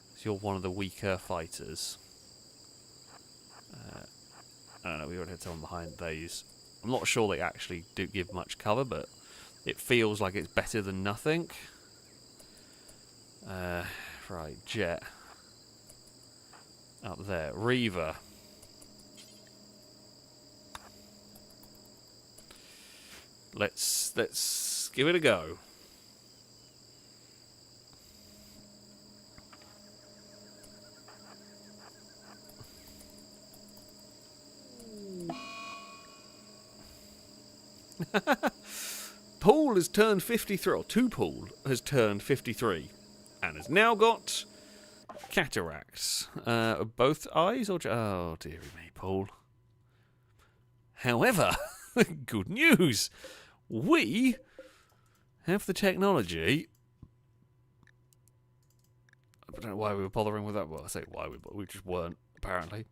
Because you're one of the weaker fighters. I don't know, we already had someone behind these. I'm not sure they actually do give much cover, but it feels like it's better than nothing. Right, Jet. Up there. Reaver. Let's give it a go. Paul has turned 53, or two Paul has turned 53, and has now got cataracts. Both eyes, or oh dearie me, Paul. However, good news, we have the technology. I don't know why we were bothering with that. Well, I say why we just weren't, apparently.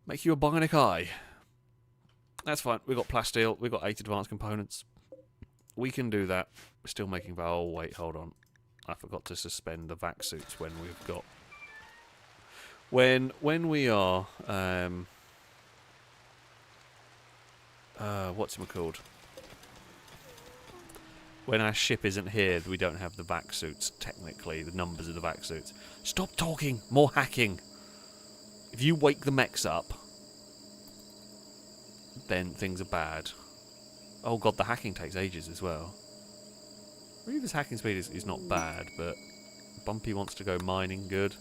Make you a bionic eye. That's fine. We've got plasteel. We've got 8 advanced components. We can do that. We're still making... Oh, wait, hold on. I forgot to suspend the vac suits when we've got... When we are... what's it called? When our ship isn't here, we don't have the vac suits, technically. The numbers of the vac suits. Stop talking! More hacking! If you wake the mechs up... then things are bad. Oh god, the hacking takes ages as well. Reaver's hacking speed is not bad, but Bumpy wants to go mining, good.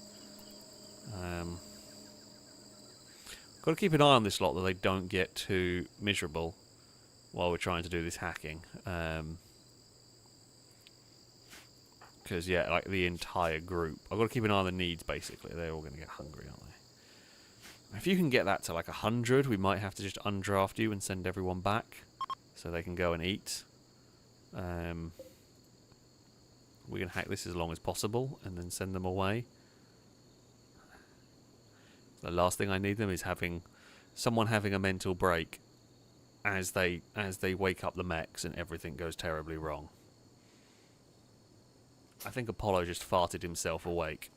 Got to keep an eye on this lot that they don't get too miserable while we're trying to do this hacking. Because, yeah, like the entire group. I've got to keep an eye on the needs, basically. They're all going to get hungry, aren't they? If you can get that to like 100, we might have to just undraft you and send everyone back so they can go and eat. We can hack this as long as possible and then send them away. The last thing I need them is someone having a mental break as they wake up the mechs and everything goes terribly wrong. I think Apollo just farted himself awake.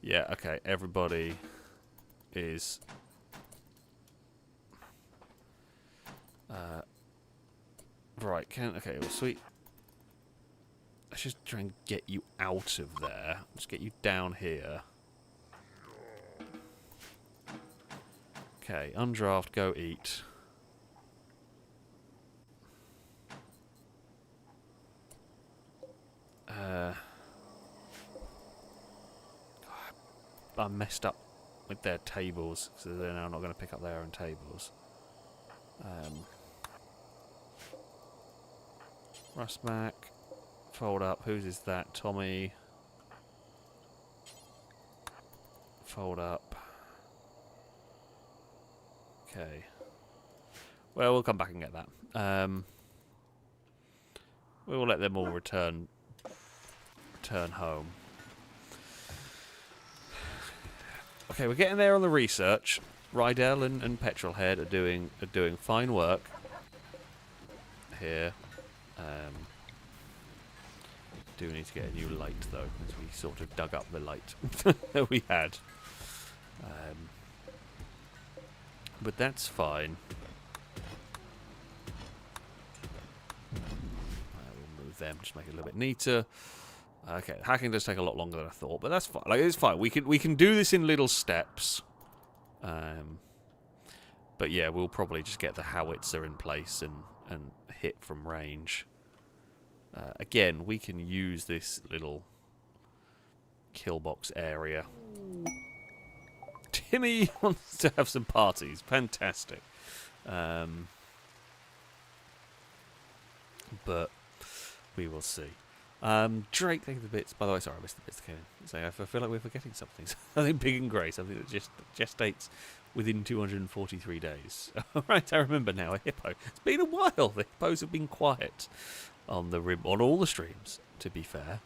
Yeah, okay, everybody is right, okay, well sweet. Let's just try and get you out of there. Let's get you down here. Okay, undraft, go eat. I messed up with their tables, so they're now not going to pick up their own tables. Rust back. Fold up. Whose is that? Tommy. Fold up. Okay. Well, we'll come back and get that. We will let them all return home. Okay, we're getting there on the research. Rydell and Petrolhead are doing fine work here. Do need to get a new light though, because we sort of dug up the light that we had. But that's fine. We'll move them, just make it a little bit neater. Okay, hacking does take a lot longer than I thought, but that's fine. Like, it's fine. We can do this in little steps. But yeah, we'll probably just get the howitzer in place and hit from range. Again, we can use this little kill box area. Timmy wants to have some parties. Fantastic. But we will see. Drake, thank you for the bits. By the way, sorry, I missed the bits that came in. So I feel like we're forgetting something. Something big and grey, something that just gestates within 243 days. Alright, I remember now, a hippo. It's been a while. The hippos have been quiet on all the streams, to be fair.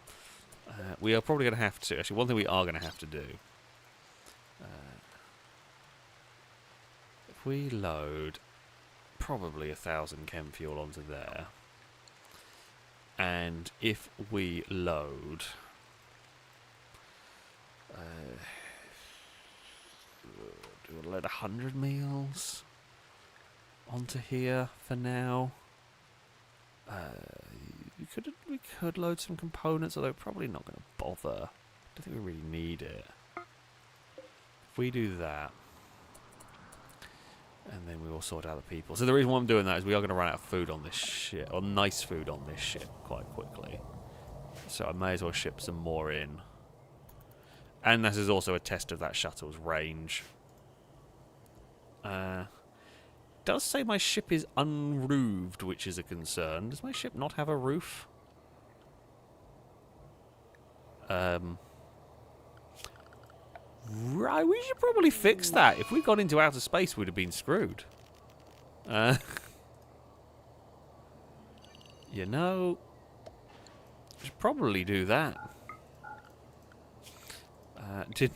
We are probably going to have to... Actually, one thing we are going to have to do... if we load probably 1,000 chem fuel onto there. And if we load... do a load 100 meals onto here for now. We could load some components, although probably not going to bother. I don't think we really need it. If we do that, and then we will sort out the people. So the reason why I'm doing that is we are going to run out of food on this ship, or nice food on this ship, quite quickly. So I may as well ship some more in. And this is also a test of that shuttle's range. Does say my ship is unroofed, which is a concern. Does my ship not have a roof? Right, we should probably fix that. If we got into outer space, we'd have been screwed. You know, we should probably do that. Did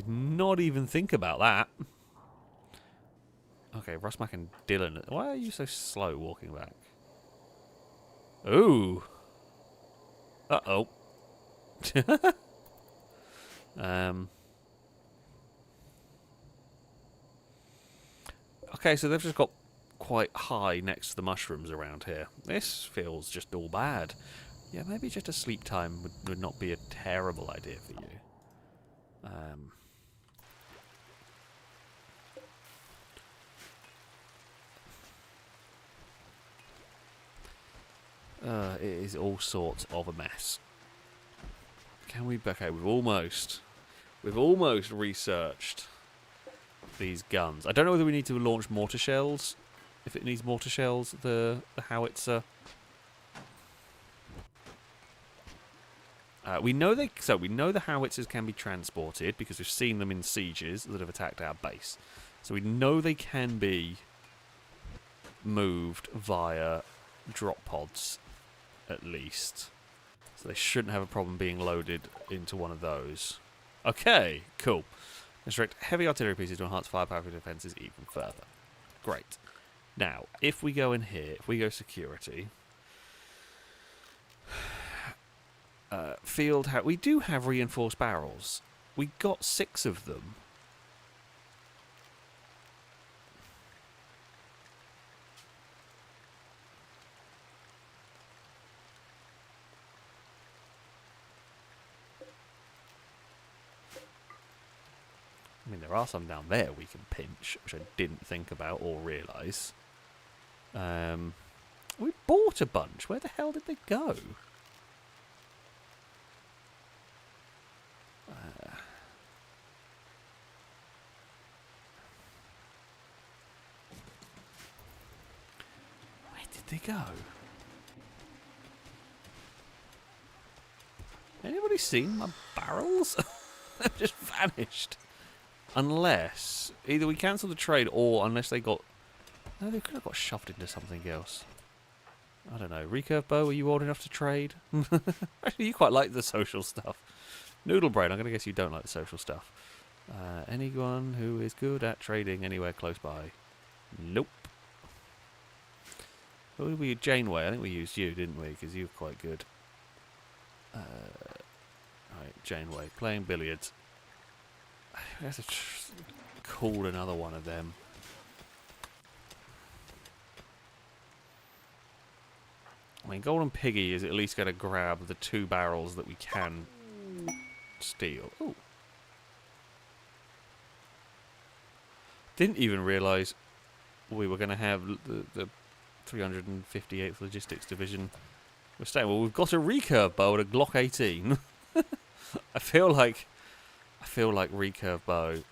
not even think about that. Okay, Rusmack and Dylan. Why are you so slow walking back? Ooh. Uh-oh. Okay, so they've just got quite high next to the mushrooms around here. This feels just all bad. Yeah, maybe just a sleep time would not be a terrible idea for you. It is all sorts of a mess. Can we... Okay, we've almost researched these guns. I don't know whether we need to launch mortar shells. If it needs mortar shells, the howitzer. We know the howitzers can be transported because we've seen them in sieges that have attacked our base. So we know they can be moved via drop pods, at least. So they shouldn't have a problem being loaded into one of those. Okay, cool. Restrict heavy artillery pieces to enhance firepower for defences even further. Great. Now, if we go in here, if we go security... we do have reinforced barrels. We got 6 of them. I mean, there are some down there we can pinch, which I didn't think about or realise. We bought a bunch. Where the hell did they go? Where did they go? Anybody seen my barrels? They've just vanished. Unless either we cancel the trade or unless they got... No, they could have got shoved into something else. I don't know. Recurve bow, are you old enough to trade? Actually, you quite like the social stuff. Noodle brain, I'm going to guess you don't like the social stuff. Anyone who is good at trading anywhere close by? Nope. Who did we use? Janeway. I think we used you, didn't we? Because you were quite good. Right, Janeway. Playing billiards. We have to call another one of them. I mean, Golden Piggy is at least going to grab the 2 barrels that we can steal. Ooh. Didn't even realise we were going to have the 358th Logistics Division. We're staying. Well, we've got a recurve bow and a Glock 18. I feel like recurve bow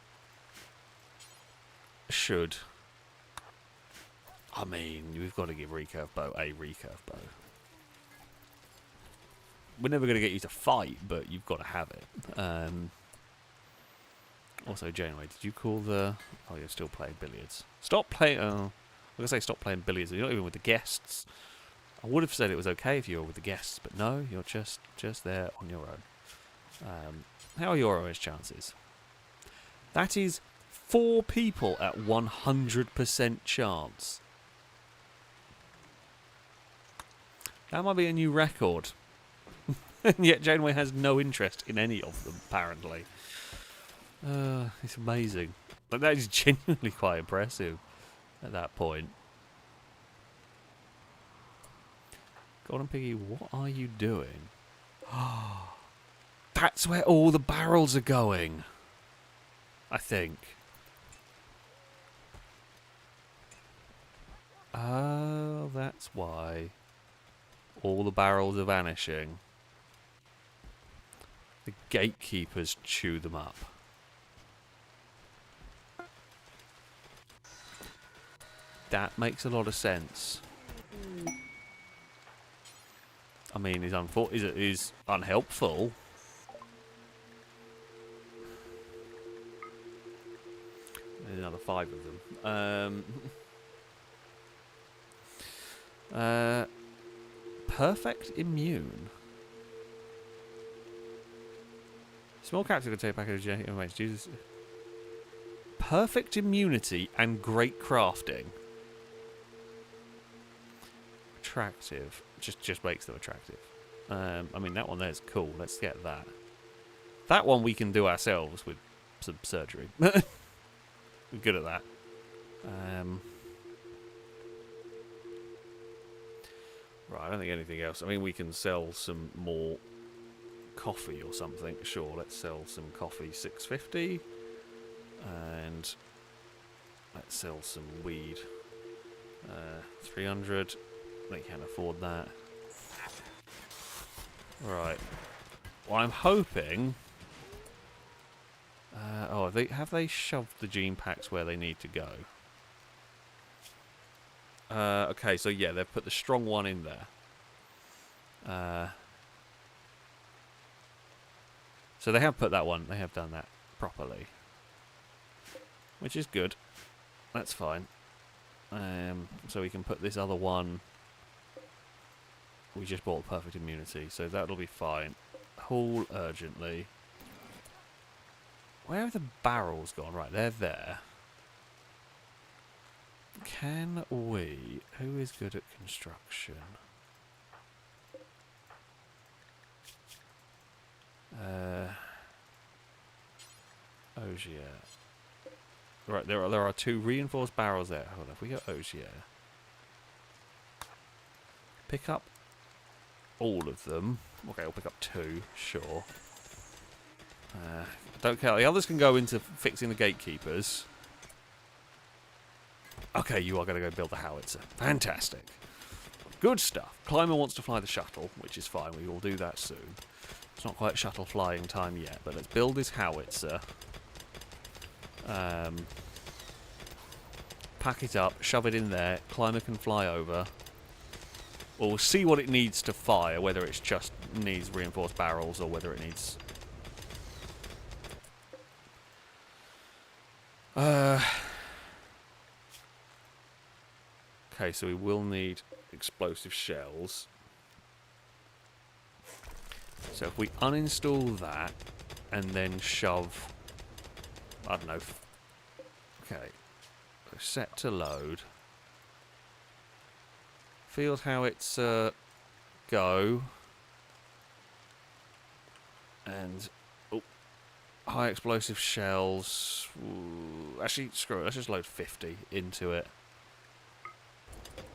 should. I mean, we've got to give recurve bow a recurve bow. We're never going to get you to fight, but you've got to have it. Also, Janeway, did you call the... Oh, you're still playing billiards. Stop playing... I'm going to say stop playing billiards. You're not even with the guests. I would have said it was okay if you were with the guests, but no, you're just there on your own. How are your OS chances? That is 4 people at 100% chance. That might be a new record. And yet Janeway has no interest in any of them, apparently. It's amazing. Like, that is genuinely quite impressive at that point. Go on, Piggy, what are you doing? That's where all the barrels are going. I think. Oh, that's why. All the barrels are vanishing. The gatekeepers chew them up. That makes a lot of sense. I mean, is unhelpful. There's another 5 of them. Perfect immune. Small character can take a package of genetic information. Jesus. Perfect immunity and great crafting. Attractive. Just makes them attractive. I mean, that one there's cool. Let's get that. That one we can do ourselves with some surgery. We're good at that. Right, I don't think anything else. I mean, we can sell some more coffee or something. Sure, let's sell some coffee, 650. And let's sell some weed. 300. They can't afford that. Right. Well, I'm hoping... oh, have they shoved the gene packs where they need to go? Okay, so yeah, they've put the strong one in there. So they have put that one, they have done that properly. Which is good. That's fine. So we can put this other one... We just bought perfect immunity, so that'll be fine. Haul urgently. Where have the barrels gone? Right, they're there. Can we... Who is good at construction? Ogier. Right, there are 2 reinforced barrels there. Hold on, if we go Ogier. Pick up all of them. Okay, we'll pick up 2, sure. Don't care. The others can go into fixing the gatekeepers. Okay, you are going to go build the howitzer. Fantastic. Good stuff. Climber wants to fly the shuttle, which is fine. We will do that soon. It's not quite shuttle flying time yet, but let's build this howitzer. Pack it up, shove it in there. Climber can fly over. We'll see what it needs to fire, whether it just needs reinforced barrels or whether it needs... Okay, so we will need explosive shells. So if we uninstall that and then shove... I don't know. Okay. Set to load. Field howitzer go. And high explosive shells. Ooh, actually, screw it. Let's just load 50 into it.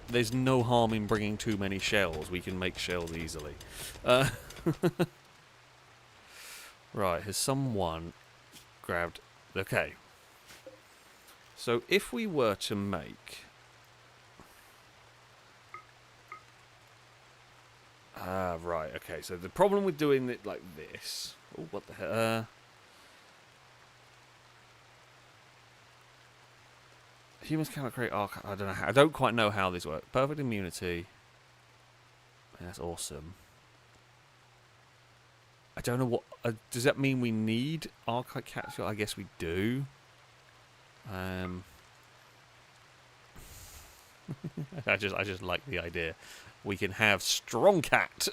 There's no harm in bringing too many shells. We can make shells easily. Right, has someone grabbed... Okay. So if we were to make... right, okay. So the problem with doing it like this... Oh, what the hell? Humans cannot create arc... I don't know how... I don't quite know how this works. Perfect immunity. That's awesome. I don't know what... does that mean we need archive capsule? I guess we do. I just like the idea. We can have strong cat.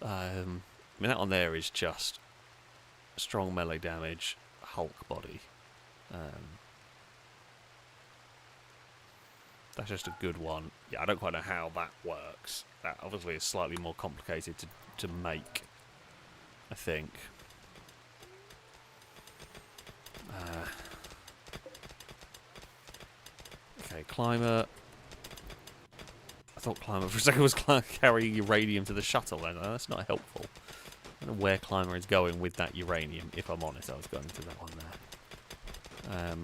I mean, that on there is just strong melee damage, Hulk body. That's just a good one. Yeah, I don't quite know how that works. That obviously is slightly more complicated to make, I think. Okay, climber. I thought climber for a second was carrying uranium to the shuttle. And that's not helpful. I don't know where climber is going with that uranium. If I'm honest, I was going to that one there.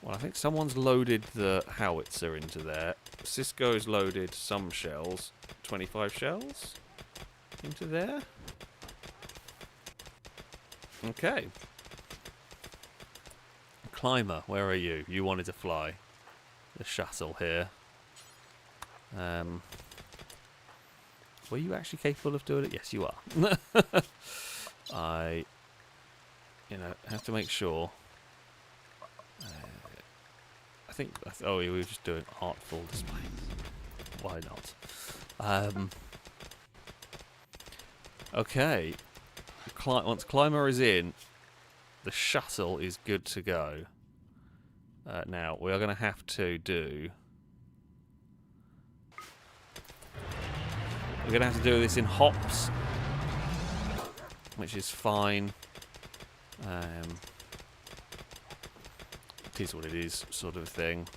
Well, I think someone's loaded the howitzer into there. Cisco's loaded some shells. 25 shells into there. Okay. Climber, where are you? You wanted to fly the shuttle here. Were you actually capable of doing it? Yes, you are. I, have to make sure. I think. Oh, we were just doing artful displays. Why not? Okay. Once climber is in, the shuttle is good to go. Now we are going to have to do. We're going to have to do this in hops, which is fine. It is what it is, sort of thing.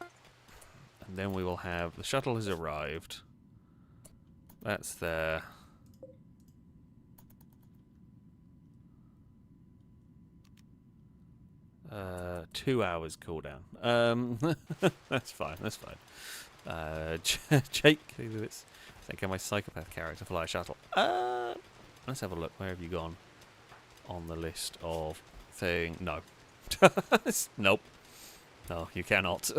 And then we will have... The shuttle has arrived. That's there. Uh, 2 hours cooldown. That's fine, that's fine. Jake, I think, can my psychopath character fly a shuttle? Let's have a look. Where have you gone? On the list of thing. No. Nope. No, you cannot.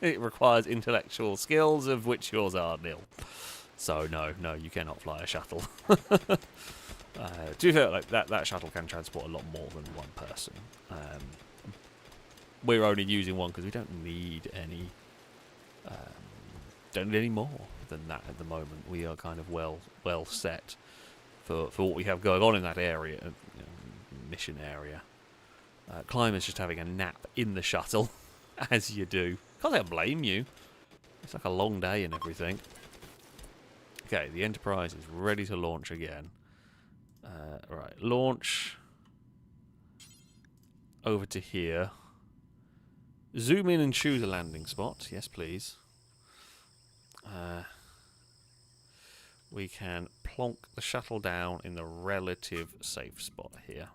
It requires intellectual skills, of which yours are nil. So no, you cannot fly a shuttle. To be fair, like that shuttle can transport a lot more than one person. We're only using one because we don't need any. Don't need any more than that at the moment. We are kind of well set for what we have going on in that area. Mission area. Climber's just having a nap in the shuttle, as you do. Can't say I blame you. It's like a long day and everything. Okay, the Enterprise is ready to launch again. Right, launch over to here. Zoom in and choose a landing spot. Yes, please. We can plonk the shuttle down in the relative safe spot here.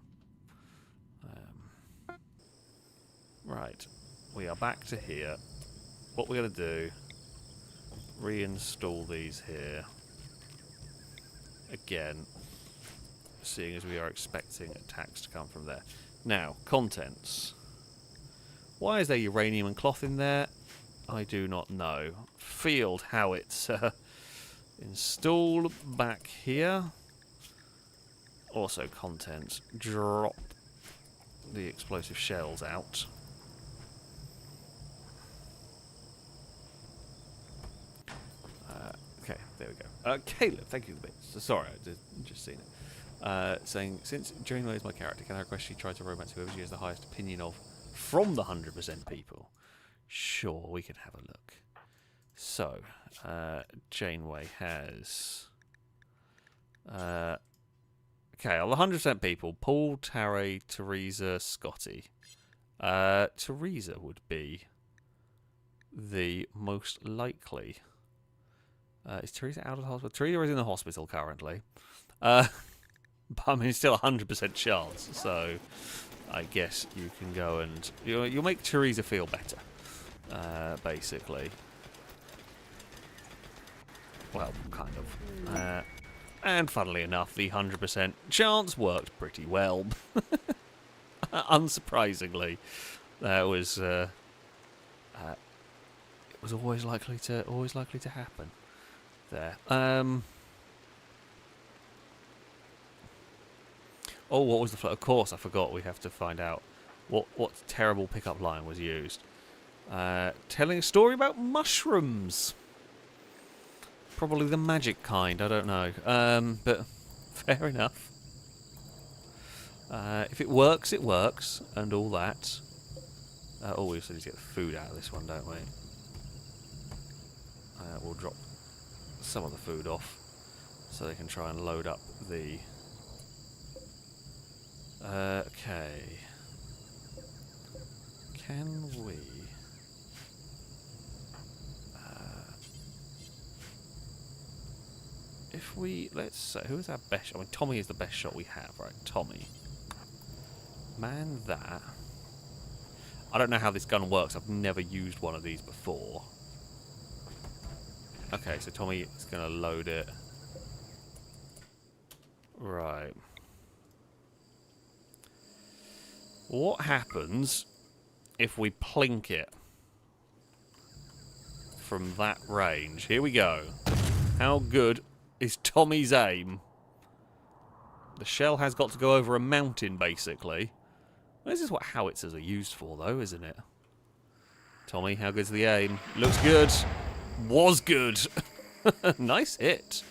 Right, we are back to here. What we're going to do, reinstall these here. Again, seeing as we are expecting attacks to come from there. Now, contents. Why is there uranium and cloth in there? I do not know. Field howitzer. Install back here. Also contents. Drop the explosive shells out. Okay, there we go. Caleb, thank you for the bits. Sorry, I just seen it. Saying, since Janeway is my character, can I request she try to romance whoever she has the highest opinion of from the 100% people? Sure, we can have a look. So, Janeway has... okay, all the 100% people. Paul, Tarry, Teresa, Scotty. Teresa would be the most likely... is Teresa out of the hospital? Teresa is in the hospital currently. But I mean, it's still a 100% chance, so I guess you can go and... You'll make Teresa feel better, basically. Well, kind of. And funnily enough, the 100% chance worked pretty well. Unsurprisingly. That was... it was always likely to happen. There. Oh, what was the... Of course, I forgot. We have to find out what terrible pickup line was used. Telling a story about mushrooms. Probably the magic kind, I don't know. But fair enough. If it works, and all that. Oh, we also need to get the food out of this one, don't we? We'll drop some of the food off so they can try and load up the... okay. Can we... if we... let's say... who is our best... I mean, Tommy is the best shot we have, right? Tommy. Man that. I don't know how this gun works. I've never used one of these before. Okay, so Tommy is going to load it. Right. What happens if we plink it from that range? Here we go. How good is Tommy's aim? The shell has got to go over a mountain, basically. This is what howitzers are used for, though, isn't it? Tommy, how good's the aim? Looks good. Was good. Nice hit.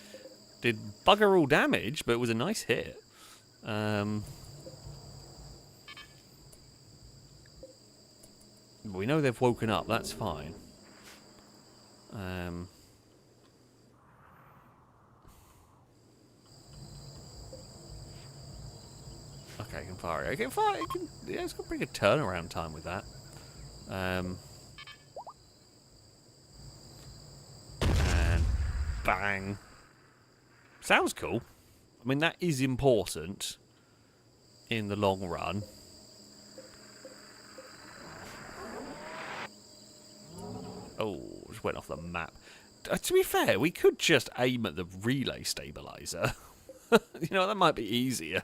Did bugger all damage, but it was a nice hit. We know they've woken up. That's fine. Okay, I can fire it. I can fire it. Yeah, it's got pretty good turnaround time with that. And bang. Sounds cool. I mean, that is important in the long run. Oh, just went off the map. To be fair, we could just aim at the relay stabilizer. You know, that might be easier.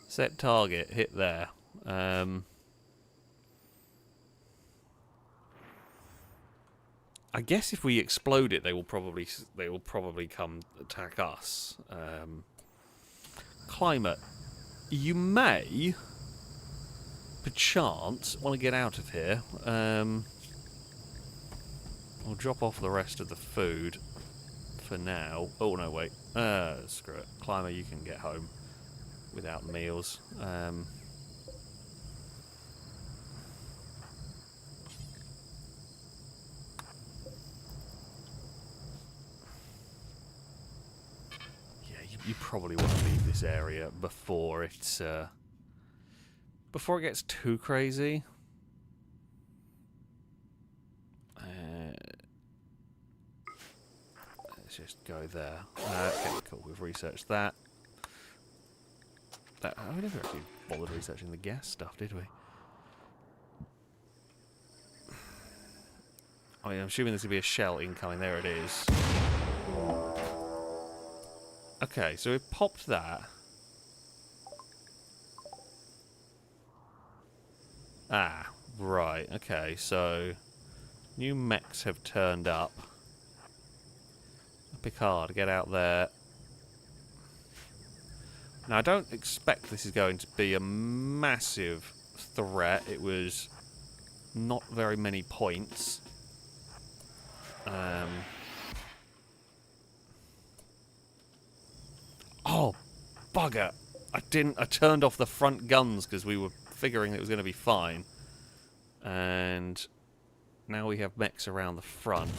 Set target, hit there. I guess if we explode it, they will probably come attack us. Climate, you may, perchance, want to get out of here. I'll drop off the rest of the food for now. Oh no, wait. Screw it. Climber, you can get home without meals. You probably want to leave this area before it gets too crazy. Let's just go there. Okay, cool. We've researched that. We never actually bothered researching the gas stuff, did we? I mean, I'm assuming there's going to be a shell incoming. There it is. Okay, so we've popped that. Ah, right. Okay, so new mechs have turned up. Picard, get out there. Now, I don't expect this is going to be a massive threat. It was not very many points. Oh, bugger. I turned off the front guns because we were figuring it was going to be fine. And now we have mechs around the front.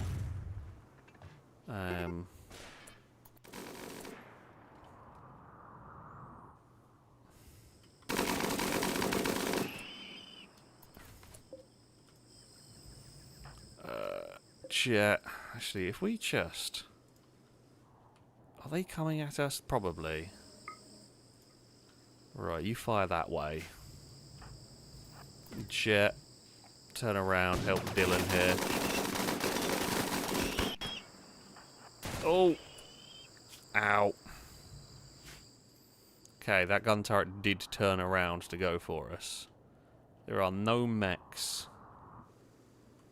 Actually, if we just... Are they coming at us? Probably. Right, you fire that way. Jet, turn around, help Dylan here. Oh! Ow. Okay, that gun turret did turn around to go for us. There are no mechs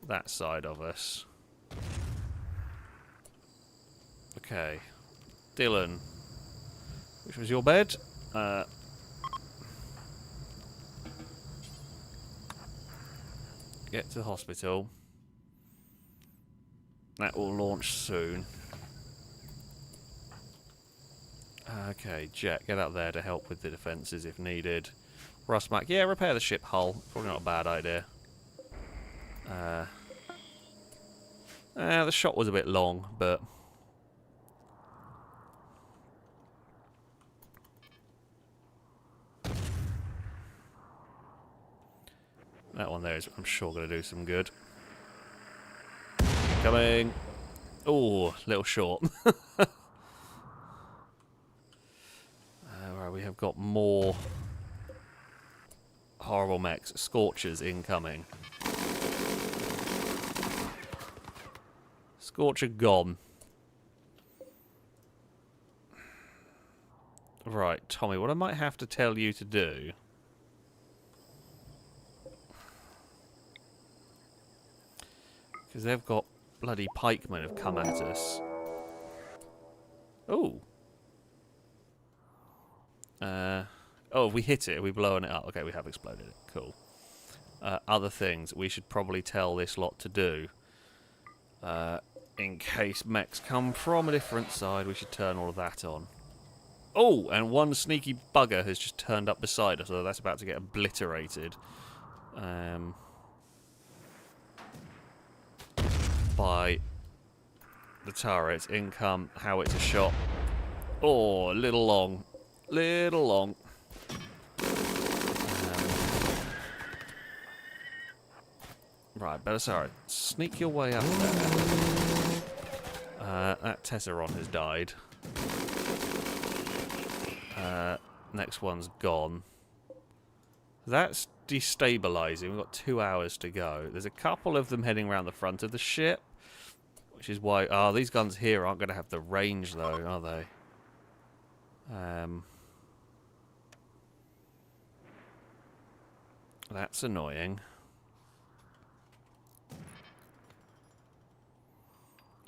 that side of us. Okay. Dylan. Which was your bed? Get to the hospital. That will launch soon. Okay, Jet, get up there to help with the defences if needed. Rustmac, yeah, repair the ship hull. Probably not a bad idea. The shot was a bit long, but... that one there is, I'm sure, going to do some good. Coming! Oh, little short. Right, we have got more horrible mechs. Scorchers incoming. Scorcher gone. Right, Tommy, what I might have to tell you to do... because they've got bloody pikemen have come at us. Oh. Oh, if we hit it, are we blowing it up? Okay, we have exploded it. Cool. Other things we should probably tell this lot to do. In case mechs come from a different side, we should turn all of that on. Oh, and one sneaky bugger has just turned up beside us, so that's about to get obliterated. By the turret. Income, howitzer shot. Oh, little long. Little long. Right, Belisarius, sneak your way up there. That Tesseron has died. Next one's gone. That's destabilising. We've got 2 hours to go. There's a couple of them heading around the front of the ship, which is why... oh, these guns here aren't going to have the range, though, are they? That's annoying.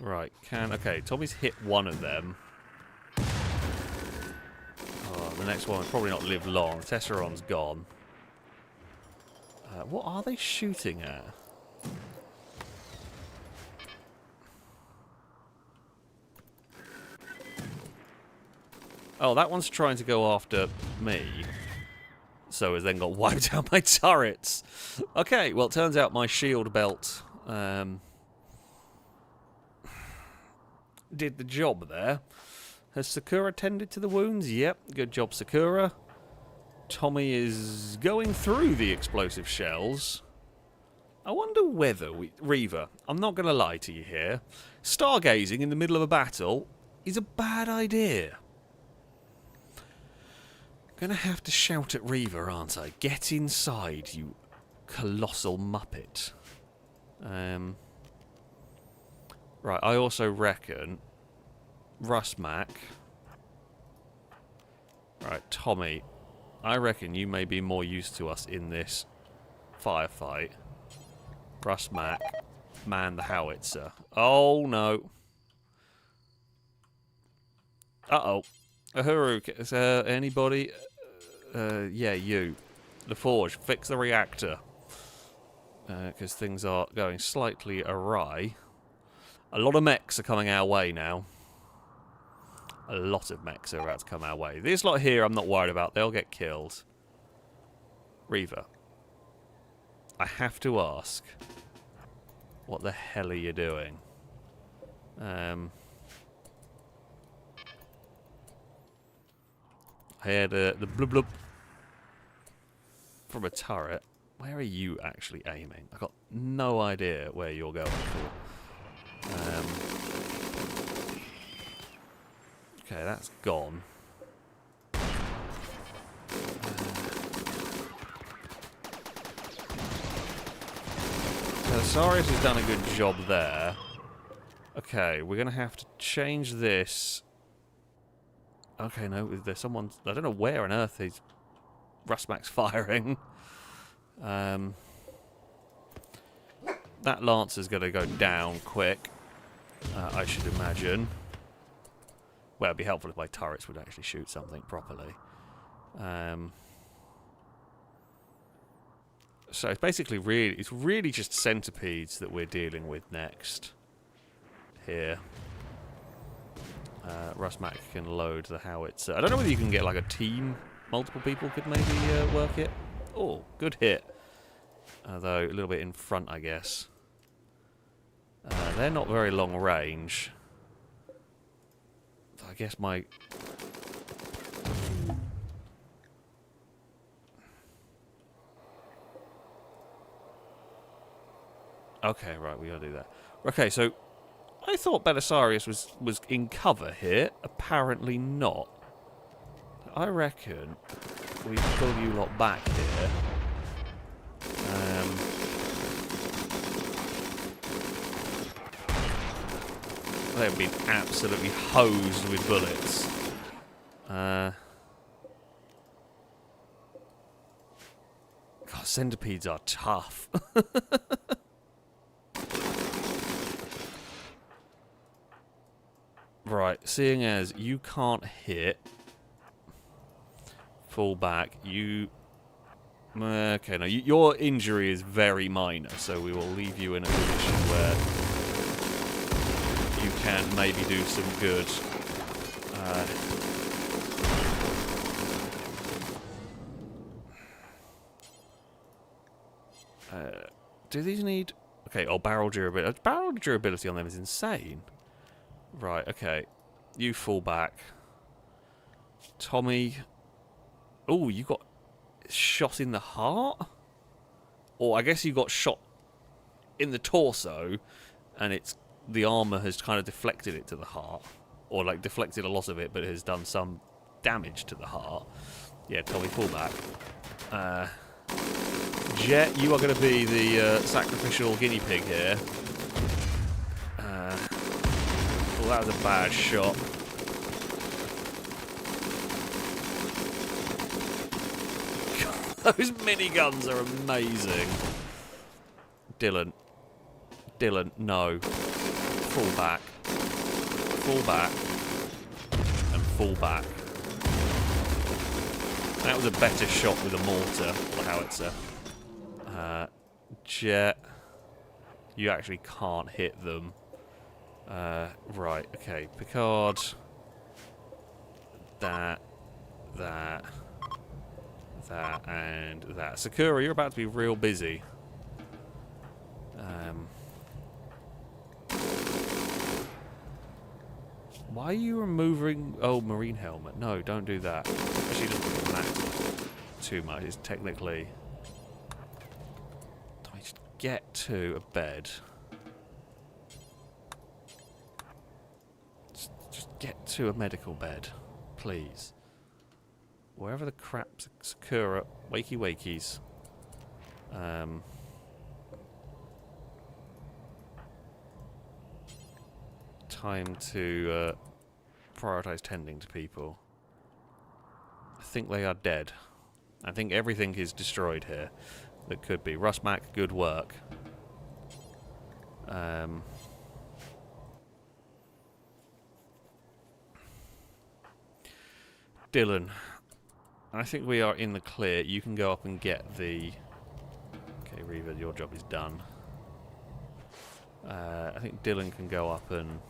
Right, okay, Tommy's hit one of them. Oh, the next one will probably not live long. Tesseron's gone. What are they shooting at? Oh, that one's trying to go after me. So has then got wiped out my turrets. Okay, well, it turns out my shield belt did the job there. Has Sakura tended to the wounds? Yep, good job, Sakura. Tommy is going through the explosive shells. I wonder whether Reaver, I'm not going to lie to you here, stargazing in the middle of a battle is a bad idea. Gonna have to shout at Reaver, aren't I? Get inside, you colossal muppet. Right, I also reckon Rustmac. Right, Tommy, I reckon you may be more used to us in this firefight. Rustmac, man the howitzer. Oh no. Uh-oh. Uhuru, anybody? Yeah, you. LaForge, fix the reactor. Because things are going slightly awry. A lot of mechs are coming our way now. A lot of mechs are about to come our way. This lot here I'm not worried about. They'll get killed. Reaver, I have to ask, what the hell are you doing? I heard the blub blub from a turret. Where are you actually aiming? I've got no idea where you're going for. Okay, that's gone. Belisarius has done a good job there. Okay, we're going to have to change this. Okay, no, there's someone... I don't know where on earth he's... Rustmac's firing. That Lancer's going to go down quick, I should imagine. Well, it'd be helpful if my turrets would actually shoot something properly. So it's basically really just centipedes that we're dealing with next. here. Rustmac can load the howitzer. I don't know whether you can get like a team. Multiple people could maybe work it. Oh, good hit. Although a little bit in front, I guess. They're not very long range. I guess my... Okay, right, we gotta do that. Okay, so I thought Belisarius was in cover here. Apparently not. I reckon we pull you lot back here. They've been absolutely hosed with bullets. God, centipedes are tough. Right, seeing as you can't hit, fall back, you... Okay, no, your injury is very minor, so we will leave you in a position where you can maybe do some good. Do these need... Okay, barrel durability. Barrel durability on them is insane. Right, okay. You fall back. Tommy... Oh, you got shot in the heart? Or I guess you got shot in the torso, and it's the armour has kind of deflected it to the heart. Or, like, deflected a lot of it, but it has done some damage to the heart. Yeah, Tommy, fall back. Jet, you are going to be the sacrificial guinea pig here. Well, that was a bad shot. God, those miniguns are amazing. Dylan, no. Fall back. Fall back. And fall back. That was a better shot with a mortar or howitzer. Jet, you actually can't hit them. Right, okay. Picard. That, and that. Sakura, you're about to be real busy. Why are you removing... Oh, marine helmet. No, don't do that. Actually, doesn't matter too much. It's technically... Do I just get to a bed? Just get to a medical bed, please. Wherever the crap Sakura, wakey wakies. Time to prioritize tending to people. I think they are dead. I think everything is destroyed here that could be. Rustmac, good work. Dylan, I think we are in the clear. You can go up and get the... Okay, Reva, your job is done. I think Dylan can go up and...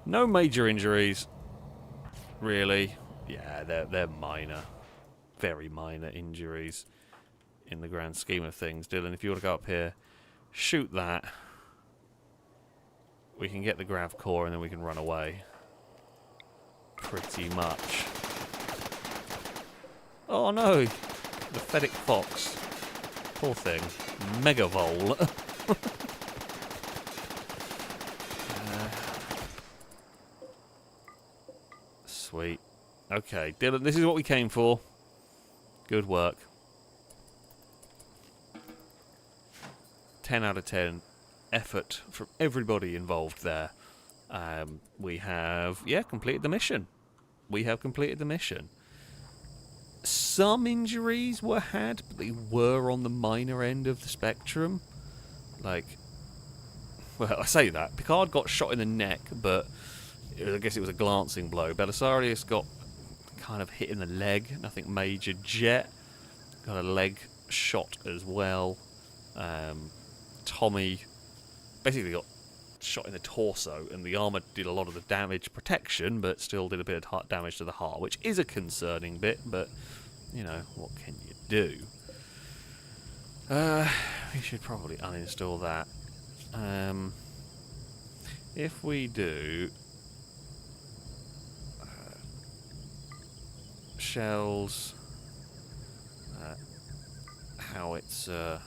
No major injuries, really. Yeah, they're minor. Very minor injuries in the grand scheme of things. Dylan, if you want to go up here, shoot that. We can get the grav core and then we can run away. Pretty much. Oh no! The Fedic Fox. Poor thing. Megavol. Sweet. Okay, Dylan, this is what we came for. Good work. 10 out of 10. Effort from everybody involved there. We have, completed the mission. We have completed the mission. Some injuries were had, but they were on the minor end of the spectrum. Like, well, I say that. Picard got shot in the neck, but I guess it was a glancing blow. Belisarius got kind of hit in the leg. Nothing major. Jet got a leg shot as well. Tommy basically got shot in the torso, and the armour did a lot of the damage protection, but still did a bit of heart damage to the heart, which is a concerning bit, but, you know, what can you do? We should probably uninstall that. If we do... shells... howitzer...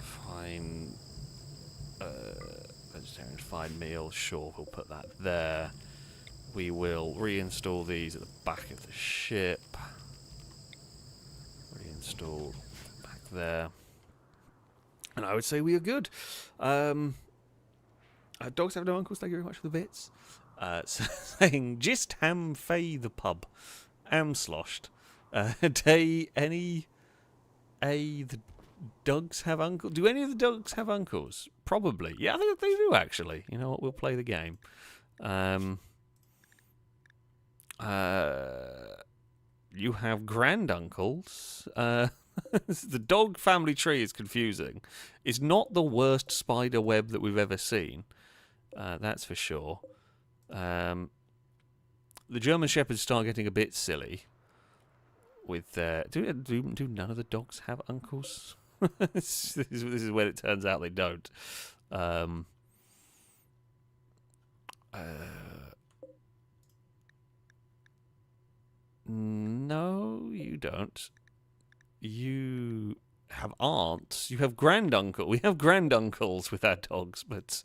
fine... vegetarian fine meal, sure, we'll put that there. We will reinstall these at the back of the ship. Reinstall back there. And I would say we are good. Dogs have no uncles, thank you very much for the bits. Saying, Gist ham fay the pub. Am sloshed. Day any... the dogs have uncles? Do any of the dogs have uncles? Probably. Yeah, I think they do, actually. You know what, we'll play the game. You have granduncles. The dog family tree is confusing. It's not the worst spider web that we've ever seen. That's for sure. The German Shepherds start getting a bit silly. With do none of the dogs have uncles? this is when it turns out they don't. No, you don't. You have aunts. You have granduncle. We have granduncles with our dogs, but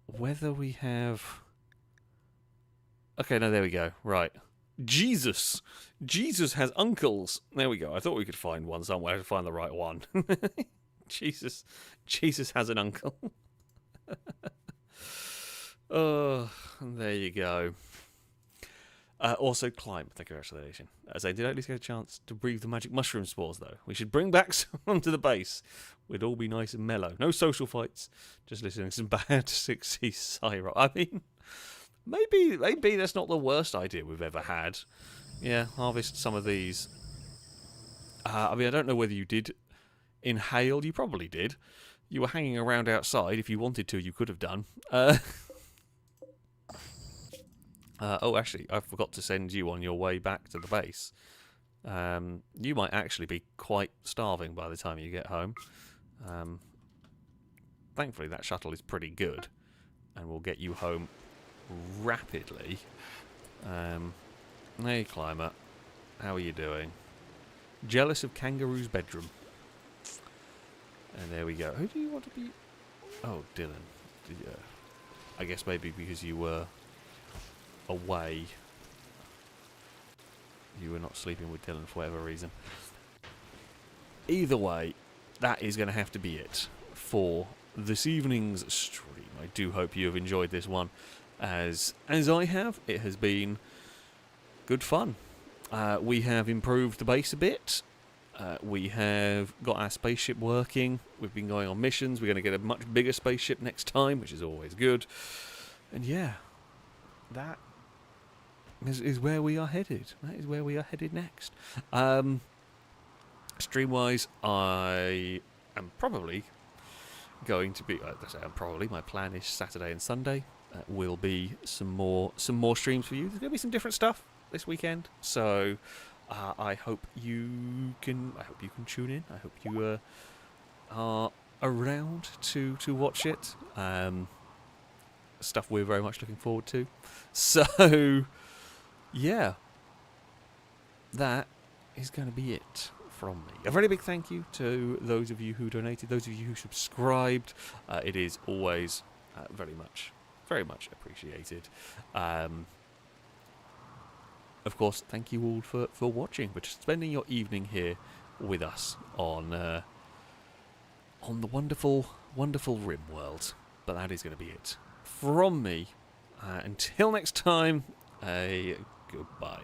whether we have... Okay, no, there we go. Right. Jesus has uncles. There we go. I thought we could find one somewhere to find the right one. Jesus has an uncle. Oh, there you go. Also, climb. Thank you very much for the donation. As I did at least get a chance to breathe the magic mushroom spores, though. We should bring back some to the base. We'd all be nice and mellow. No social fights. Just listening to some bad 60s Cyro. I mean, maybe that's not the worst idea we've ever had. Yeah, harvest some of these. I mean, I don't know whether you did inhale. You probably did. You were hanging around outside. If you wanted to, you could have done. Oh, actually, I forgot to send you on your way back to the base. You might actually be quite starving by the time you get home. Thankfully, that shuttle is pretty good, and will get you home rapidly. Hey, Climber. How are you doing? Jealous of Kangaroo's bedroom. And there we go. Who do you want to be? Oh, Dylan. I guess maybe because you were away, you were not sleeping with Dylan for whatever reason. Either way, that is going to have to be it for this evening's stream. I do hope you have enjoyed this one as I have. It has been good fun. We have improved the base a bit. We have got our spaceship working. We've been going on missions. We're going to get a much bigger spaceship next time, which is always good. And yeah, that is where we are headed. That is where we are headed next. Stream-wise, I am probably going to be... my plan is Saturday and Sunday. Will be some more streams for you. There's going to be some different stuff this weekend. So I hope you can tune in. I hope you are around to watch it. Stuff we're very much looking forward to. So yeah, that is going to be it from me. A very big thank you to those of you who donated, those of you who subscribed. It is always very much appreciated. Of course, thank you all for watching, for just spending your evening here with us on the wonderful Rimworld. But that is going to be it from me. Until next time, goodbye.